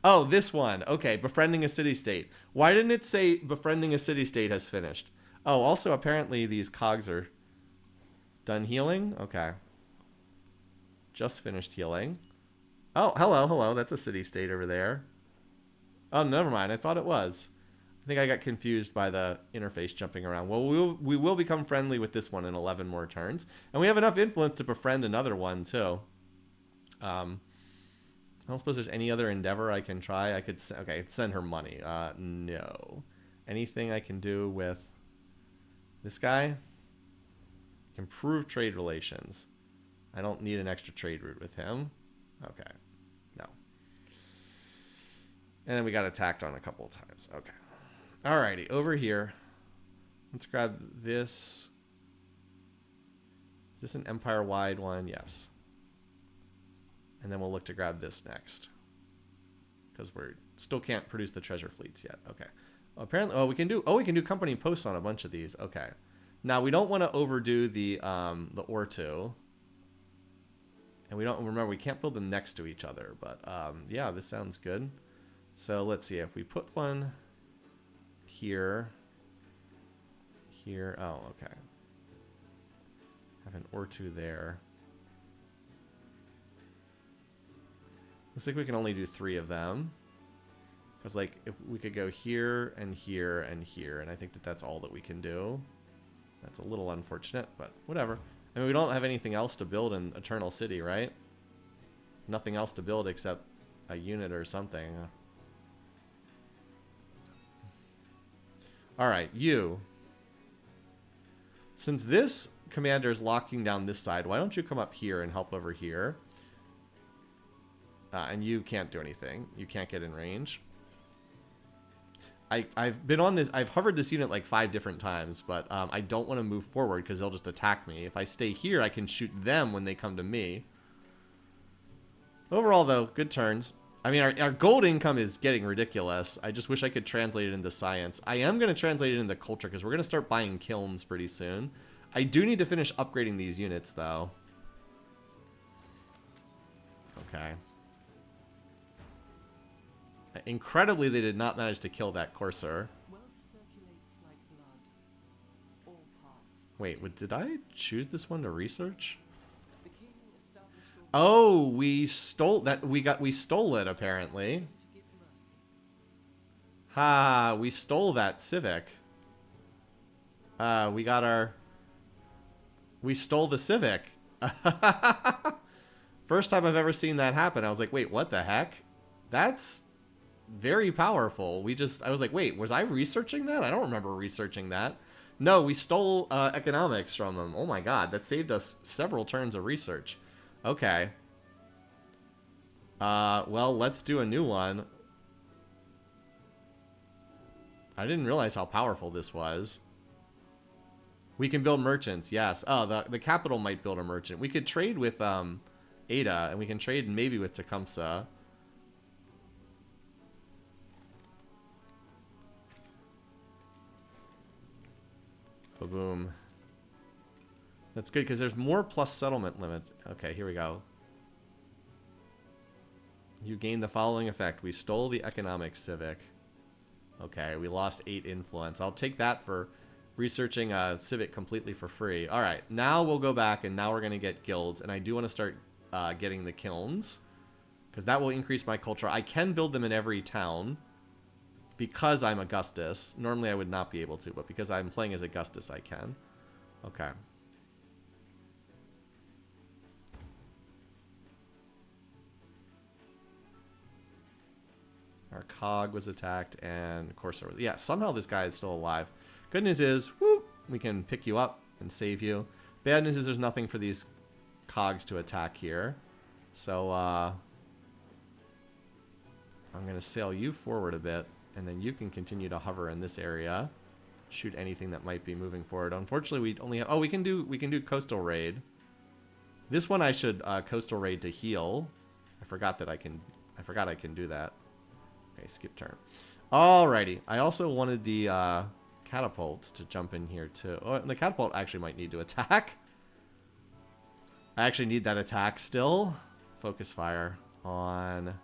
Oh, this one. Okay, befriending a city-state. Why didn't it say befriending a city-state has finished? Oh, also apparently these cogs are done healing. Okay. Just finished healing. Oh, hello. That's a city-state over there. Oh, never mind. I thought it was. I think I got confused by the interface jumping around. Well, we will become friendly with this one in 11 more turns. And we have enough influence to befriend another one, too. I don't suppose there's any other endeavor I can try. I could... Okay, send her money. No. Anything I can do with this guy? Improve trade relations. I don't need an extra trade route with him. Okay. No. And then we got attacked on a couple of times. Okay. Alrighty. Over here. Let's grab this. Is this an empire-wide one? Yes. And then we'll look to grab this next. Because we still can't produce the treasure fleets yet. Okay. Apparently, we can do company posts on a bunch of these. Okay. Now we don't want to overdo the Ortu. And we don't remember, we can't build them next to each other. But yeah, this sounds good. So let's see, if we put one here, here, oh, okay. Have an or two there. Looks like we can only do 3 of them. Because, like, if we could go here and here and here, and I think that that's all that we can do. That's a little unfortunate, but whatever. I mean, we don't have anything else to build in Eternal City, right? Nothing else to build except a unit or something. Alright, you. Since this commander is locking down this side, why don't you come up here and help over here? And you can't do anything. You can't get in range. I've been on this, I've hovered this unit like 5 different times, but I don't want to move forward because they'll just attack me. If I stay here, I can shoot them when they come to me. Overall, though, good turns. I mean, our gold income is getting ridiculous. I just wish I could translate it into science. I am going to translate it into culture because we're going to start buying kilns pretty soon. I do need to finish upgrading these units, though. Okay. Incredibly, they did not manage to kill that courser. Wait, did I choose this one to research? Oh, we stole that. We stole it apparently. Ha, we stole that civic. We stole the civic. First time I've ever seen that happen. I was like, wait, what the heck? That's very powerful. I was like, wait, was I researching that? I don't remember researching that. No, we stole economics from them. Oh my god, that saved us several turns of research. Okay. Well, let's do a new one. I didn't realize how powerful this was. We can build merchants, yes. Oh, the capital might build a merchant. We could trade with Ada, and we can trade maybe with Tecumseh. Boom. That's good because there's more plus settlement limit. Okay, here we go. You gain the following effect. We stole the economic civic. Okay, we lost 8 influence. I'll take that for researching civic completely for free. All right, now we'll go back and now we're going to get guilds. And I do want to start getting the kilns because that will increase my culture. I can build them in every town. Because I'm Augustus. Normally I would not be able to, but because I'm playing as Augustus, I can. Okay. Our cog was attacked, and of course, yeah, somehow this guy is still alive. Good news is, whoop, we can pick you up and save you. Bad news is there's nothing for these cogs to attack here. So, I'm going to sail you forward a bit. And then you can continue to hover in this area. Shoot anything that might be moving forward. Unfortunately, we only have... Oh, we can do coastal raid. This one I should coastal raid to heal. I forgot I can do that. Okay, skip turn. Alrighty. I also wanted the catapult to jump in here too. Oh, and the catapult actually might need to attack. I actually need that attack still. Focus fire on...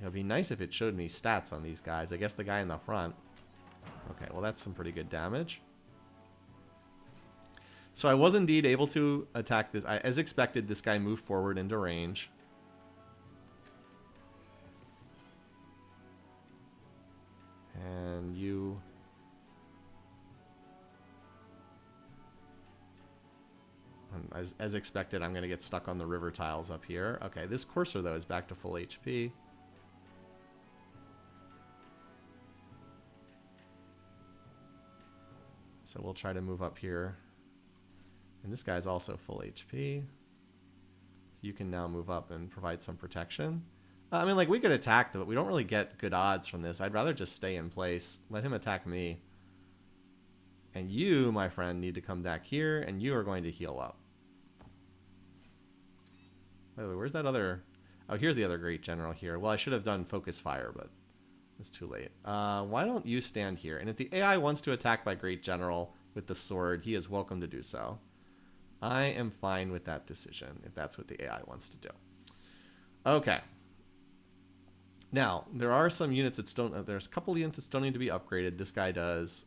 It would be nice if it showed me stats on these guys. I guess the guy in the front. Okay, well that's some pretty good damage. So I was indeed able to attack this. As expected, this guy moved forward into range. And you... As expected, I'm going to get stuck on the river tiles up here. Okay, this courser, though, is back to full HP. So we'll try to move up here. And this guy's also full HP. So you can now move up and provide some protection. I mean, like, we could attack, but we don't really get good odds from this. I'd rather just stay in place. Let him attack me. And you, my friend, need to come back here, and you are going to heal up. By the way, where's that other... Oh, here's the other great general here. Well, I should have done focus fire, but it's too late. Why don't you stand here? And if the AI wants to attack my great general with the sword, he is welcome to do so. I am fine with that decision if that's what the AI wants to do. Okay. Now, there are some units that still... There's a couple units that still need to be upgraded. This guy does.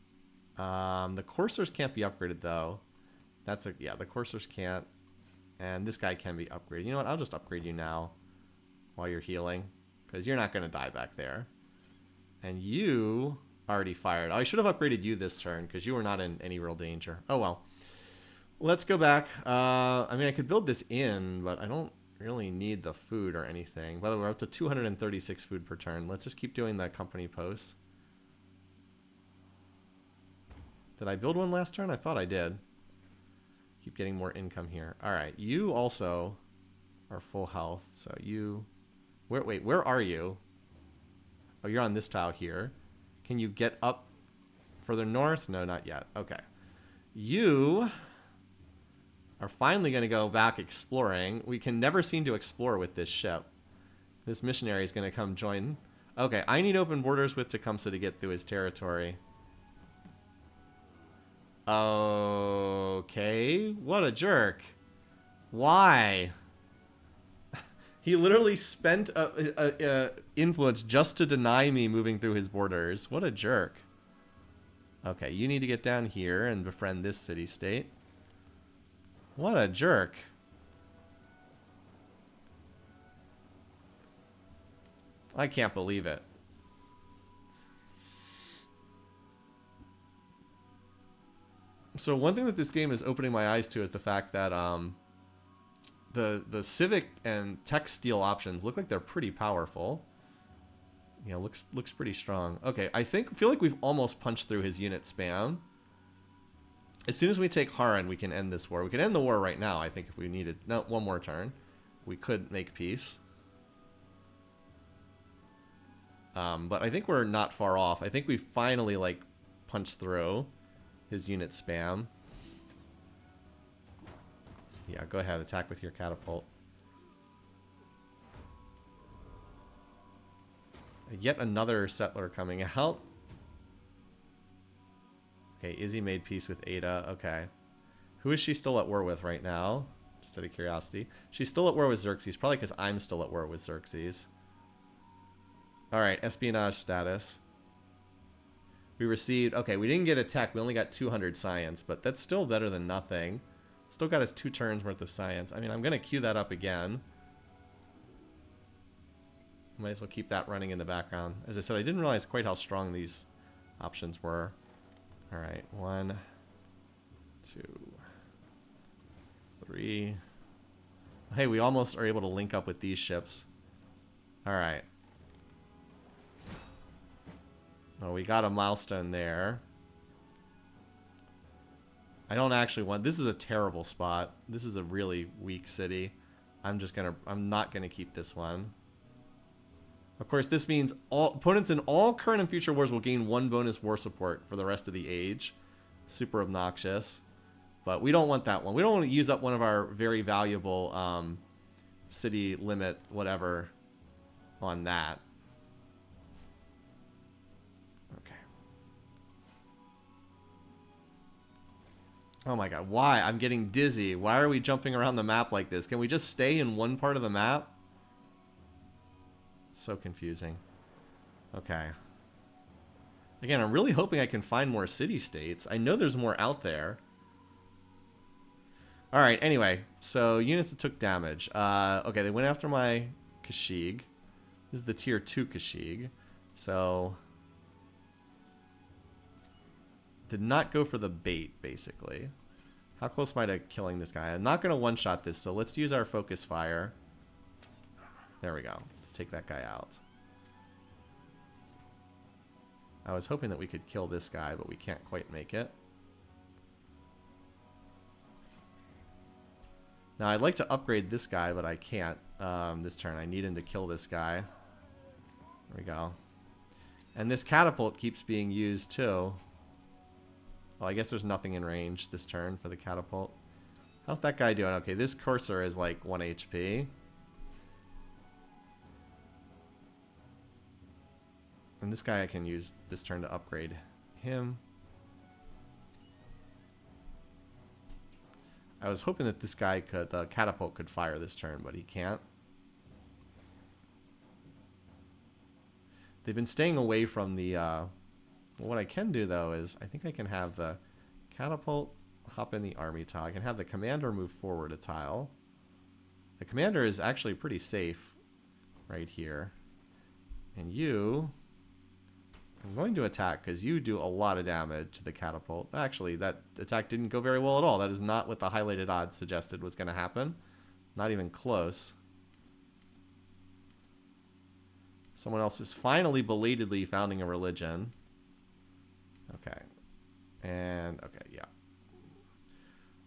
The coursers can't be upgraded, though. That's a... Yeah, the coursers can't. And this guy can be upgraded. You know what? I'll just upgrade you now while you're healing. Because you're not going to die back there. And you already fired. I should have upgraded you this turn because you were not in any real danger. Oh, well. Let's go back. I mean, I could build this in, but I don't really need the food or anything. By the way, we're up to 236 food per turn. Let's just keep doing the company posts. Did I build one last turn? I thought I did. Keep getting more income here. All right, you also are full health. So you... Wait, where are you? Oh, you're on this tile here. Can you get up further north? No, not yet. Okay. You... are finally going to go back exploring. We can never seem to explore with this ship. This missionary is going to come join. Okay, I need open borders with Tecumseh to get through his territory. Okay, what a jerk. Why? He literally spent influence just to deny me moving through his borders. What a jerk. Okay, you need to get down here and befriend this city-state. What a jerk. I can't believe it. So one thing that this game is opening my eyes to is the fact that the civic and tech steel options look like they're pretty powerful. Yeah, looks pretty strong. Okay, feel like we've almost punched through his unit spam. As soon as we take Haran, we can end this war. We can end the war right now, I think, if we needed... No, one more turn. We could make peace. But I think we're not far off. I think we finally, like, punched through his unit spam. Yeah, go ahead. Attack with your catapult. Yet another settler coming out. Okay, Izzy made peace with Ada. Okay. Who is she still at war with right now? Just out of curiosity. She's still at war with Xerxes. Probably because I'm still at war with Xerxes. Alright, espionage status. We received... Okay, we didn't get a tech. We only got 200 science. But that's still better than nothing. Still got us 2 turns worth of science. I mean, I'm going to queue that up again. Might as well keep that running in the background. As I said, I didn't realize quite how strong these options were. Alright, 1, 2, 3. Hey, we almost are able to link up with these ships. Alright. Oh, we got a milestone there. I don't actually want... This is a terrible spot. This is a really weak city. I'm not gonna keep this one. Of course, this means all opponents in all current and future wars will gain 1 bonus war support for the rest of the age. Super obnoxious. But we don't want that one. We don't want to use up one of our very valuable city limit, whatever, on that. Okay. Oh my god, why? I'm getting dizzy. Why are we jumping around the map like this? Can we just stay in one part of the map? So confusing. Okay. Again, I'm really hoping I can find more city-states. I know there's more out there. Alright, anyway. So, units that took damage. Okay, they went after my Kashig. This is the tier 2 Kashig. So... did not go for the bait, basically. How close am I to killing this guy? I'm not going to one-shot this, so let's use our focus fire. There we go. Take that guy out. I was hoping that we could kill this guy, but we can't quite make it. Now, I'd like to upgrade this guy, but I can't this turn. I need him to kill this guy. There we go. And this catapult keeps being used, too. Well, I guess there's nothing in range this turn for the catapult. How's that guy doing? Okay, this cursor is like 1 HP. And this guy I can use this turn to upgrade him. I was hoping that this guy could, the catapult could fire this turn, but he can't. They've been staying away from the, well, what I can do though is, I think I can have the catapult hop in the army tile. I can have the commander move forward a tile. The commander is actually pretty safe right here. And you, I'm going to attack because you do a lot of damage to the catapult. Actually, that attack didn't go very well at all. That is not what the highlighted odds suggested was going to happen. Not even close. Someone else is finally belatedly founding a religion. Okay. And, okay, yeah.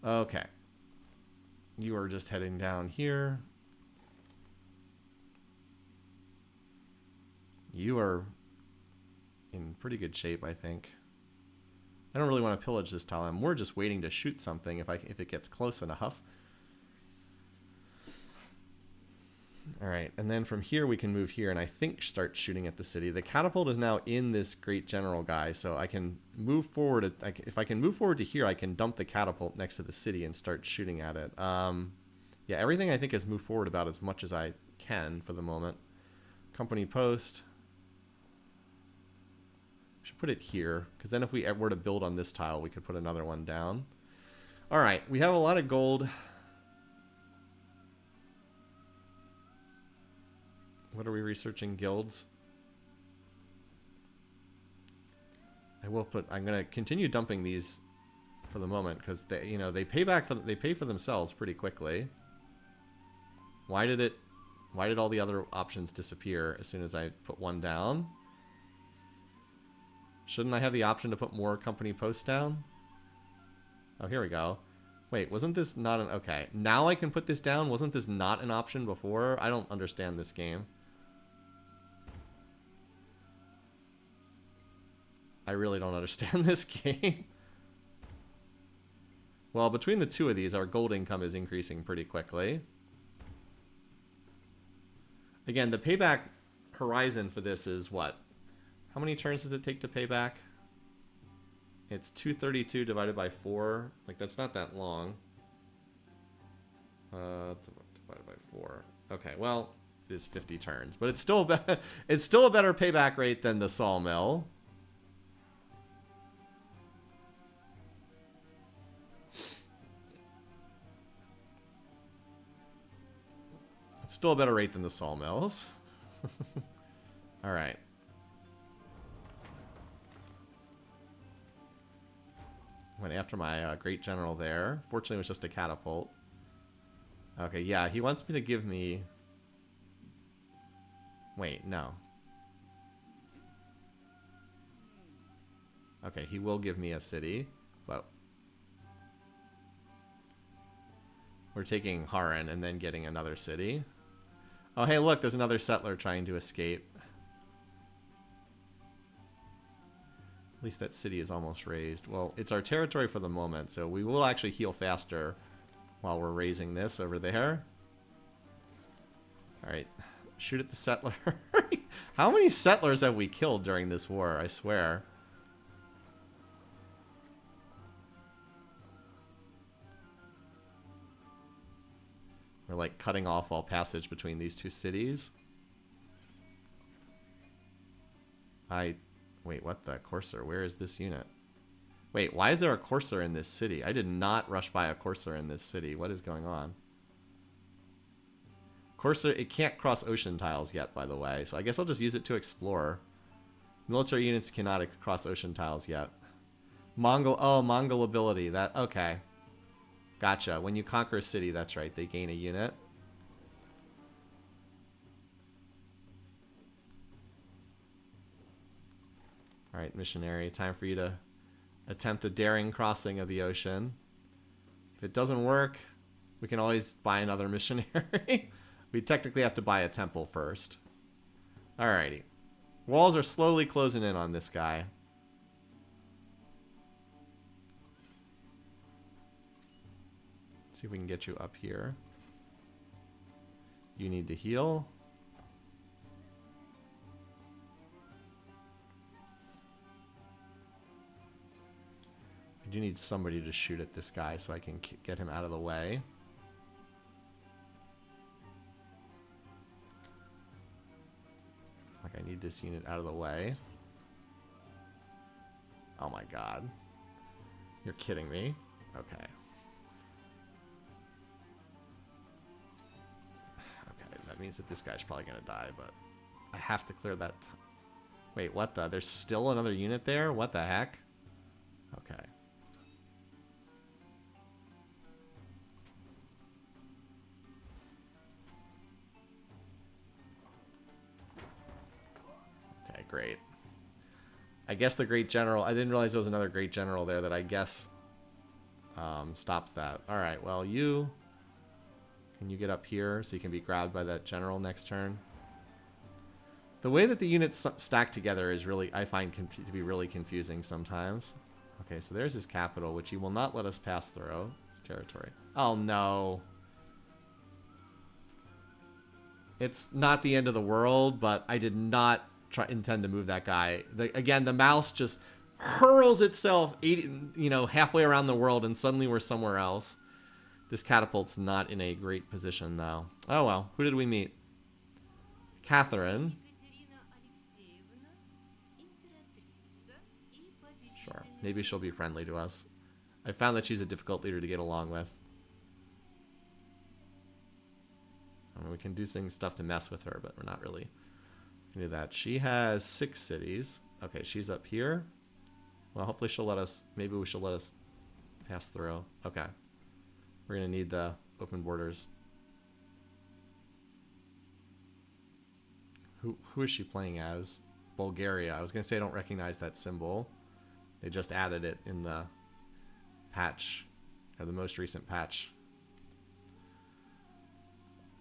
Okay. You are just heading down here. You are in pretty good shape, I think. I don't really want to pillage this tile. I'm more just waiting to shoot something if it gets close enough. Alright, and then from here we can move here and I think start shooting at the city. The catapult is now in this great general guy, so I can move forward. If I can move forward to here, I can dump the catapult next to the city and start shooting at it. Yeah, everything I think is moved forward about as much as I can for the moment. Company post. Should put it here, because then if we were to build on this tile, we could put another one down. Alright, we have a lot of gold. What are we researching? Guilds. I'm going to continue dumping these for the moment because they, you know, they pay for themselves pretty quickly. Why did all the other options disappear as soon as I put one down? Shouldn't I have the option to put more company posts down? Oh, here we go. Wait, wasn't this not an... Okay, now I can put this down. Wasn't this not an option before? I don't understand this game. I really don't understand this game. Well, between the two of these, our gold income is increasing pretty quickly. Again, the payback horizon for this is what? How many turns does it take to pay back? It's 232 divided by 4. Like, that's not that long. Divided by 4. Okay, well, it is 50 turns. But it's still a better payback rate than the sawmill. It's still a better rate than the sawmills. Alright. Went after my great general there. Fortunately, it was just a catapult. Okay, yeah, he wants me to give me... Wait, no. Okay, he will give me a city, but... We're taking Haran and then getting another city. Oh, hey, look, there's another settler trying to escape. At least that city is almost raised. Well, it's our territory for the moment, so we will actually heal faster while we're raising this over there. Alright, shoot at the settler. How many settlers have we killed during this war? I swear. We're like cutting off all passage between these two cities. Wait, what the Courser? Where is this unit? Wait, why is there a Courser in this city? I did not rush by a Courser in this city. What is going on? Courser, it can't cross ocean tiles yet, by the way, so I guess I'll just use it to explore. Military units cannot cross ocean tiles yet. Mongol ability. That, okay. Gotcha. When you conquer a city, that's right. They gain a unit. Alright, missionary. Time for you to attempt a daring crossing of the ocean. If it doesn't work, we can always buy another missionary. We technically have to buy a temple first. Alrighty. Walls are slowly closing in on this guy. See if we can get you up here. You need to heal. I do do need somebody to shoot at this guy so I can get him out of the way. Like, I need this unit out of the way. Oh my god. You're kidding me? Okay. Okay, that means that this guy's probably gonna die, but I have to clear that. Wait, what the? There's still another unit there? What the heck? Okay. Okay, great. I guess the Great General... I didn't realize there was another Great General there that I guess stops that. Alright, well, you... Can you get up here so you can be grabbed by that General next turn? The way that the units stack together is really... I find to be really confusing sometimes. Okay, so there's his capital, which he will not let us pass through. His territory. Oh, no. It's not the end of the world, but I did not... intend to move that guy. Again, the mouse just hurls itself 80, halfway around the world, and suddenly we're somewhere else. This catapult's not in a great position, though. Oh well, who did we meet? Catherine. Sure, maybe she'll be friendly to us. I found that she's a difficult leader to get along with. I mean, we can do stuff to mess with her, but we're not really... do that. She has 6 cities. Okay, she's up here. Well, hopefully she'll let us... Maybe we should let us pass through. Okay. We're going to need the open borders. Who is she playing as? Bulgaria. I was going to say I don't recognize that symbol. They just added it in the patch. Or the most recent patch.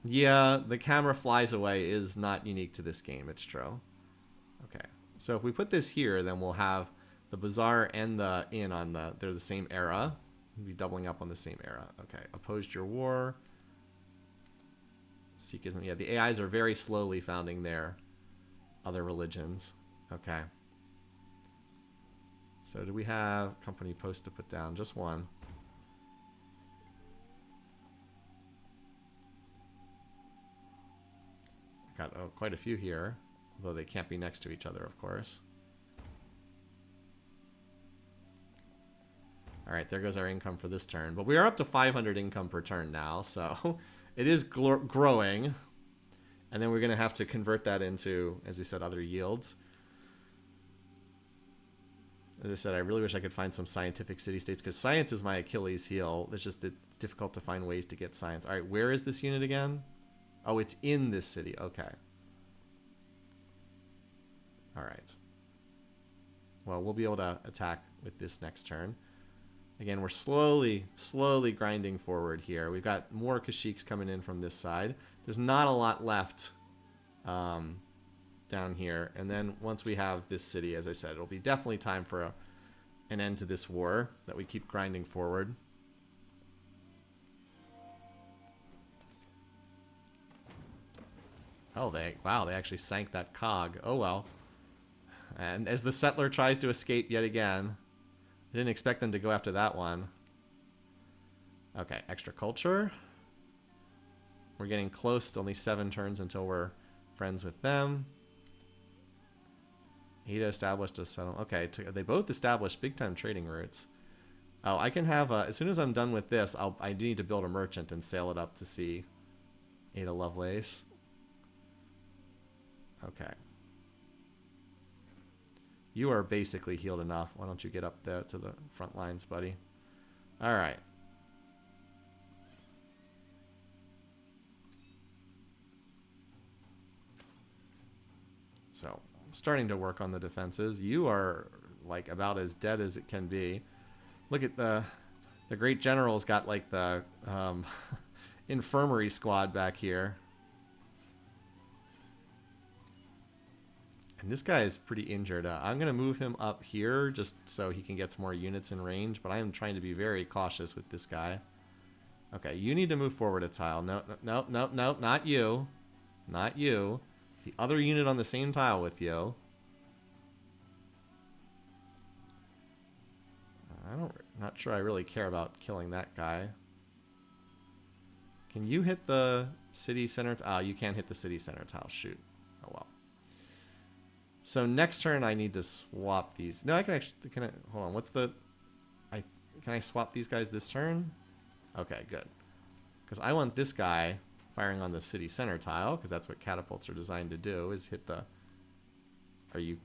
Yeah, the camera flies away is not unique to this game. It's true. Okay. So if we put this here, then we'll have the bazaar and the inn on the... They're the same era. We'll be doubling up on the same era. Okay. Opposed your war. Sikhism. Yeah, the AIs are very slowly founding their other religions. Okay. So do we have company post to put down? Just one. Got quite a few here, although they can't be next to each other, of course. Alright, there goes our income for this turn. But we are up to 500 income per turn now, so it is growing. And then we're going to have to convert that into, as we said, other yields. As I said, I really wish I could find some scientific city-states, because science is my Achilles heel. It's just it's difficult to find ways to get science. Alright, where is this unit again? Oh, it's in this city. Okay. Alright. Well, we'll be able to attack with this next turn. Again, we're slowly grinding forward here. We've got more Kashyyyks coming in from this side. There's not a lot left down here. And then once we have this city, as I said, it'll be definitely time for an end to this war that we keep grinding forward. Oh, they actually sank that cog. Oh, well. And as the settler tries to escape yet again. I didn't expect them to go after that one. Okay, extra culture. We're getting close to only 7 turns until we're friends with them. Ada established a settlement. Okay, they both established big-time trading routes. Oh, I can have, as soon as I'm done with this, I need to build a merchant and sail it up to see Ada Lovelace. Okay. You are basically healed enough. Why don't you get up there to the front lines, buddy? Alright. So, starting to work on the defenses. You are, like, about as dead as it can be. Look at the Great General's got, like, the infirmary squad back here. And this guy is pretty injured. I'm going to move him up here just so he can get some more units in range. But I am trying to be very cautious with this guy. Okay, you need to move forward a tile. No, no, no, no, not you. Not you. The other unit on the same tile with you. Not sure I really care about killing that guy. Can you hit the city center? Ah, you can't hit the city center tile. Shoot. Oh well. So next turn I need to swap these. No, I can actually. Can I? Hold on. What's the? Can I swap these guys this turn? Okay, good. Because I want this guy firing on the city center tile, because that's what catapults are designed to do. Is hit the. Are you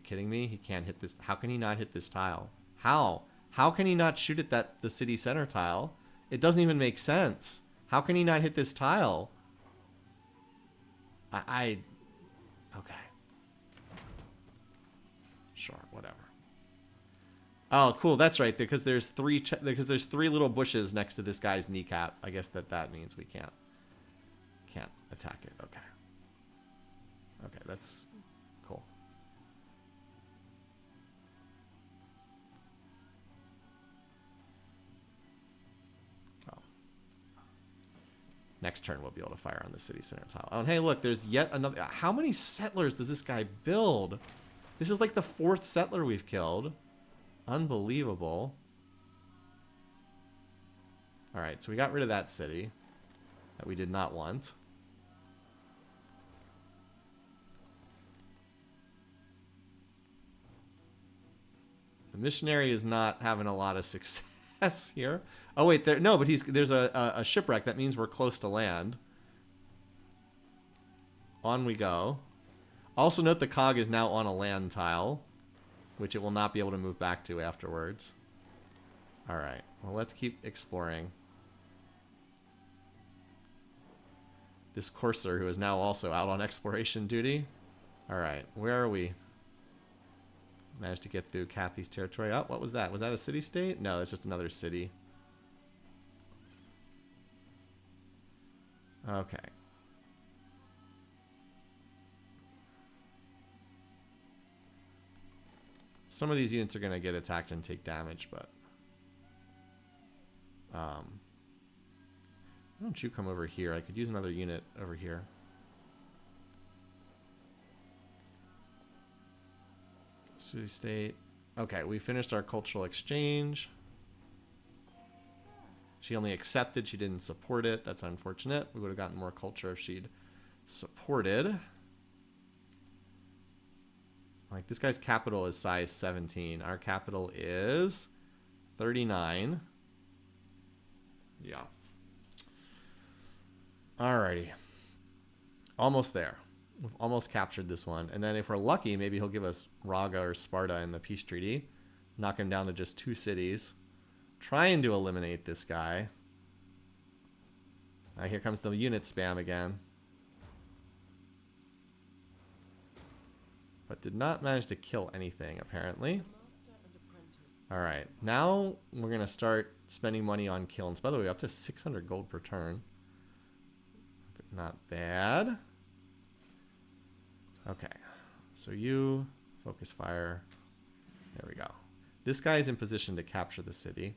kidding me? He can't hit this. How can he not hit this tile? How? How can he not shoot at the city center tile? It doesn't even make sense. How can he not hit this tile? Okay. Sure, whatever. Oh, cool. That's right. Because there's three little bushes next to this guy's kneecap. I guess that means we can't attack it. Okay. Okay, that's cool. Next turn, we'll be able to fire on the city center tile. Oh, and hey, look, there's yet another. How many settlers does this guy build? This is like the 4th settler we've killed. Unbelievable. All right, so we got rid of that city that we did not want. The missionary is not having a lot of success here. Oh wait, no, but there's a shipwreck. That means we're close to land. On we go. Also note the cog is now on a land tile, which it will not be able to move back to afterwards. All right, well, let's keep exploring. This courser, who is now also out on exploration duty. All right, where are we? Managed to get through Kathy's territory. Oh, what was that? Was that a city-state? No, it's just another city. Okay. Some of these units are going to get attacked and take damage, but... why don't you come over here? I could use another unit over here. City-state. Okay, we finished our cultural exchange. She only accepted. She didn't support it. That's unfortunate. We would have gotten more culture if she'd supported. Like, this guy's capital is size 17. Our capital is 39. Yeah. Alrighty. Almost there. We've almost captured this one. And then if we're lucky, maybe he'll give us Raga or Sparta in the peace treaty. Knock him down to just 2 cities. Trying to eliminate this guy. Here comes the unit spam again. But did not manage to kill anything, apparently. Alright, now we're going to start spending money on kilns. By the way, up to 600 gold per turn. Not bad. Okay, so you focus fire. There we go. This guy is in position to capture the city.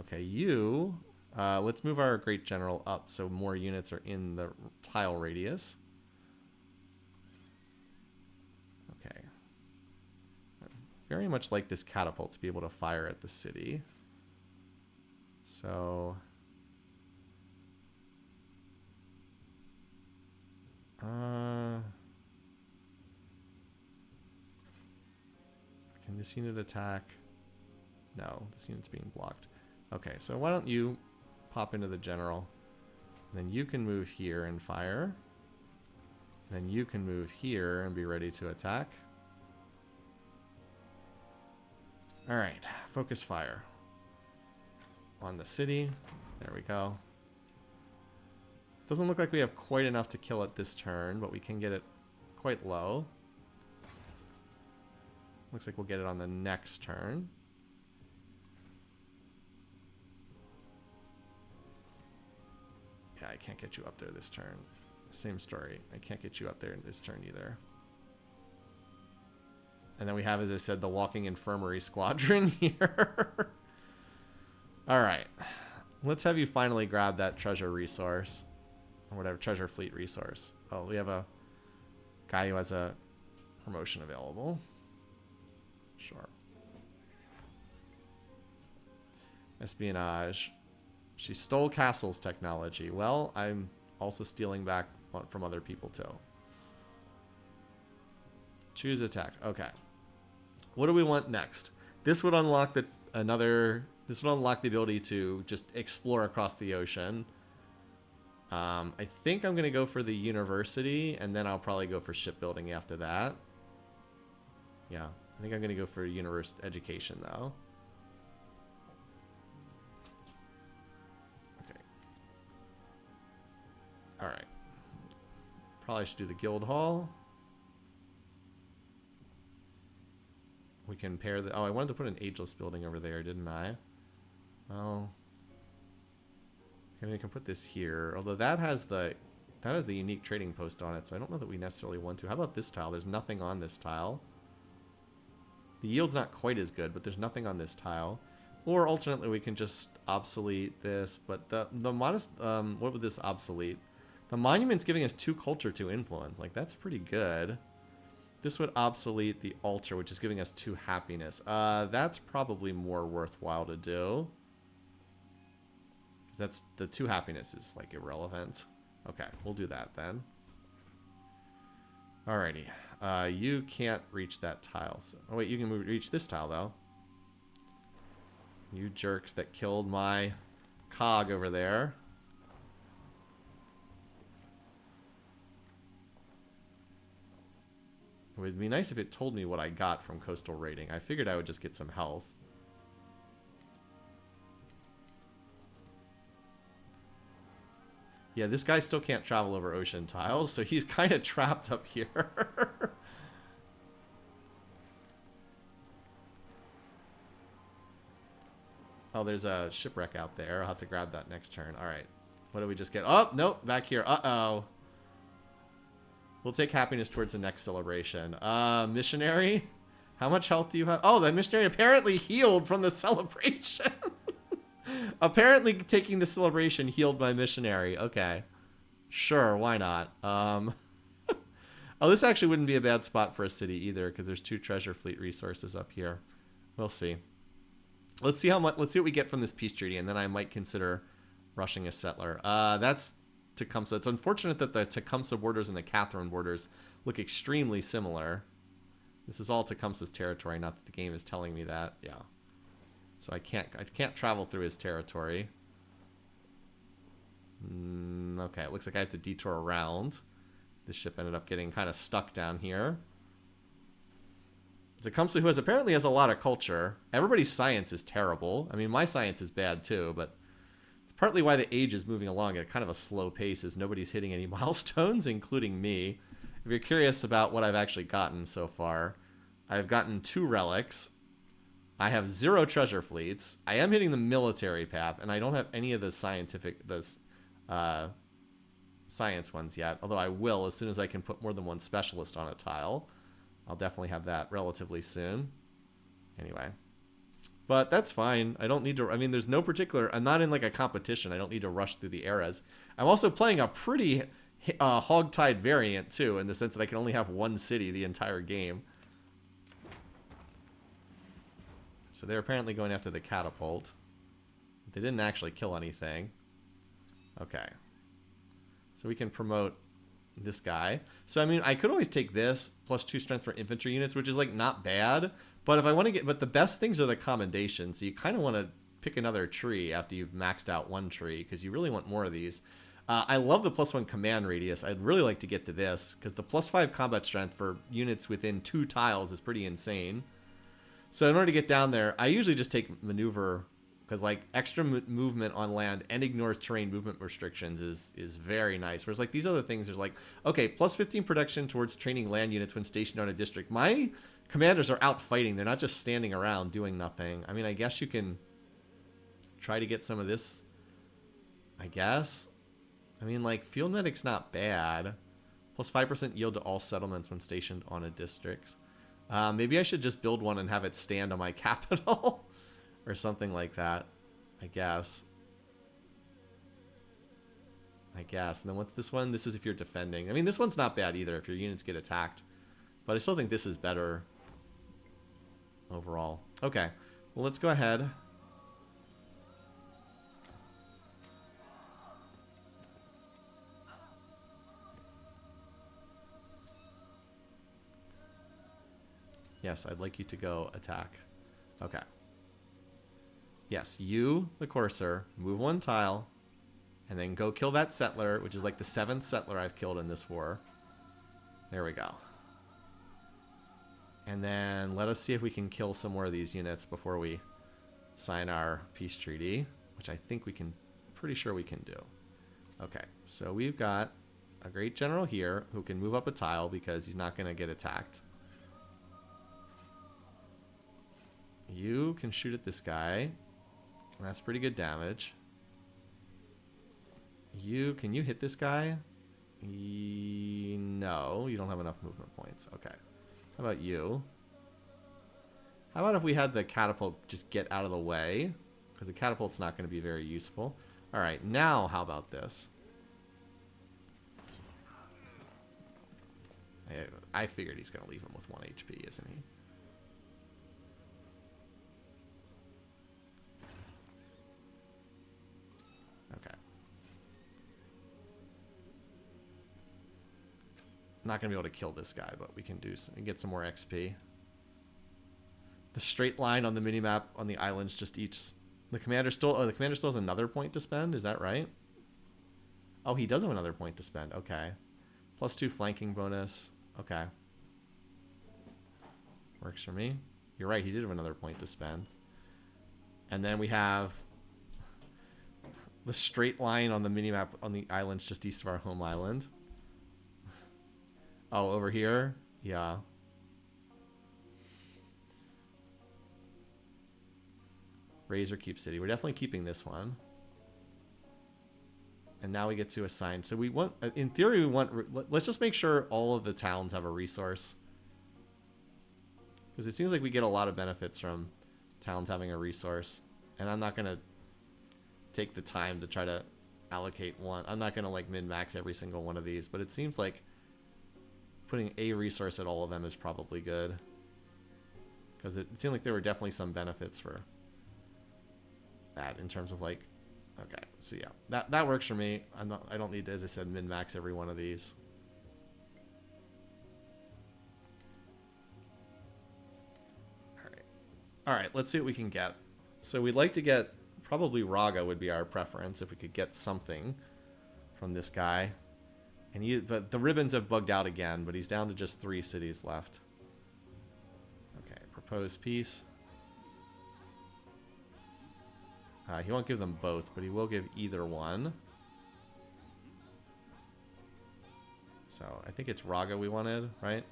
Okay, you... let's move our Great General up so more units are in the tile radius. Okay. I very much like this catapult to be able to fire at the city. So... can this unit attack? No, this unit's being blocked. Okay, so why don't you pop into the general. And then you can move here and fire. Then you can move here and be ready to attack. Alright, focus fire. On the city. There we go. Doesn't look like we have quite enough to kill it this turn, but we can get it quite low. Looks like we'll get it on the next turn. Yeah, I can't get you up there this turn. Same story. I can't get you up there this turn either. And then we have, as I said, the Walking Infirmary Squadron here. Alright. Let's have you finally grab that treasure resource. Or whatever, treasure fleet resource. Oh, we have a guy who has a promotion available. Sure. Espionage. She stole castles technology. Well, I'm also stealing back from other people too. Choose attack. Okay. What do we want next? This would unlock the this would unlock the ability to just explore across the ocean. I think I'm going to go for the university, and then I'll probably go for shipbuilding after that. Yeah, I think I'm going to go for university education, though. Okay. Alright. Probably should do the guild hall. We can pair the... Oh, I wanted to put an ageless building over there, didn't I? Well... we can put this here, although that has the unique trading post on it, so I don't know that we necessarily want to. How about this tile? There's nothing on this tile. The yield's not quite as good, but there's nothing on this tile. Or alternately, we can just obsolete this, but the modest, what would this obsolete? The monument's giving us 2 culture, 2 influence. Like, that's pretty good. This would obsolete the altar, which is giving us 2 happiness. That's probably more worthwhile to do. That's the 2 happiness is like irrelevant. Okay, we'll do that then. Alrighty. You can't reach that tile. So, oh wait, you can reach this tile though. You jerks that killed my cog over there. It would be nice if it told me what I got from coastal raiding. I figured I would just get some health. Yeah, this guy still can't travel over ocean tiles, so he's kind of trapped up here. Oh, there's a shipwreck out there. I'll have to grab that next turn. All right. What did we just get? Oh, nope, back here. Uh-oh. We'll take happiness towards the next celebration. Missionary? How much health do you have? Oh, that missionary apparently healed from the celebration. Apparently taking the celebration healed my missionary. Okay. Sure, why not? Oh, this actually wouldn't be a bad spot for a city either, because there's 2 treasure fleet resources up here. We'll see. Let's see what we get from this peace treaty, and then I might consider rushing a settler. That's Tecumseh. It's unfortunate that the Tecumseh borders and the Catherine borders look extremely similar. This is all Tecumseh's territory, not that the game is telling me that. Yeah. So I can't travel through his territory. Okay, it looks like I have to detour around. This ship ended up getting kind of stuck down here. Tecumseh, who apparently has a lot of culture. Everybody's science is terrible. I mean, my science is bad too, but it's partly why the age is moving along at kind of a slow pace, as nobody's hitting any milestones, including me. If you're curious about what I've actually gotten so far, I've gotten 2 relics. I have 0 treasure fleets. I am hitting the military path, and I don't have any of the science ones yet, although I will as soon as I can put more than 1 specialist on a tile. I'll definitely have that relatively soon. Anyway. But that's fine. I don't need to... I mean, there's no particular... I'm not in, like, a competition. I don't need to rush through the eras. I'm also playing a pretty hog-tied variant, too, in the sense that I can only have 1 city the entire game. So they're apparently going after the catapult. They didn't actually kill anything. Okay. So we can promote this guy. So, I mean, I could always take this, plus 2 strength for infantry units, which is, like, not bad. But if I want to get... But the best things are the commendations. So you kind of want to pick another tree after you've maxed out 1 tree, because you really want more of these. I love the +1 command radius. I'd really like to get to this, because the +5 combat strength for units within 2 tiles is pretty insane. So in order to get down there, I usually just take maneuver, because like extra movement on land and ignores terrain movement restrictions is very nice. Whereas like these other things, there's like, okay, +15 protection towards training land units when stationed on a district. My commanders are out fighting. They're not just standing around doing nothing. I mean, I guess you can try to get some of this, I guess. I mean, like, field medic's not bad. +5% yield to all settlements when stationed on a district. Maybe I should just build one and have it stand on my capital or something like that. I guess. And then what's this one? This is if you're defending. I mean, this one's not bad either if your units get attacked. But I still think this is better overall. Okay. Well, let's go ahead. Yes, I'd like you to go attack. Okay. Yes, you, the courser, move one tile, and then go kill that settler, which is like the 7th settler I've killed in this war. There we go. And then let us see if we can kill some more of these units before we sign our peace treaty, which I think we can, pretty sure we can do. Okay, so we've got a great general here who can move up a tile because he's not going to get attacked. You can shoot at this guy. That's pretty good damage. Can you hit this guy? No, you don't have enough movement points. Okay. How about you? How about if we had the catapult just get out of the way? Because the catapult's not going to be very useful. Alright, now how about this? I figured he's going to leave him with 1 HP, isn't he? Okay. Not going to be able to kill this guy, but we can get some more XP. The straight line on the minimap on the islands just each... The commander still has another point to spend, is that right? Oh, he does have another point to spend, okay. +2 flanking bonus, okay. Works for me. You're right, he did have another point to spend. And then we have the straight line on the minimap on the islands just east of our home island. Oh, over here? Yeah. Raise or keep city. We're definitely keeping this one. And now we get to assign. So we want, in theory, we want, let's just make sure all of the towns have a resource. Because it seems like we get a lot of benefits from towns having a resource. And I'm not going to take the time to try to allocate one. I'm not going to like min-max every single one of these. But it seems like putting a resource at all of them is probably good. Because it seemed like there were definitely some benefits for that in terms of like, okay, so yeah, that works for me. I don't need to, as I said, min-max every one of these. All right, let's see what we can get. So we'd like to get, probably Raga would be our preference if we could get something from this guy. But the ribbons have bugged out again, but he's down to just 3 cities left. Okay, propose peace. He won't give them both, but he will give either one. So I think it's Raga we wanted, right?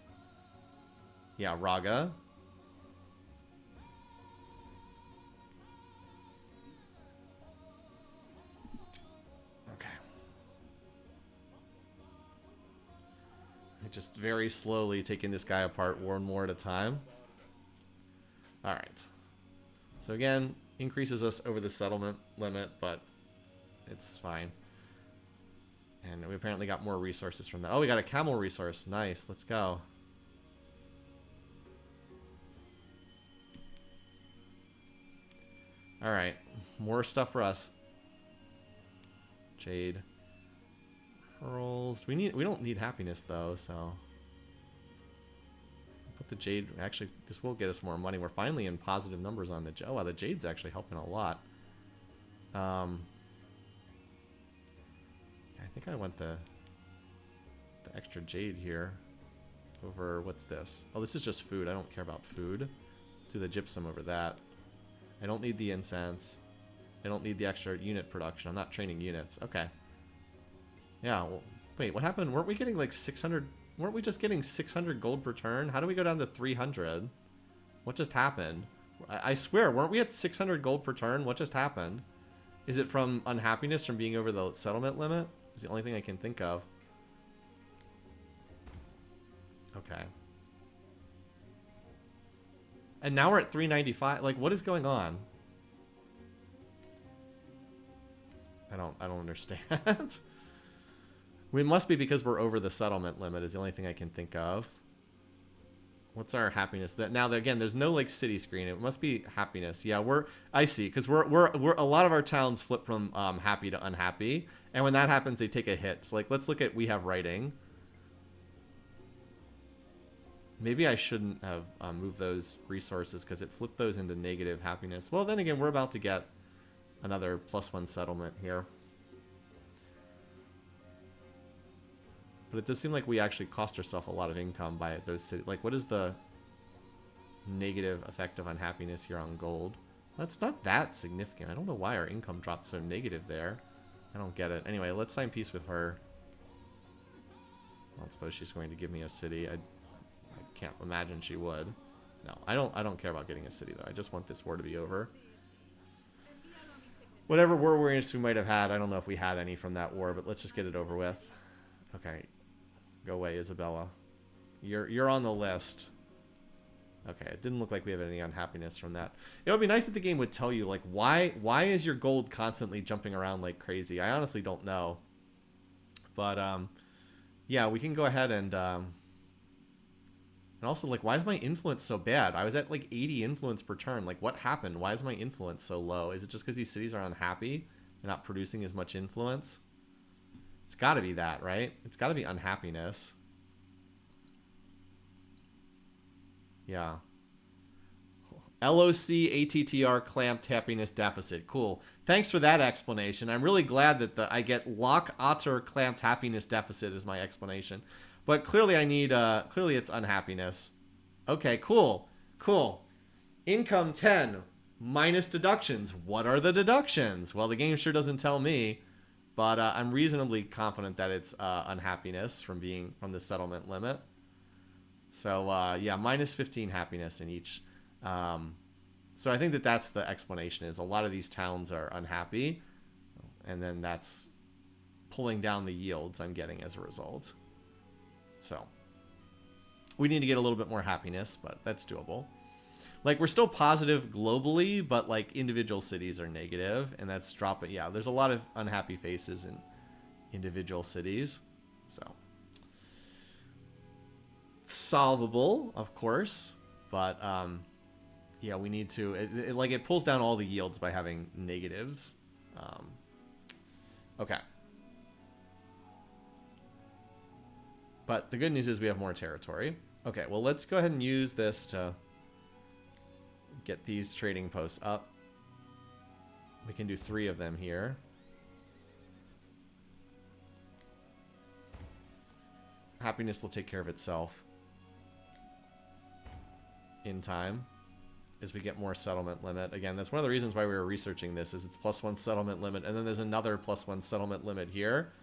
Yeah, Raga. Okay. Just very slowly taking this guy apart one more at a time. All right. So again, increases us over the settlement limit, but it's fine. And we apparently got more resources from that. Oh, we got a camel resource. Nice. Let's go. All right. More stuff for us. Jade. Pearls. We don't need happiness though, so put the jade. Actually, this will get us more money. We're finally in positive numbers on the jade. Oh wow, the jade's actually helping a lot. I think I want the extra jade here over, what's this? Oh, this is just food. I don't care about food. Do the gypsum over that. I don't need the incense. I don't need the extra unit production. I'm not training units. Okay. Yeah, well, wait, what happened? Weren't we getting like 600? Weren't we just getting 600 gold per turn? How do we go down to 300? What just happened? I swear, weren't we at 600 gold per turn? What just happened? Is it from unhappiness from being over the settlement limit? Is the only thing I can think of. Okay. And now we're at 395. Like, what is going on? I don't understand. It must be because we're over the settlement limit is the only thing I can think of. What's our happiness? Now again, there's no like city screen. It must be happiness. Yeah, I see, because we're a lot of our towns flip from happy to unhappy, and when that happens, they take a hit. So like, let's look at we have writing. Maybe I shouldn't have moved those resources because it flipped those into negative happiness. Well, then again, we're about to get another +1 settlement here. But it does seem like we actually cost ourselves a lot of income by those cities. Like, what is the negative effect of unhappiness here on gold? That's not that significant. I don't know why our income dropped so negative there. I don't get it. Anyway, let's sign peace with her. I don't suppose she's going to give me a city. I can't imagine she would. No, I don't care about getting a city though. I just want this war to be over. Whatever war weariness we might have had, I don't know if we had any from that war, but let's just get it over with. Okay. Go away, Isabella. You're on the list. Okay, it didn't look like we have any unhappiness from that. It would be nice if the game would tell you, like, why is your gold constantly jumping around like crazy? I honestly don't know. But, yeah, we can go ahead and also, like, why is my influence so bad? I was at, like, 80 influence per turn. Like, what happened? Why is my influence so low? Is it just because these cities are unhappy? They're not producing as much influence? It's got to be that, right? It's got to be unhappiness. Yeah. LOC ATTR clamped happiness deficit. Cool. Thanks for that explanation. I'm really glad that I get lock otter clamped happiness deficit is my explanation. But clearly I need clearly it's unhappiness. Okay, cool. Cool. Income 10 minus deductions. What are the deductions? Well, the game sure doesn't tell me, but I'm reasonably confident that it's unhappiness from the settlement limit. So, yeah, minus 15 happiness in each. So I think that's the explanation, is a lot of these towns are unhappy, and then that's pulling down the yields I'm getting as a result. So we need to get a little bit more happiness, but that's doable. Like, we're still positive globally, but, like, individual cities are negative, and that's dropping. Yeah, there's a lot of unhappy faces in individual cities, so... solvable, of course, but yeah, we need to it pulls down all the yields by having negatives. Okay, but the good news is we have more territory. Okay, well, let's go ahead and use this to get these trading posts up. We can do 3 of them here. Happiness will take care of itself in time as we get more settlement limit. Again, that's one of the reasons why we were researching this, is it's +1 settlement limit, and then there's another +1 settlement limit here.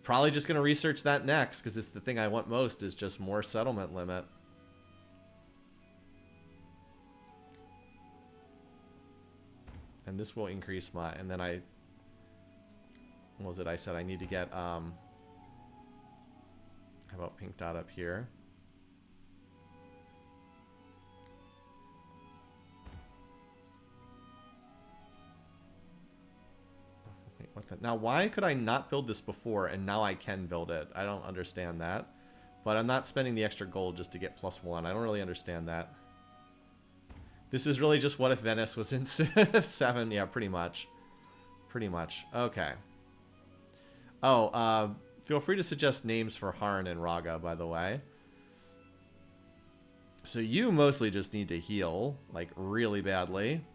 Probably just going to research that next, because it's the thing I want most, is just more settlement limit. And this will increase my... and then what was it I said? I need to get... how about pink dot up here? Now, why could I not build this before and now I can build it? I don't understand that. But I'm not spending the extra gold just to get +1. I don't really understand that. This is really just what if Venice was in Civ 7? Yeah, pretty much. Pretty much. Okay. Oh, feel free to suggest names for Harn and Raga, by the way. So you mostly just need to heal, like, really badly.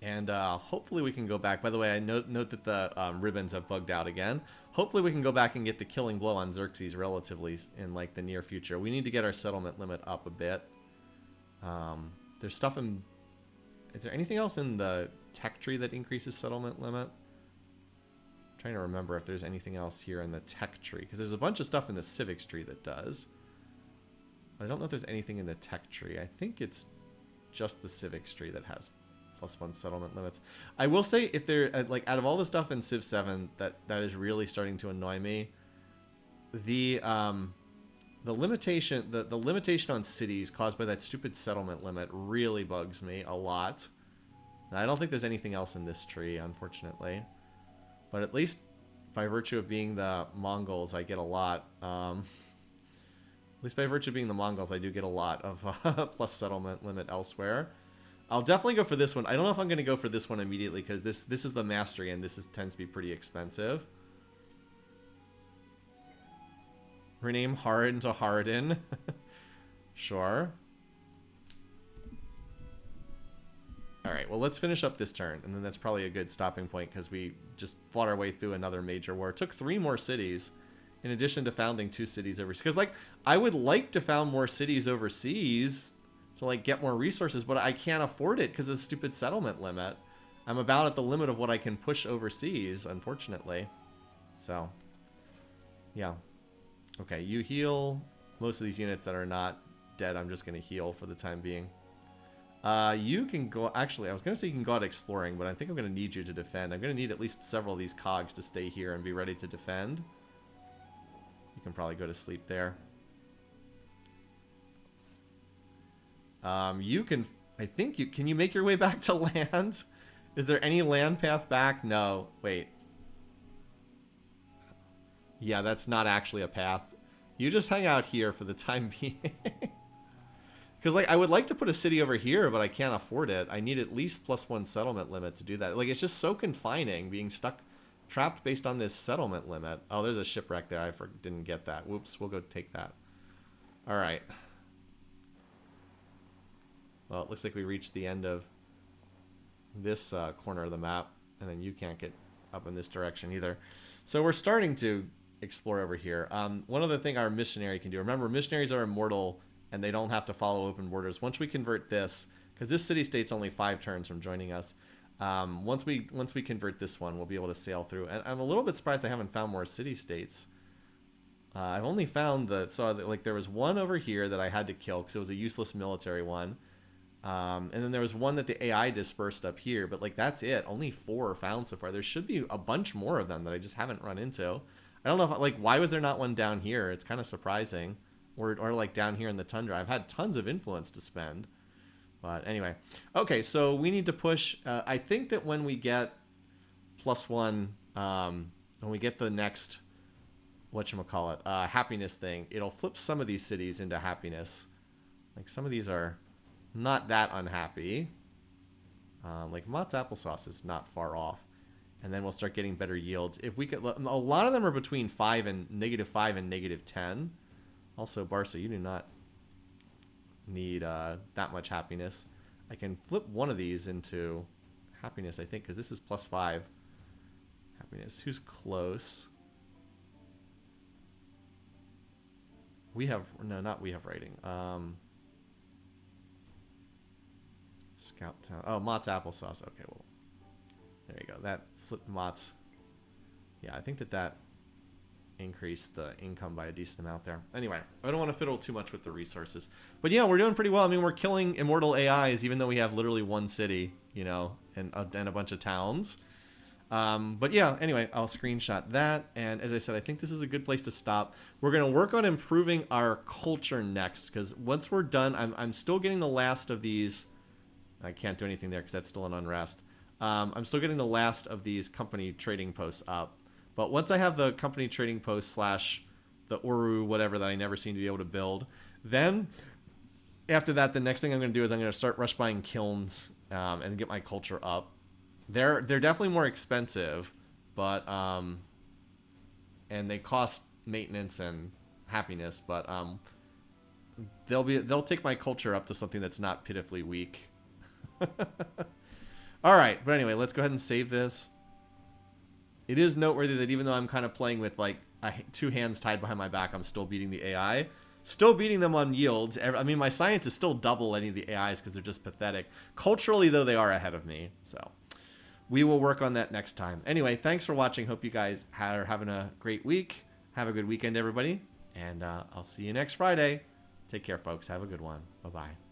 And hopefully we can go back. By the way, I note that the ribbons have bugged out again. Hopefully we can go back and get the killing blow on Xerxes relatively in, like, the near future. We need to get our settlement limit up a bit. There's stuff in... is there anything else in the tech tree that increases settlement limit? I'm trying to remember if there's anything else here in the tech tree, because there's a bunch of stuff in the civics tree that does. But I don't know if there's anything in the tech tree. I think it's just the civics tree that has +1 settlement limits. I will say, if there, like, out of all the stuff in Civ 7 that is really starting to annoy me, the limitation on cities caused by that stupid settlement limit really bugs me a lot. Now, I don't think there's anything else in this tree, unfortunately, but at least by virtue of being the Mongols, I get a lot. At least by virtue of being the Mongols, I do get a lot of plus settlement limit elsewhere. I'll definitely go for this one. I don't know if I'm going to go for this one immediately, because this is the mastery, and tends to be pretty expensive. Rename Hardin to Hardin. Sure. Alright, well, let's finish up this turn, and then that's probably a good stopping point, because we just fought our way through another major war. It took 3 more cities, in addition to founding 2 cities overseas. Because, like, I would like to found more cities overseas to, like, get more resources, but I can't afford it because of the stupid settlement limit. I'm about at the limit of what I can push overseas, unfortunately. So, yeah. Okay, you heal most of these units that are not dead. I'm just going to heal for the time being. You can go... Actually, I was going to say you can go out exploring, but I think I'm going to need you to defend. I'm going to need at least several of these cogs to stay here and be ready to defend. You can probably go to sleep there. You can... I think you... Can you make your way back to land? Is there any land path back? No. Wait. Yeah, that's not actually a path. You just hang out here for the time being. Because, like, I would like to put a city over here, but I can't afford it. I need at least +1 settlement limit to do that. Like, it's just so confining being trapped based on this settlement limit. Oh, there's a shipwreck there. I didn't get that. Whoops, we'll go take that. All right. Well, it looks like we reached the end of this corner of the map, and then you can't get up in this direction either. So we're starting to explore over here. One other thing our missionary can do. Remember, missionaries are immortal, and they don't have to follow open borders. Once we convert this, because this city-state's only 5 turns from joining us, once we convert this one, we'll be able to sail through. And I'm a little bit surprised I haven't found more city-states. I've only found like there was one over here that I had to kill because it was a useless military one. And then there was one that the AI dispersed up here, but like that's it. Only 4 are found so far. There should be a bunch more of them that I just haven't run into. I don't know if, like, why was there not one down here? It's kind of surprising. Or like down here in the tundra. I've had tons of influence to spend. But anyway. Okay, so we need to push. I think that when we get +1, when we get the next, whatchamacallit, happiness thing, it'll flip some of these cities into happiness. Like some of these are not that unhappy. Like Mott's Applesauce is not far off. And then we'll start getting better yields. If we could, a lot of them are between -5 and -10. Also, Barca, you do not need that much happiness. I can flip one of these into happiness, I think, because this is +5 happiness. Who's close? We have... No, not we have rating. Scout Town. Oh, Mott's Applesauce. Okay, well, there you go. That flipped Mott's. Yeah, I think that increase the income by a decent amount there. Anyway, I don't want to fiddle too much with the resources. But yeah, we're doing pretty well. I mean, we're killing immortal AIs, even though we have literally 1 city, you know, and a bunch of towns. But yeah, anyway, I'll screenshot that. And as I said, I think this is a good place to stop. We're going to work on improving our culture next, because once we're done, I'm still getting the last of these. I can't do anything there because that's still an unrest. I'm still getting the last of these company trading posts up. But once I have the company trading post / the Oru whatever that I never seem to be able to build, then after that, the next thing I'm going to do is I'm going to start rush buying kilns and get my culture up. They're definitely more expensive, but and they cost maintenance and happiness, but they'll take my culture up to something that's not pitifully weak. All right, but anyway, let's go ahead and save this. It is noteworthy that even though I'm kind of playing with like 2 hands tied behind my back, I'm still beating the AI. Still beating them on yields. I mean, my science is still double any of the AIs because they're just pathetic. Culturally, though, they are ahead of me. So we will work on that next time. Anyway, thanks for watching. Hope you guys are having a great week. Have a good weekend, everybody. And I'll see you next Friday. Take care, folks. Have a good one. Bye-bye.